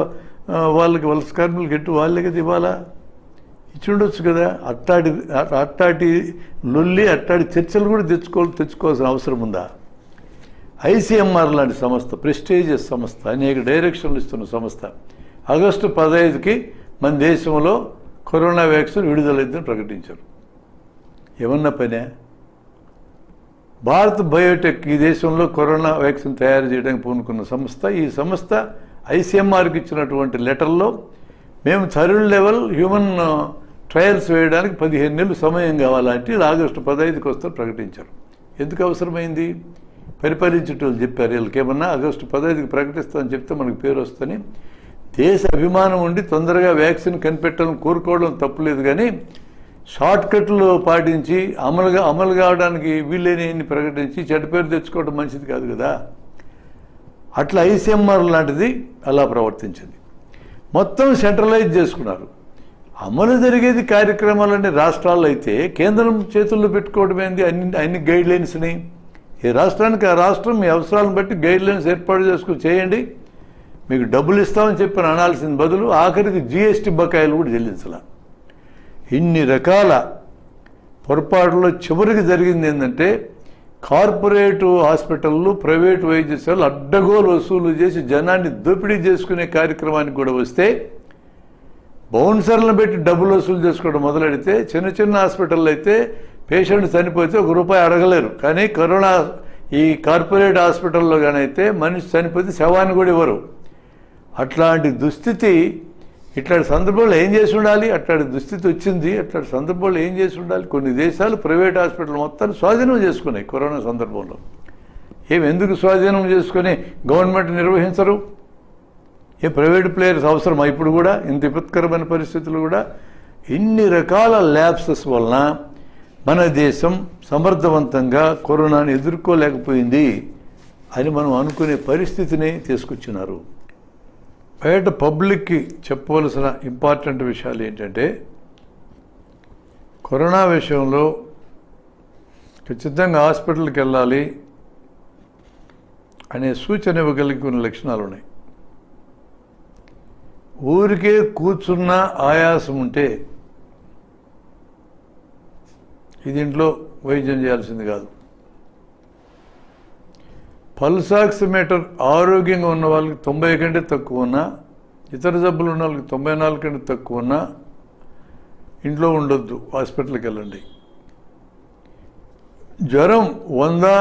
వాళ్ళకి వలస కార్మికులకి ఎట్టు వాళ్ళే కదా ఇవ్వాలా? ఇచ్చి ఉండొచ్చు కదా. అట్టాటి లొల్లి, అట్టాటి చర్చలు కూడా తెచ్చుకోవాల్సిన అవసరం ఉందా? ఐసీఎంఆర్ లాంటి సంస్థ, ప్రెస్టీజియస్ సంస్థ, అనేక డైరెక్షన్లు ఇస్తున్న సంస్థ ఆగస్టు 15కి మన దేశంలో కరోనా వ్యాక్సిన్ విడుదలైందని ప్రకటించారు. ఏమన్నా పనే? భారత్ బయోటెక్ ఈ దేశంలో కరోనా వ్యాక్సిన్ తయారు చేయడానికి పూనుకున్న సంస్థ. ఈ సంస్థ ఐసీఎంఆర్కి ఇచ్చినటువంటి లెటర్లో మేము థర్డ్ లెవెల్ హ్యూమన్ ట్రయల్స్ వేయడానికి 15 నెలలు సమయం కావాలంటే ఆగస్టు 15కి వస్తారని ప్రకటించారు. ఎందుకు అవసరమైంది? పరిపాలించేటోళ్ళు చెప్పారు వీళ్ళకేమన్నా ఆగస్టు 15కి ప్రకటిస్తామని చెప్తే మనకు పేరు వస్తుందని. దేశ అభిమానం ఉండి తొందరగా వ్యాక్సిన్ కనిపెట్టాలని కోరుకోవడం తప్పులేదు, కానీ షార్ట్ కట్లు పాటించి అమలు కావడానికి వీళ్ళని ప్రకటించి చెడ్డ పేరు తెచ్చుకోవడం మంచిది కాదు కదా. అట్లా ఐసీఎంఆర్ లాంటిది అలా ప్రవర్తించింది. మొత్తం సెంట్రలైజ్ చేసుకున్నారు. అమలు జరిగేది కార్యక్రమాలన్నీ రాష్ట్రాల్లో అయితే కేంద్రం చేతుల్లో పెట్టుకోవడం ఏంది? అన్ని గైడ్ లైన్స్ని ఏ రాష్ట్రానికి ఆ రాష్ట్రం మీ అవసరాలను బట్టి గైడ్ లైన్స్ ఏర్పాటు చేసుకుని చేయండి, మీకు డబ్బులు ఇస్తామని చెప్పి అనాల్సిన బదులు ఆఖరికి జీఎస్టీ బకాయిలు కూడా చెల్లించాల. ఇన్ని రకాల పొరపాటులో చివరికి జరిగింది ఏంటంటే కార్పొరేటు హాస్పిటళ్ళు, ప్రైవేటు వైద్యశాలలు అడ్డగోలు వసూలు చేసి జనాన్ని దోపిడీ చేసుకునే కార్యక్రమానికి కూడా వస్తే బౌన్సర్లను పెట్టి డబ్బులు వసూలు చేసుకోవడం మొదలెడితే చిన్న చిన్న హాస్పిటల్లో అయితే పేషెంట్ చనిపోతే ₹1 అడగలేరు. కానీ కరోనా ఈ కార్పొరేట్ హాస్పిటల్లో కానైతే మనిషి చనిపోతే శవాన్ని కూడా ఇవ్వరు. అట్లాంటి దుస్థితి, ఇట్లాంటి సందర్భంలో ఏం చేసి ఉండాలి? అట్లాంటి దుస్థితి వచ్చింది. అట్లాంటి సందర్భంలో ఏం చేసి ఉండాలి? కొన్ని దేశాలు ప్రైవేట్ హాస్పిటల్ మొత్తాన్ని స్వాధీనం చేసుకున్నాయి కరోనా సందర్భంలో. ఎందుకు స్వాధీనం చేసుకుని గవర్నమెంట్ నిర్వహించరు? ప్రైవేట్ ప్లేయర్స్ అవసరమా? ఇప్పుడు కూడా ఇంత విపత్కరమైన పరిస్థితులు కూడా ఇన్ని రకాల ల్యాప్సెస్ వలన మన దేశం సమర్థవంతంగా కరోనాను ఎదుర్కోలేకపోయింది అని మనం అనుకునే పరిస్థితిని తీసుకొచ్చినారు. బయట పబ్లిక్కి చెప్పవలసిన ఇంపార్టెంట్ విషయాలు ఏంటంటే, కరోనా విషయంలో ఖచ్చితంగా హాస్పిటల్కి వెళ్ళాలి అనే సూచన ఇవ్వగలిగే కొన్ని లక్షణాలు ఉన్నాయి. ఊరికే కూర్చున్న ఆయాసం ఉంటే ఇది ఇంట్లో వైద్యం చేయాల్సింది కాదు. పల్స్ ఆక్సిమీటర్ ఆరోగ్యంగా ఉన్న వాళ్ళకి 90 కంటే తక్కువ ఉన్నా, ఇతర జబ్బులు ఉన్న వాళ్ళకి 94 కంటే తక్కువ ఉన్నా ఇంట్లో ఉండొద్దు, హాస్పిటల్కి వెళ్ళండి. జ్వరం 100,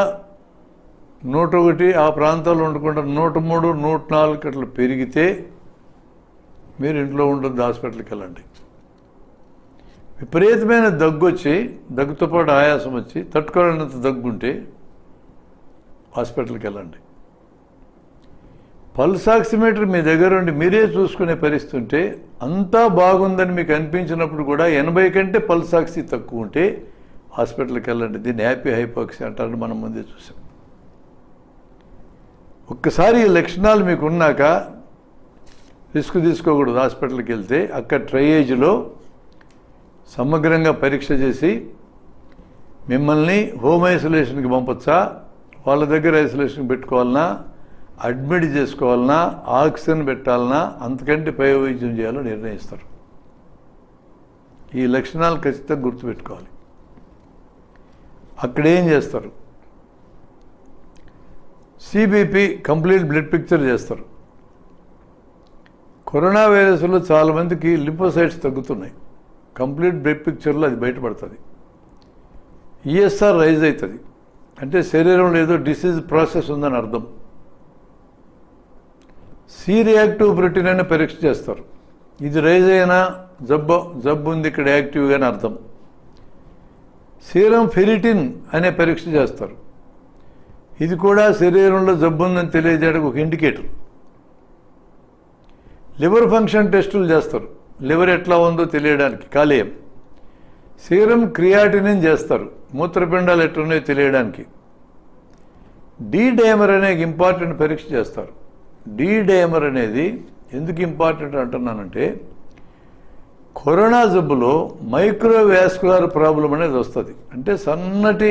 101 ఆ ప్రాంతాల్లో ఉండకుండా 103, 104 అట్లా పెరిగితే మీరు ఇంట్లో ఉండొద్దు, హాస్పిటల్కి వెళ్ళండి. విపరీతమైన దగ్గు వచ్చి, దగ్గుతో పాటు ఆయాసం వచ్చి తట్టుకోలేనంత దగ్గుంటే హాస్పిటల్కి వెళ్ళండి. పల్స్ ఆక్సిమీటర్ మీ దగ్గర ఉండి మీరే చూసుకునే పరిస్థితి ఉంటే, అంతా బాగుందని మీకు అనిపించినప్పుడు కూడా 80 కంటే పల్స్ ఆక్సి తక్కువ ఉంటే హాస్పిటల్కి వెళ్ళండి. దీన్ని హ్యాపీ హైపోక్సీ అంటారని మనం ముందే చూసాం. ఒక్కసారి ఈ లక్షణాలు మీకు ఉన్నాక రిస్క్ తీసుకోకూడదు. హాస్పిటల్కి వెళ్తే అక్కడ ట్రయేజ్లో సమగ్రంగా పరీక్ష చేసి మిమ్మల్ని హోమ్ ఐసోలేషన్కి పంపచ్చా, వాళ్ళ దగ్గర ఐసోలేషన్ పెట్టుకోవాలన్నా, అడ్మిట్ చేసుకోవాలన్నా, ఆక్సిజన్ పెట్టాలన్నా, అంతకంటే పై వైద్యం చేయాలో నిర్ణయిస్తారు. ఈ లక్షణాలు ఖచ్చితంగా గుర్తుపెట్టుకోవాలి. అక్కడేం చేస్తారు? సిబిపి కంప్లీట్ బ్లడ్ పిక్చర్ చేస్తారు. కరోనా వైరస్లో చాలామందికి లింఫోసైట్స్ తగ్గుతున్నాయి. కంప్లీట్ బ్లడ్ పిక్చర్లో అది బయటపడుతుంది. ఈఎస్ఆర్ రైజ్ అవుతుంది, అంటే శరీరంలో ఏదో డిసీజ్ ప్రాసెస్ ఉందని అర్థం. సి రియాక్టివ్ ప్రోటీన్ అనే పరీక్ష చేస్తారు. ఇది రైజ్ అయినా జబ్బు ఉంది ఇక్కడ యాక్టివ్గానే అర్థం. సీరం ఫెరిటిన్ అనే పరీక్ష చేస్తారు. ఇది కూడా శరీరంలో జబ్బు ఉందని తెలియజేయడానికి ఒక ఇండికేటర్. లివర్ ఫంక్షన్ టెస్టులు చేస్తారు, లివర్ ఎట్లా ఉందో తెలియడానికి కాలేయం. సీరం క్రియాటినిన్ చేస్తారు, మూత్రపిండాలు ఎట్లున్నాయో తెలియడానికి. డి డైమర్ అనే ఇంపార్టెంట్ పరీక్ష చేస్తారు. డి డైమర్ అనేది ఎందుకు ఇంపార్టెంట్ అంటున్నానంటే, కరోనా జబ్బులో మైక్రోవాస్కులర్ ప్రాబ్లం అనేది వస్తుంది. అంటే సన్నటి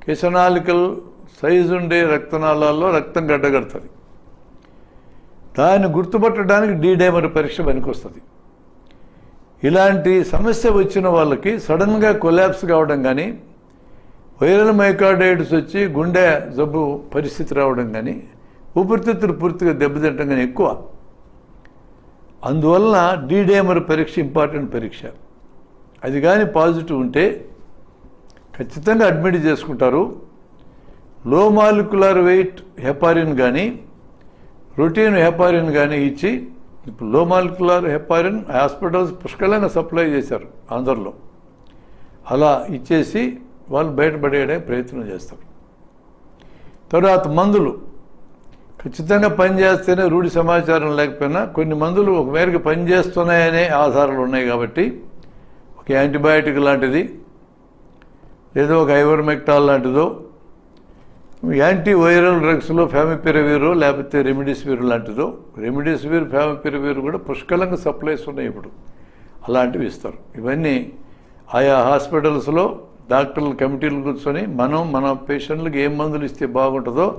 కెసనాలికల్ సైజు ఉండే రక్తనాళాల్లో రక్తం గడ్డగడుతుంది. దాన్ని గుర్తుపట్టడానికి డి డైమర్ పరీక్ష పనికొస్తుంది. ఇలాంటి సమస్య వచ్చిన వాళ్ళకి సడన్గా కొలాప్స్ కావడం కానీ, వైరల్ మైకార్డైటిస్ వచ్చి గుండె జబ్బు పరిస్థితి రావడం కానీ, ఊపిరితిత్తులు పూర్తిగా దెబ్బతింటం కానీ ఎక్కువ. అందువలన డి డైమర్ పరీక్ష ఇంపార్టెంట్ పరీక్ష. అది కానీ పాజిటివ్ ఉంటే ఖచ్చితంగా అడ్మిట్ చేసుకుంటారు. లో మాలిక్యులర్ వెయిట్ హెపారిన్ కానీ, రొటీన్ హెపారిన్ కానీ ఇచ్చి, ఇప్పుడు లో మాలిక్యులర్ హెపారిన్ హాస్పిటల్స్ పుష్కలంగా సప్లై చేశారు ఆంధ్రలో. అలా ఇచ్చేసి వాళ్ళు బయటపడేయడానికి ప్రయత్నం చేస్తారు. తర్వాత మందులు ఖచ్చితంగా పనిచేస్తేనే, రూఢి సమాచారం లేకపోయినా కొన్ని మందులు ఒక మేరకు పనిచేస్తున్నాయనే ఆధారాలు ఉన్నాయి. కాబట్టి ఒక యాంటీబయాటిక్ లాంటిది, లేదా ఒక ఐవర్మెక్టాల్ లాంటిదో, యాంటీ వైరల్ డ్రగ్స్లో ఫ్యామిపిరవీరో లేకపోతే రెమిడిసివిర్ లాంటిదో. రెమిడిసివిర్, ఫ్యామిపిరవీర్ కూడా పుష్కలంగా సప్లైస్ ఉన్నాయి ఇప్పుడు, అలాంటివి ఇస్తారు. ఇవన్నీ ఆయా హాస్పిటల్స్లో డాక్టర్ల కమిటీలు కూర్చొని మన పేషెంట్లకు ఏం మందులు ఇస్తే బాగుంటుందో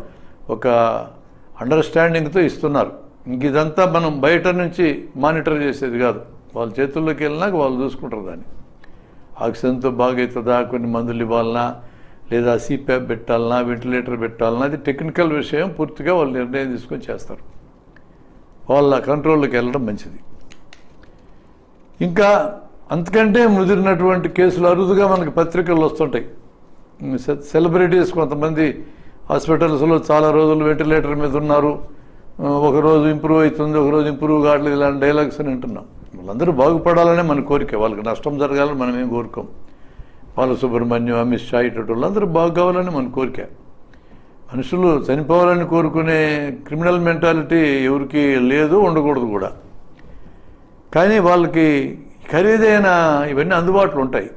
ఒక అండర్స్టాండింగ్తో ఇస్తున్నారు. ఇంక ఇదంతా మనం బయట నుంచి మానిటర్ చేసేది కాదు, వాళ్ళ చేతుల్లోకి వెళ్ళినాక వాళ్ళు చూసుకుంటారు దాన్ని. ఆక్సిజన్తో బాగవుతుందా, కొన్ని మందులు ఇవ్వాలన్నా, లేదా సిప్యాప్ పెట్టాలన్నా, వెంటిలేటర్ పెట్టాలన్నా, అది టెక్నికల్ విషయం. పూర్తిగా వాళ్ళు నిర్ణయం తీసుకొని చేస్తారు. వాళ్ళ కంట్రోల్లోకి వెళ్ళడం మంచిది. ఇంకా అంతకంటే ముదిరినటువంటి కేసులు అరుదుగా మనకి పత్రికల్లో వస్తుంటాయి. సెలబ్రిటీస్ కొంతమంది హాస్పిటల్స్లో చాలా రోజులు వెంటిలేటర్ మీద ఉన్నారు, ఒకరోజు ఇంప్రూవ్ అవుతుంది, ఒకరోజు ఇంప్రూవ్ కావట్లేదు, ఇలాంటి డైలాగ్స్ అని వింటున్నాం. వాళ్ళందరూ బాగుపడాలనే మన కోరిక, వాళ్ళకి నష్టం జరగాలని మనం ఏం కోరుకోం. బాలసుబ్రహ్మణ్యం, అమిత్ షా, ఇటు వాళ్ళందరూ బాగు కావాలని మన కోరిక. మనుషులు చనిపోవాలని కోరుకునే క్రిమినల్ మెంటాలిటీ ఎవరికి లేదు, ఉండకూడదు కూడా. కానీ వాళ్ళకి ఖరీదైన ఇవన్నీ అందుబాటులో ఉంటాయి.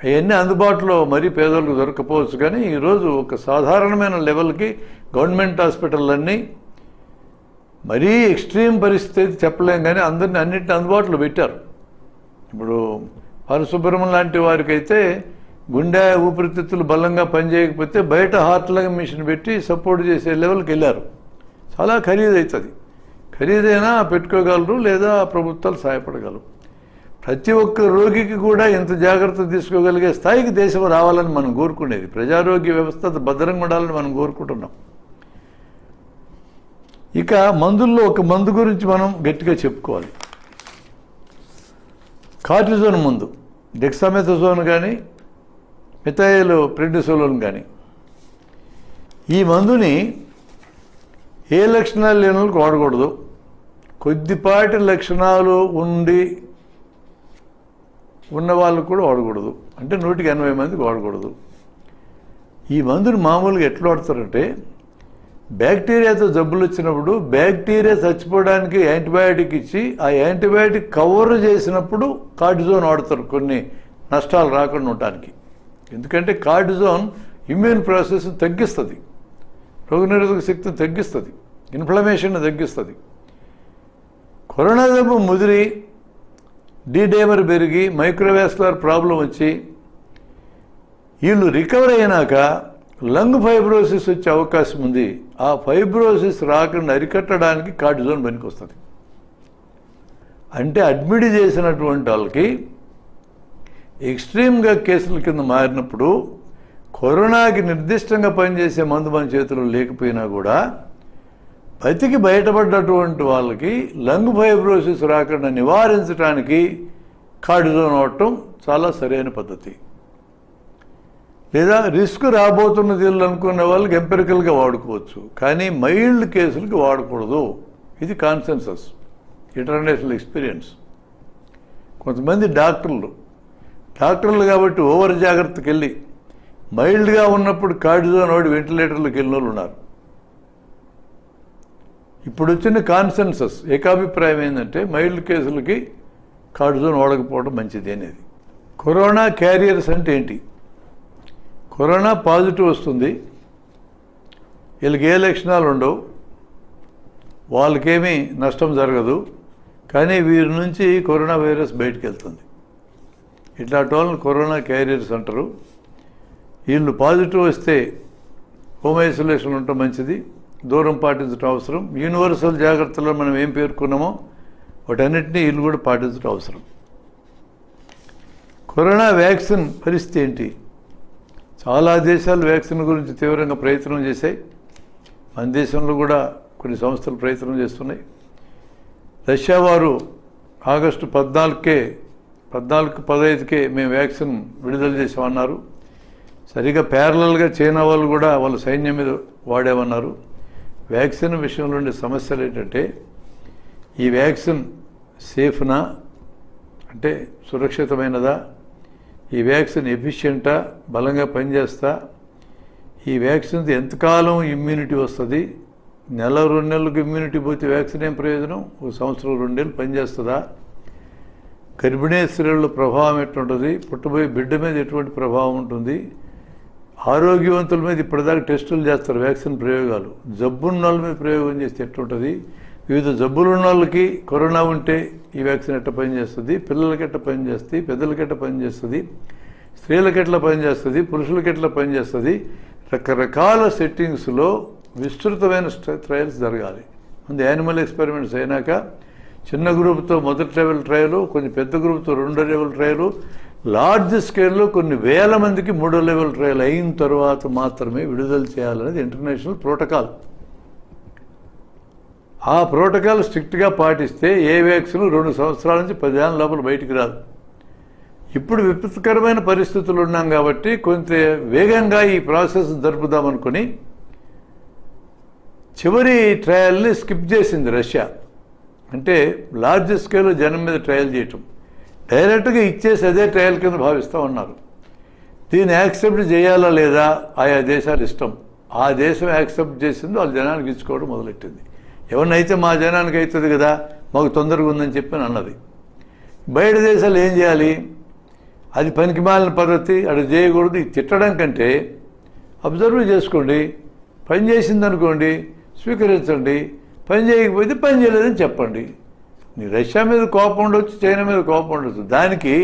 అవన్నీ అందుబాటులో మరీ పేదలకు దొరకపోవచ్చు. కానీ ఈరోజు ఒక సాధారణమైన లెవెల్కి గవర్నమెంట్ హాస్పిటల్లన్నీ మరీ ఎక్స్ట్రీమ్ పరిస్థితి అయితే చెప్పలేం, కానీ అందరినీ అన్నింటినీ అందుబాటులో పెట్టారు. ఇప్పుడు బాలసుబ్రహ్మణ్యం లాంటి వారికి అయితే గుండె ఊపిరితిత్తులు బలంగా పనిచేయకపోతే బయట హార్ట్లాగా మిషన్ పెట్టి సపోర్ట్ చేసే లెవెల్కి వెళ్ళారు. చాలా ఖరీదు అవుతుంది. ఖరీదైనా పెట్టుకోగలరు, లేదా ప్రభుత్వాలు సహాయపడగలరు. ప్రతి ఒక్క రోగికి కూడా ఎంత జాగ్రత్త తీసుకోగలిగే స్థాయికి దేశం రావాలని మనం కోరుకునేది. ప్రజారోగ్య వ్యవస్థ భద్రంగా ఉండాలని మనం కోరుకుంటున్నాం. ఇక మందుల్లో ఒక మందు గురించి మనం గట్టిగా చెప్పుకోవాలి. కార్టిజోన్ మందు, డెక్సామెథజోన్ కానీ మిథైల్ ప్రెడిసోలోన్ కానీ. ఈ మందుని ఏ లక్షణాలు లేని వాళ్ళకి వాడకూడదు, కొద్దిపాటి లక్షణాలు ఉన్న వాళ్ళకు కూడా వాడకూడదు, అంటే 180 మందికి వాడకూడదు. ఈ మందుని మామూలుగా ఎట్లా వాడతారంటే, బ్యాక్టీరియాతో జబ్బులు వచ్చినప్పుడు బ్యాక్టీరియా చచ్చిపోవడానికి యాంటీబయాటిక్ ఇచ్చి ఆ యాంటీబయాటిక్ కవర్ చేసినప్పుడు కార్టిజోన్ వాడతారు, కొన్ని నష్టాలు రాకుండా ఉండటానికి. ఎందుకంటే కార్టిజోన్ ఇమ్యూన్ ప్రాసెస్ తగ్గిస్తుంది, రోగనిరోధక శక్తిని తగ్గిస్తుంది, ఇన్ఫ్లమేషన్ తగ్గిస్తుంది. కరోనా జబ్బు ముదిరి డీడేమర్ పెరిగి మైక్రోవాస్కులర్ ప్రాబ్లం వచ్చి వీళ్ళు రికవర్ అయినాక లంగ్ ఫైబ్రోసిస్ వచ్చే అవకాశం ఉంది. ఆ ఫైబ్రోసిస్ రాకుండా అరికట్టడానికి కార్టిజోన్ పనికొస్తుంది. అంటే అడ్మిట్ చేసినటువంటి వాళ్ళకి ఎక్స్ట్రీమ్గా కేసుల కింద మారినప్పుడు కరోనాకి నిర్దిష్టంగా పనిచేసే మందు మన చేతుల్లో లేకపోయినా కూడా బతికి బయటపడ్డటువంటి వాళ్ళకి లంగ్ ఫైబ్రోసిస్ రాకుండా నివారించడానికి కార్టిజోన్ వాడటం చాలా సరైన పద్ధతి. లేదా రిస్క్ రాబోతున్నది అనుకున్న వాళ్ళకి ఎంపెరికల్గా వాడుకోవచ్చు, కానీ మైల్డ్ కేసులకి వాడకూడదు. ఇది కాన్సెన్సస్, ఇంటర్నేషనల్ ఎక్స్పీరియన్స్. కొంతమంది డాక్టర్లు కాబట్టి ఓవర్ జాగ్రత్తకి వెళ్ళి మైల్డ్గా ఉన్నప్పుడు కార్టిజోన్ వాడి వెంటిలేటర్లకు వెళ్ళిన వాళ్ళు ఉన్నారు. ఇప్పుడు వచ్చిన కాన్సెన్సస్ ఏకాభిప్రాయం ఏంటంటే మైల్డ్ కేసులకి కార్టిజోన్ వాడకపోవడం మంచిది అనేది. కరోనా క్యారియర్స్ అంటే ఏంటి? కరోనా పాజిటివ్ వస్తుంది, వీళ్ళకి ఏ లక్షణాలు ఉండవు, వాళ్ళకేమీ నష్టం జరగదు, కానీ వీరి నుంచి కరోనా వైరస్ బయటికి వెళ్తుంది. ఇట్లాంటి వాళ్ళని కరోనా క్యారియర్స్ అంటారు. వీళ్ళు పాజిటివ్ వస్తే హోమ్ ఐసోలేషన్ ఉండటం మంచిది, దూరం పాటించడం అవసరం. యూనివర్సల్ జాగ్రత్తలో మనం ఏం పేర్కొన్నామో వాటన్నిటినీ వీళ్ళు కూడా పాటించడం అవసరం. కరోనా వ్యాక్సిన్ పరిస్థితి ఏంటి? చాలా దేశాలు వ్యాక్సిన్ గురించి తీవ్రంగా ప్రయత్నం చేశాయి. మన దేశంలో కూడా కొన్ని సంస్థలు ప్రయత్నం చేస్తున్నాయి. రష్యా వారు ఆగస్టు 14-15కే మేము వ్యాక్సిన్ విడుదల చేసామన్నారు. సరిగా ప్యారలల్గా చైనా వాళ్ళు కూడా వాళ్ళ సైన్యం మీద వాడామన్నారు. వ్యాక్సిన్ విషయంలో ఉండే సమస్యలు ఏంటంటే, ఈ వ్యాక్సిన్ సేఫ్నా, అంటే సురక్షితమైనదా, ఈ వ్యాక్సిన్ ఎఫిషియెంటా, బలంగా పనిచేస్తా, ఈ వ్యాక్సిన్ ఎంతకాలం ఇమ్యూనిటీ వస్తుంది, నెల 2 నెలలకు ఇమ్యూనిటీ పోతే వ్యాక్సిన్ ఏం ప్రయోజనం, 1 సంవత్సరం 2 నెలలు పనిచేస్తుందా, గర్భిణీ స్త్రీల ప్రభావం ఎట్లుంటుంది, పుట్టబోయే బిడ్డ మీద ఎటువంటి ప్రభావం ఉంటుంది, ఆరోగ్యవంతుల మీద ఇప్పటిదాకా టెస్టులు చేస్తారు వ్యాక్సిన్ ప్రయోగాలు, జబ్బున్న వాళ్ళ మీద ప్రయోగం చేస్తే ఎట్లుంటుంది, వివిధ జబ్బులున్న వాళ్ళకి కరోనా ఉంటే ఈ వ్యాక్సిన్ ఎట్లా పనిచేస్తుంది, పిల్లలకి ఎట్లా పనిచేస్తుంది, పెద్దలకి ఎట్లా పనిచేస్తుంది, స్త్రీలకి ఎట్లా పనిచేస్తుంది, పురుషులకి ఎట్లా పనిచేస్తుంది, రకరకాల సెట్టింగ్స్లో విస్తృతమైన ట్రయల్స్ జరగాలి. ముందు యానిమల్ ఎక్స్పెరిమెంట్స్ అయినాక చిన్న గ్రూప్తో మొదటి లెవెల్ ట్రయలు, కొంచెం పెద్ద గ్రూప్తో 2వ లెవెల్ ట్రయలు, లార్జ్ స్కేల్లో కొన్ని వేల మందికి 3వ లెవెల్ ట్రయల్ అయిన తర్వాత మాత్రమే విడుదల చేయాలనేది ఇంటర్నేషనల్ ప్రోటోకాల్. ఆ ప్రోటోకాల్ స్ట్రిక్ట్గా పాటిస్తే ఏ వ్యాక్సిన్ 2 సంవత్సరాల నుంచి 10 ఏళ్ళ లోపల బయటికి రాదు. ఇప్పుడు విపత్కరమైన పరిస్థితులు ఉన్నాం కాబట్టి కొంత వేగంగా ఈ ప్రాసెస్ జరుపుదామనుకుని చివరి ట్రయల్ని స్కిప్ చేసింది రష్యా. అంటే లార్జ్ స్కేల్లో జనం మీద ట్రయల్ చేయటం, డైరెక్ట్గా ఇచ్చేసి అదే ట్రయల్ కింద భావిస్తూ ఉన్నారు. దీన్ని యాక్సెప్ట్ చేయాలా లేదా ఆయా దేశాలు ఇష్టం. ఆ దేశం యాక్సెప్ట్ చేసింది, వాళ్ళు జనానికి ఇచ్చుకోవడం మొదలెట్టింది. ఎవరినైతే మా జనానికి అవుతుంది కదా, మాకు తొందరగా ఉందని చెప్పి అన్నది. బయట దేశాలు ఏం చేయాలి? అది పనికిమాలిన పద్ధతి, అది చేయకూడదు. ఇది తిట్టడం కంటే అబ్జర్వ్ చేసుకోండి, పని చేసింది అనుకోండి, స్వీకరించండి, పని చేయకపోతే పని చేయలేదని చెప్పండి. నీ రష్యా మీద కోపం ఉండొచ్చు, చైనా మీద కోపం ఉండొచ్చు, దానికి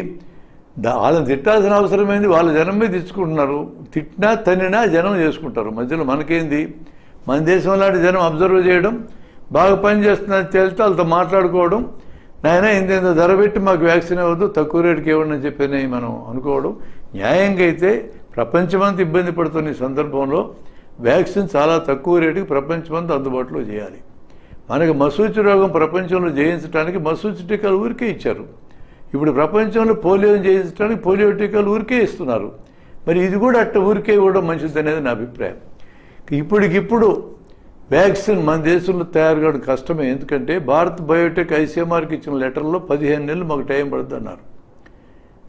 వాళ్ళని తిట్టాల్సిన అవసరమైంది. వాళ్ళ జనం మీద తెచ్చుకుంటున్నారు. తిట్టినా తన్నినా జనం చేసుకుంటారు. మధ్యలో మనకేంది? మన దేశం లాంటి జనం అబ్జర్వ్ చేయడం, బాగా పని చేస్తున్నది తేలితే వాళ్ళతో మాట్లాడుకోవడం, నాయన ఇంత ధర పెట్టి మాకు వ్యాక్సిన్ ఇవ్వద్దు, తక్కువ రేటుకి ఇవ్వండి అని చెప్పి మనం అనుకోవడం. న్యాయంగా అయితే ప్రపంచమంతా ఇబ్బంది పడుతున్న ఈ సందర్భంలో వ్యాక్సిన్ చాలా తక్కువ రేటుకి ప్రపంచమంతా అందుబాటులో చేయాలి. మనకి మసూచి రోగం ప్రపంచంలో జయించడానికి మసూచి టీకాలు ఊరికే ఇచ్చారు. ఇప్పుడు ప్రపంచంలో పోలియోని జయించడానికి పోలియో టీకాలు ఊరికే ఇస్తున్నారు. మరి ఇది కూడా అట్ట ఊరికే కూడా మంచిది అనేది నా అభిప్రాయం. ఇప్పటికిప్పుడు వ్యాక్సిన్ మన దేశంలో తయారు కావడం కష్టమే. ఎందుకంటే భారత్ బయోటెక్ ఐసీఎంఆర్కి ఇచ్చిన లెటర్లో 15 నెలలు మాకు టైం పడుతుంది అన్నారు.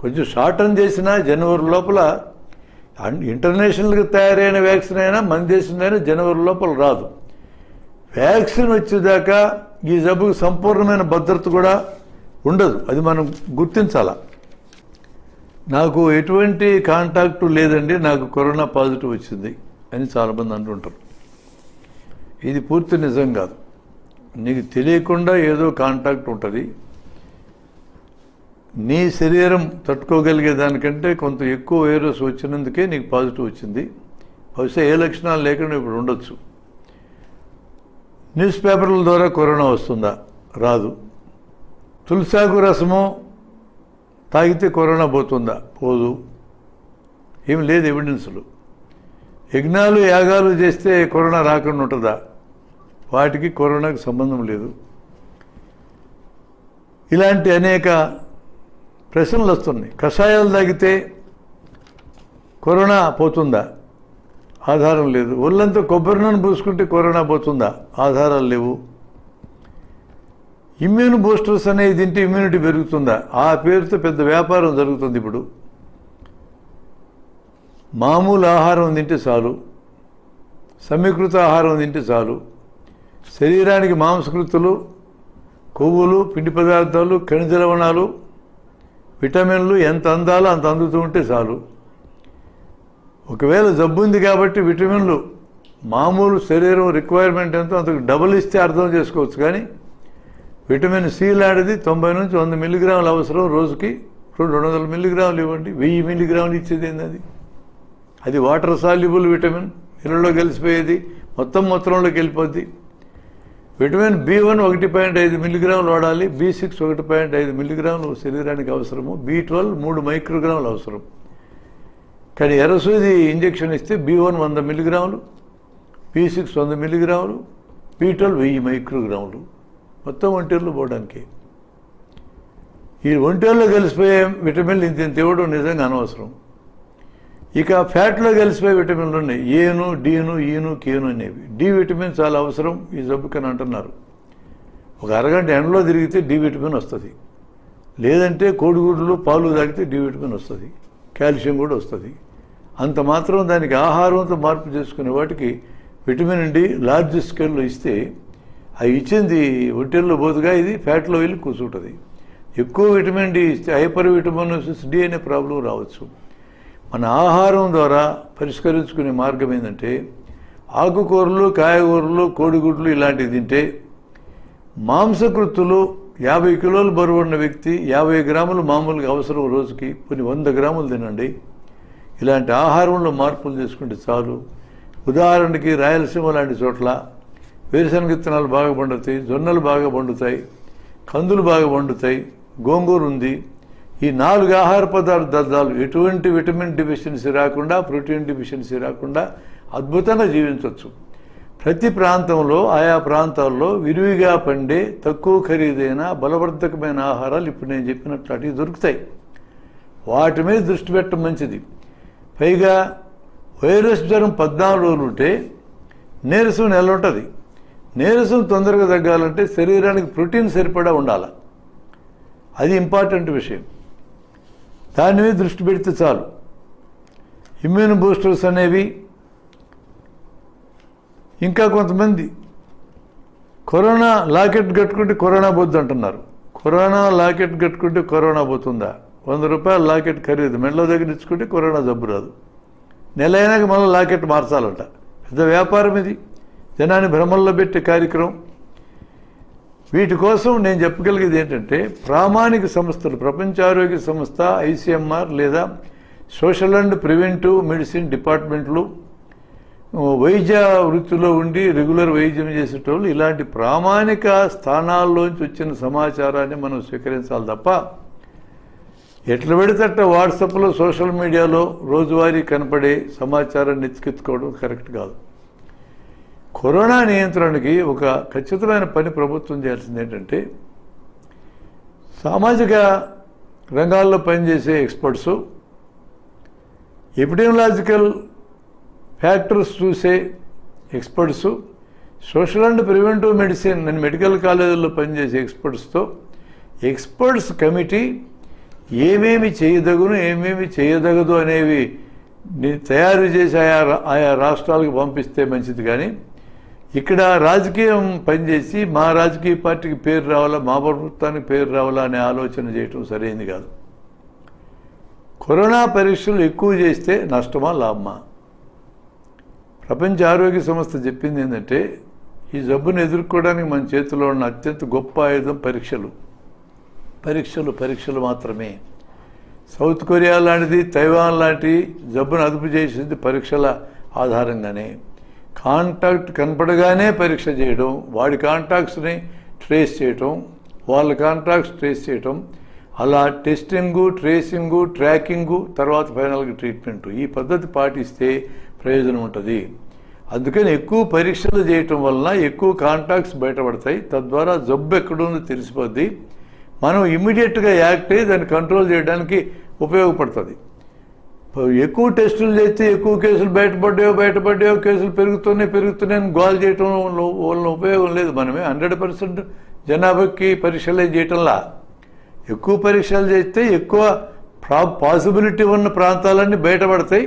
కొంచెం షార్టన్ చేసినా జనవరి లోపల, ఇంటర్నేషనల్గా తయారైన వ్యాక్సిన్ అయినా మన దేశంలో జనవరి లోపల రాదు. వ్యాక్సిన్ వచ్చేదాకా ఈ జబ్బుకు సంపూర్ణమైన భద్రత కూడా ఉండదు. అది మనం గుర్తించాలా. నాకు ఎటువంటి కాంటాక్టు లేదండి, నాకు కరోనా పాజిటివ్ వచ్చింది అని చాలామంది అంటుంటారు. ఇది పూర్తి నిజం కాదు. నీకు తెలియకుండా ఏదో కాంటాక్ట్ ఉంటుంది. నీ శరీరం తట్టుకోగలిగే దానికంటే కొంత ఎక్కువ వైరస్ వచ్చినందుకే నీకు పాజిటివ్ వచ్చింది. బహుశా ఏ లక్షణాలు లేకుండా ఇప్పుడు ఉండొచ్చు. న్యూస్ పేపర్ల ద్వారా కరోనా వస్తుందా? రాదు. తులసాకు రసము తాగితే కరోనా పోతుందా? పోదు. ఏమి లేదు ఎవిడెన్సులు. యజ్ఞాలు యాగాలు చేస్తే కరోనా రాకుండా ఉంటుందా? వాటికి కరోనాకు సంబంధం లేదు. ఇలాంటి అనేక ప్రశ్నలు వస్తున్నాయి. కషాయాలు తాగితే కరోనా పోతుందా? ఆధారం లేదు. ఒళ్ళంతా కొబ్బరి నూనె పూసుకుంటే కరోనా పోతుందా? ఆధారాలు లేవు. ఇమ్యూన్ బూస్టర్స్ అనేది తింటే ఇమ్యూనిటీ పెరుగుతుందా? ఆ పేరుతో పెద్ద వ్యాపారం జరుగుతుంది ఇప్పుడు. మామూలు ఆహారం తింటే చాలు, సమీకృత ఆహారం తింటే చాలు, శరీరానికి మాంసకృతులు, కొవ్వులు, పిండి పదార్థాలు, ఖనిజ లవణాలు, విటమిన్లు ఎంత అందాలో అంత అందుతూ ఉంటే చాలు. ఒకవేళ జబ్బు ఉంది కాబట్టి విటమిన్లు మామూలు శరీరం రిక్వైర్మెంట్ ఎంతో అంతకు డబుల్ ఇస్తే అర్థం చేసుకోవచ్చు. కానీ విటమిన్ సి లాంటిది 90 నుంచి 100 మిల్లీగ్రాములు అవసరం. రోజుకి 200 మిల్లీగ్రాములు ఇవ్వండి, 1000 మిల్లీగ్రాములు ఇచ్చేది ఏంది? అది వాటర్ సాల్యుబుల్ విటమిన్, నీళ్ళలో కలిసిపోయేది, మొత్తంలోకి వెళ్ళిపోద్ది. విటమిన్ B1 1.5 మిల్లీగ్రాములు వాడాలి, B6 1.5 మిల్లీగ్రాములు శరీరానికి అవసరము, B12 3 మైక్రోగ్రాములు అవసరం. కానీ ఎర్రసూది ఇంజెక్షన్ ఇస్తే B1 100 మిల్లీగ్రాములు, B6 100 మిల్లీగ్రాములు, B12 1000 మైక్రోగ్రాములు మొత్తం ఒంటేళ్ళు పోవడానికి. ఈ ఒంటేళ్ళలో కలిసిపోయే విటమిన్లు ఇంత ఇవ్వడం నిజంగా అనవసరం. ఇక ఫ్యాట్లో కలిసిపోయే విటమిన్లు ఉన్నాయి, ఏను, డీను, ఈను, కేను అనేవి. డి విటమిన్ చాలా అవసరం ఈ జబ్బుకని అంటున్నారు. ఒక అరగంట ఎండలో తిరిగితే డి విటమిన్ వస్తుంది. లేదంటే కోడిగుడ్లు పాలు తాగితే డి విటమిన్ వస్తుంది, కాల్షియం కూడా వస్తుంది. అంత మాత్రం దానికి ఆహారంతో మార్పు చేసుకునే వాటికి విటమిన్ డి లార్జ్ స్కేల్లో ఇస్తే అవి ఇచ్చింది ఒంటెల్లో పోతుగా ఇది ఫ్యాట్లో వెళ్ళి కూర్చుంటుంది. ఎక్కువ విటమిన్ డి ఇస్తే హైపర్ విటమినోసిస్ డి అనే ప్రాబ్లం రావచ్చు. మన ఆహారం ద్వారా పరిష్కరించుకునే మార్గం ఏంటంటే ఆకుకూరలు, కాయగూరలు, కోడిగుడ్లు ఇలాంటివి తింటే, మాంసకృత్తులు 50 కిలోలు బరువు ఉన్న వ్యక్తి 50 గ్రాములు మామూలుగా అవసరం, రోజుకి కొన్ని 100 గ్రాములు తినండి. ఇలాంటి ఆహారంలో మార్పులు చేసుకుంటే చాలు. ఉదాహరణకి రాయలసీమ లాంటి చోట్ల వేరుశనగ విత్తనాలు బాగా పండుతాయి, జొన్నలు బాగా పండుతాయి, కందులు బాగా పండుతాయి, గోంగూర ఉంది. ఈ 4 ఆహార పదార్థాలు ఎటువంటి విటమిన్ డెఫిషియన్సీ రాకుండా, ప్రోటీన్ డెఫిషియన్సీ రాకుండా అద్భుతంగా జీవించవచ్చు. ప్రతి ప్రాంతంలో ఆయా ప్రాంతాల్లో విరివిగా పండే తక్కువ ఖరీదైన బలవర్ధకమైన ఆహారాలు ఇప్పుడు నేను చెప్పినట్లు అటు దొరుకుతాయి. వాటి మీద దృష్టి పెట్టడం మంచిది. పైగా వైరస్ జ్వరం 14 రోజులు ఉంటే నీరసం నెల ఉంటుంది. నీరసం తొందరగా తగ్గాలంటే శరీరానికి ప్రోటీన్ సరిపడా ఉండాలి. అది ఇంపార్టెంట్ విషయం. దాని మీద దృష్టి పెడితే చాలు. ఇమ్యూన్ బూస్టర్స్ అనేవి, ఇంకా కొంతమంది కరోనా లాకెట్ కట్టుకుంటే కరోనా పోద్దు అంటున్నారు. కరోనా లాకెట్ కట్టుకుంటే కరోనా పోతుందా? 100 రూపాయలు లాకెట్ ఖరీదు మెడలో దగ్గర ఇచ్చుకుంటే కరోనా జబ్బు రాదు. నెల అయినాక మళ్ళీ లాకెట్ మార్చాలంట. పెద్ద వ్యాపారం ఇది, జనాన్ని భ్రమల్లో పెట్టే కార్యక్రమం. వీటి కోసం నేను చెప్పగలిగేది ఏంటంటే, ప్రామాణిక సంస్థలు, ప్రపంచ ఆరోగ్య సంస్థ, ICMR లేదా సోషల్ అండ్ ప్రివెంటివ్ మెడిసిన్ డిపార్ట్మెంట్లు, వైద్య వృత్తిలో ఉండి రెగ్యులర్ వైద్యం చేసేటోళ్ళు ఇలాంటి ప్రామాణిక స్థానాల్లోంచి వచ్చిన సమాచారాన్ని మనం స్వీకరించాలి తప్ప ఎట్లా పెడితే అట్లా వాట్సాప్లో, సోషల్ మీడియాలో రోజువారీ కనపడే సమాచారాన్ని ఎత్తుకెత్తుకోవడం కరెక్ట్ కాదు. కరోనా నియంత్రణకి ఒక ఖచ్చితమైన పని ప్రభుత్వం చేయాల్సింది ఏంటంటే, సామాజిక రంగాల్లో పనిచేసే ఎక్స్పర్ట్సు, ఎపిడెమియాలజికల్ ఫ్యాక్టర్స్ చూసే experts, social and preventive medicine అని మెడికల్ కాలేజీల్లో పనిచేసే ఎక్స్పర్ట్స్ కమిటీ ఏమేమి చేయదగును ఏమేమి చేయదగదు అనేవి తయారు చేసి ఆయా రాష్ట్రాలకు పంపిస్తే మంచిది. కానీ ఇక్కడ రాజకీయం పనిచేసి మా రాజకీయ పార్టీకి పేరు రావాలా, మా ప్రభుత్వానికి పేరు రావాలా అనే ఆలోచన చేయటం సరైనది కాదు. కరోనా పరీక్షలు ఎక్కువ చేస్తే నష్టమా లాభమా? ప్రపంచ ఆరోగ్య సంస్థ చెప్పింది ఏంటంటే ఈ జబ్బును ఎదుర్కోవడానికి మన చేతిలో ఉన్న అత్యంత గొప్ప ఆయుధం పరీక్షలు మాత్రమే. సౌత్ కొరియా లాంటిది, తైవాన్ లాంటి జబ్బును అదుపు చేసింది పరీక్షల ఆధారంగానే. కాంటాక్ట్ కనపడగానే పరీక్ష చేయడం, వాడి కాంటాక్ట్స్ని ట్రేస్ చేయటం, వాళ్ళ కాంటాక్ట్స్ ట్రేస్ చేయటం, అలా టెస్టింగు, ట్రేసింగు, ట్రాకింగు, తర్వాత ఫైనల్గా ట్రీట్మెంటు. ఈ పద్ధతి పాటిస్తే ప్రయోజనం ఉంటుంది. అందుకని ఎక్కువ పరీక్షలు చేయటం వలన ఎక్కువ కాంటాక్ట్స్ బయటపడతాయి. తద్వారా జబ్బు ఎక్కడుందో తెలిసిపోద్ది. మనం ఇమ్మీడియట్గా యాక్ట్ అయ్యి దాన్ని కంట్రోల్ చేయడానికి ఉపయోగపడుతుంది. ఎక్కువ టెస్టులు చేస్తే ఎక్కువ కేసులు బయటపడ్డాయో కేసులు పెరుగుతున్నాయని గోల్ చేయటం వలన ఉపయోగం లేదు. మనమే 100% జనాభాకి పరీక్షలే చేయటంలా. ఎక్కువ పరీక్షలు చేస్తే ఎక్కువ పాసిబిలిటీ ఉన్న ప్రాంతాలన్నీ బయటపడతాయి.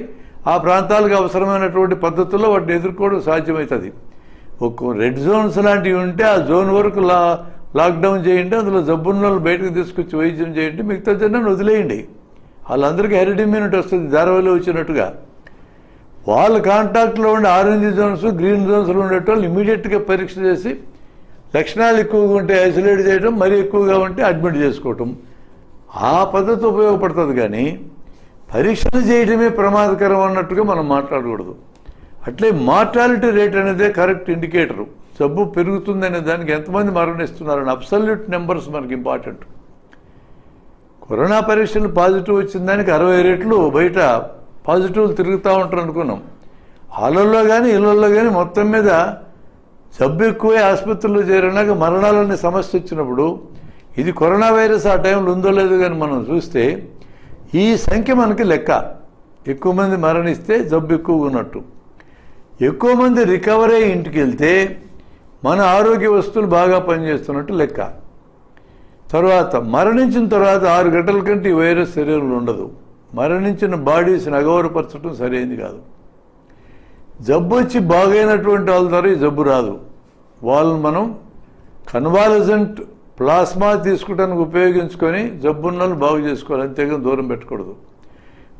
ఆ ప్రాంతాలకు అవసరమైనటువంటి పద్ధతుల్లో వాటిని ఎదుర్కోవడం సాధ్యమవుతుంది. ఒక రెడ్ జోన్స్ లాంటివి ఉంటే ఆ జోన్ వరకు లాక్డౌన్ చేయండి, అందులో జబ్బున్న వాళ్ళు బయటకు తీసుకొచ్చి వైద్యం చేయండి, మిగతా జనాన్ని వదిలేయండి. వాళ్ళందరికీ హెరిడ్ ఇమ్యూనిటీ వస్తుంది ధారావాహిలో వచ్చినట్టుగా. వాళ్ళ కాంటాక్ట్లో ఉండే ఆరెంజ్ జోన్స్, గ్రీన్ జోన్స్లో ఉండేటోళ్ళు ఇమీడియట్గా పరీక్ష చేసి లక్షణాలు ఎక్కువగా ఉంటే ఐసోలేట్ చేయడం, మరీ ఎక్కువగా ఉంటే అడ్మిట్ చేసుకోవటం. ఆ పద్ధతి ఉపయోగపడుతుంది. కానీ పరీక్షలు చేయడమే ప్రమాదకరం అన్నట్టుగా మనం మాట్లాడకూడదు. అట్లే మార్టాలిటీ రేట్ అనేదే కరెక్ట్ ఇండికేటరు. జబ్బు పెరుగుతుందనే దానికి ఎంతమంది మరణిస్తున్నారని అబ్సల్యూట్ నెంబర్స్ మనకి ఇంపార్టెంట్. కరోనా పరీక్షలు పాజిటివ్ వచ్చిన దానికి 60 రెట్లు బయట పాజిటివ్లు తిరుగుతూ ఉంటారు అనుకున్నాం. హాలల్లో కానీ ఇళ్లలో కానీ మొత్తం మీద జబ్బు ఎక్కువే ఆసుపత్రుల్లో చేరినాక మరణాలనే సమస్య వచ్చినప్పుడు ఇది కరోనా వైరస్ ఆ టైంలో ఉందో లేదో కానీ మనం చూస్తే ఈ సంఖ్య మనకి లెక్క. ఎక్కువ మంది మరణిస్తే జబ్బు ఎక్కువగా ఉన్నట్టు, ఎక్కువ మంది రికవర్ అయ్యి ఇంటికి వెళ్తే మన ఆరోగ్య వస్తువులు బాగా పనిచేస్తున్నట్టు లెక్క. తర్వాత మరణించిన తర్వాత 6 గంటల కంటే ఈ వైరస్ శరీరంలో ఉండదు. మరణించిన బాడీస్ని అగౌరవపరచడం సరైనది కాదు. జబ్బు వచ్చి బాగైనటువంటి వాళ్ళ ద్వారా ఈ జబ్బు రాదు. వాళ్ళని మనం కన్వాలజెంట్ ప్లాస్మా తీసుకోవడానికి ఉపయోగించుకొని జబ్బున్నలు బాగు చేసుకోవాలి, అంతేగాని దూరం పెట్టకూడదు.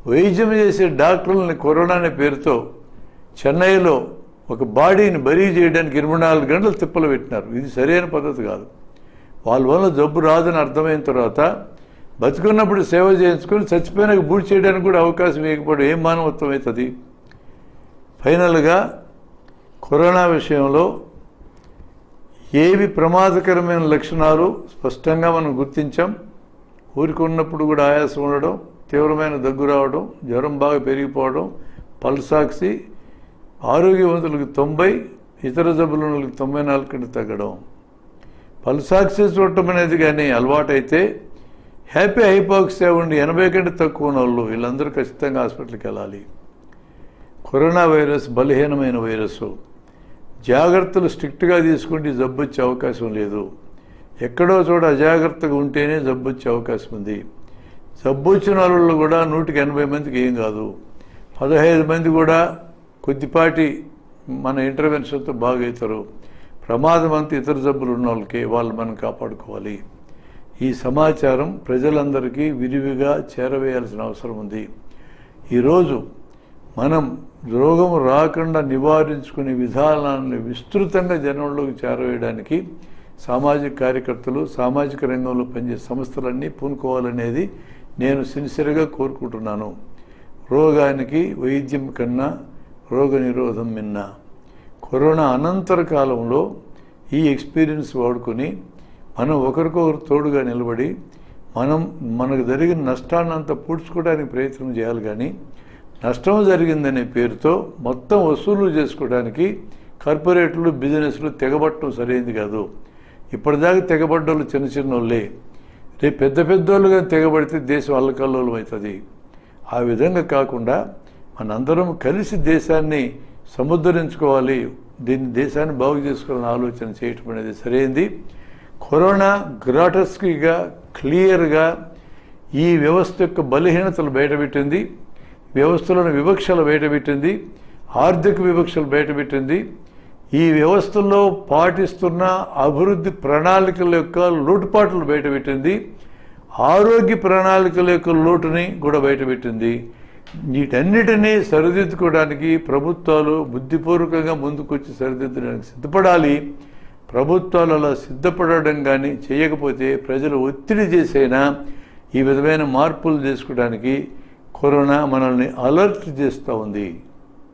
వైద్యం చేసే డాక్టర్లని కరోనా అనే పేరుతో చెన్నైలో ఒక బాడీని బరీ చేయడానికి 24 గంటలు తిప్పలు పెట్టినారు. ఇది సరైన పద్ధతి కాదు. వాళ్ళ వల్ల జబ్బు రాదని అర్థమైన తర్వాత బతుకున్నప్పుడు సేవ చేయించుకొని చచ్చిపోయినాక బూడి చేయడానికి కూడా అవకాశం ఇవ్వకపోవడం ఏం మానవత్వం అవుతుంది? ఫైనల్గా కరోనా విషయంలో ఏవి ప్రమాదకరమైన లక్షణాలు స్పష్టంగా మనం గుర్తించాం. ఊరికి ఉన్నప్పుడు కూడా ఆయాసం ఉండడం, తీవ్రమైన దగ్గు రావడం, జ్వరం బాగా పెరిగిపోవడం, పల్సాక్సి, ఆరోగ్యవంతులకు 90, ఇతర జబ్బుల 94 కంటే తగ్గడం. పల్సాక్సి చూడటం అనేది కానీ అలవాటైతే హ్యాపీ హైపాక్సియా ఉండి 80 కంటే తక్కువ ఉన్న వాళ్ళు వీళ్ళందరూ ఖచ్చితంగా హాస్పిటల్కి వెళ్ళాలి. కరోనా వైరస్ బలహీనమైన వైరస్సు. జాగ్రత్తలు స్ట్రిక్ట్గా తీసుకుంటే జబ్బు వచ్చే అవకాశం లేదు. ఎక్కడో చోట అజాగ్రత్తగా ఉంటేనే జబ్బు వచ్చే అవకాశం ఉంది. జబ్బు వచ్చిన వాళ్ళు కూడా 180 మందికి ఏం కాదు, 15 మంది కూడా కొద్దిపాటి మన ఇంటర్వెన్షన్తో బాగవుతారు. ప్రమాదం అంతా ఇతర జబ్బులు ఉన్న వాళ్ళకి, వాళ్ళు మనం కాపాడుకోవాలి. ఈ సమాచారం ప్రజలందరికీ విరివిగా చేరవేయాల్సిన అవసరం ఉంది. ఈరోజు మనం రోగం రాకుండా నివారించుకునే విధానాన్ని విస్తృతంగా జనంలోకి చేరవేయడానికి సామాజిక కార్యకర్తలు, సామాజిక రంగంలో పనిచేసే సంస్థలన్నీ పూనుకోవాలనేది నేను సిన్సియర్గా కోరుకుంటున్నాను. రోగానికి వైద్యం కన్నా రోగ నిరోధం మిన్న. కరోనా అనంతర కాలంలో ఈ ఎక్స్పీరియన్స్ వాడుకొని మనం ఒకరికొకరు తోడుగా నిలబడి మనకు జరిగిన నష్టాన్నంతా పూడ్చుకోవడానికి ప్రయత్నం చేయాలి. కానీ నష్టం జరిగిందనే పేరుతో మొత్తం వసూలు చేసుకోవడానికి కార్పొరేట్లు, బిజినెస్లు తెగబట్టడం సరైనది కాదు. ఇప్పటిదాకా తెగబడ్డోళ్ళు చిన్న చిన్న వాళ్ళే. రేపు పెద్ద పెద్దోళ్ళుగా తెగబడితే దేశం అల్లకల్లోలం అవుతుంది. ఆ విధంగా కాకుండా మనందరం కలిసి దేశాన్ని సముద్ధరించుకోవాలి, దీన్ని దేశాన్ని బాగు చేసుకోవాలని ఆలోచన చేయటం అనేది సరైంది. కరోనా గ్రాటస్కీగా క్లియర్గా ఈ వ్యవస్థ యొక్క బలహీనతలు బయటపెట్టింది, వ్యవస్థలను వివక్షలు బయటపెట్టింది, ఆర్థిక వివక్షలు బయటపెట్టింది, ఈ వ్యవస్థల్లో పాటిస్తున్న అభివృద్ధి ప్రణాళికల యొక్క లోటుపాట్లు బయటపెట్టింది, ఆరోగ్య ప్రణాళికల యొక్క లోటుని కూడా బయటపెట్టింది. వీటన్నిటినీ సరిదిద్దుకోవడానికి ప్రభుత్వాలు బుద్ధిపూర్వకంగా ముందుకొచ్చి సరిదిద్దడానికి సిద్ధపడాలి. ప్రభుత్వాలు అలా సిద్ధపడడం కానీ చేయకపోతే ప్రజలు ఒత్తిడి చేసైనా ఈ విధమైన మార్పులు చేసుకోవడానికి కరోనా మనల్ని అలర్ట్ చేస్తూ ఉంది.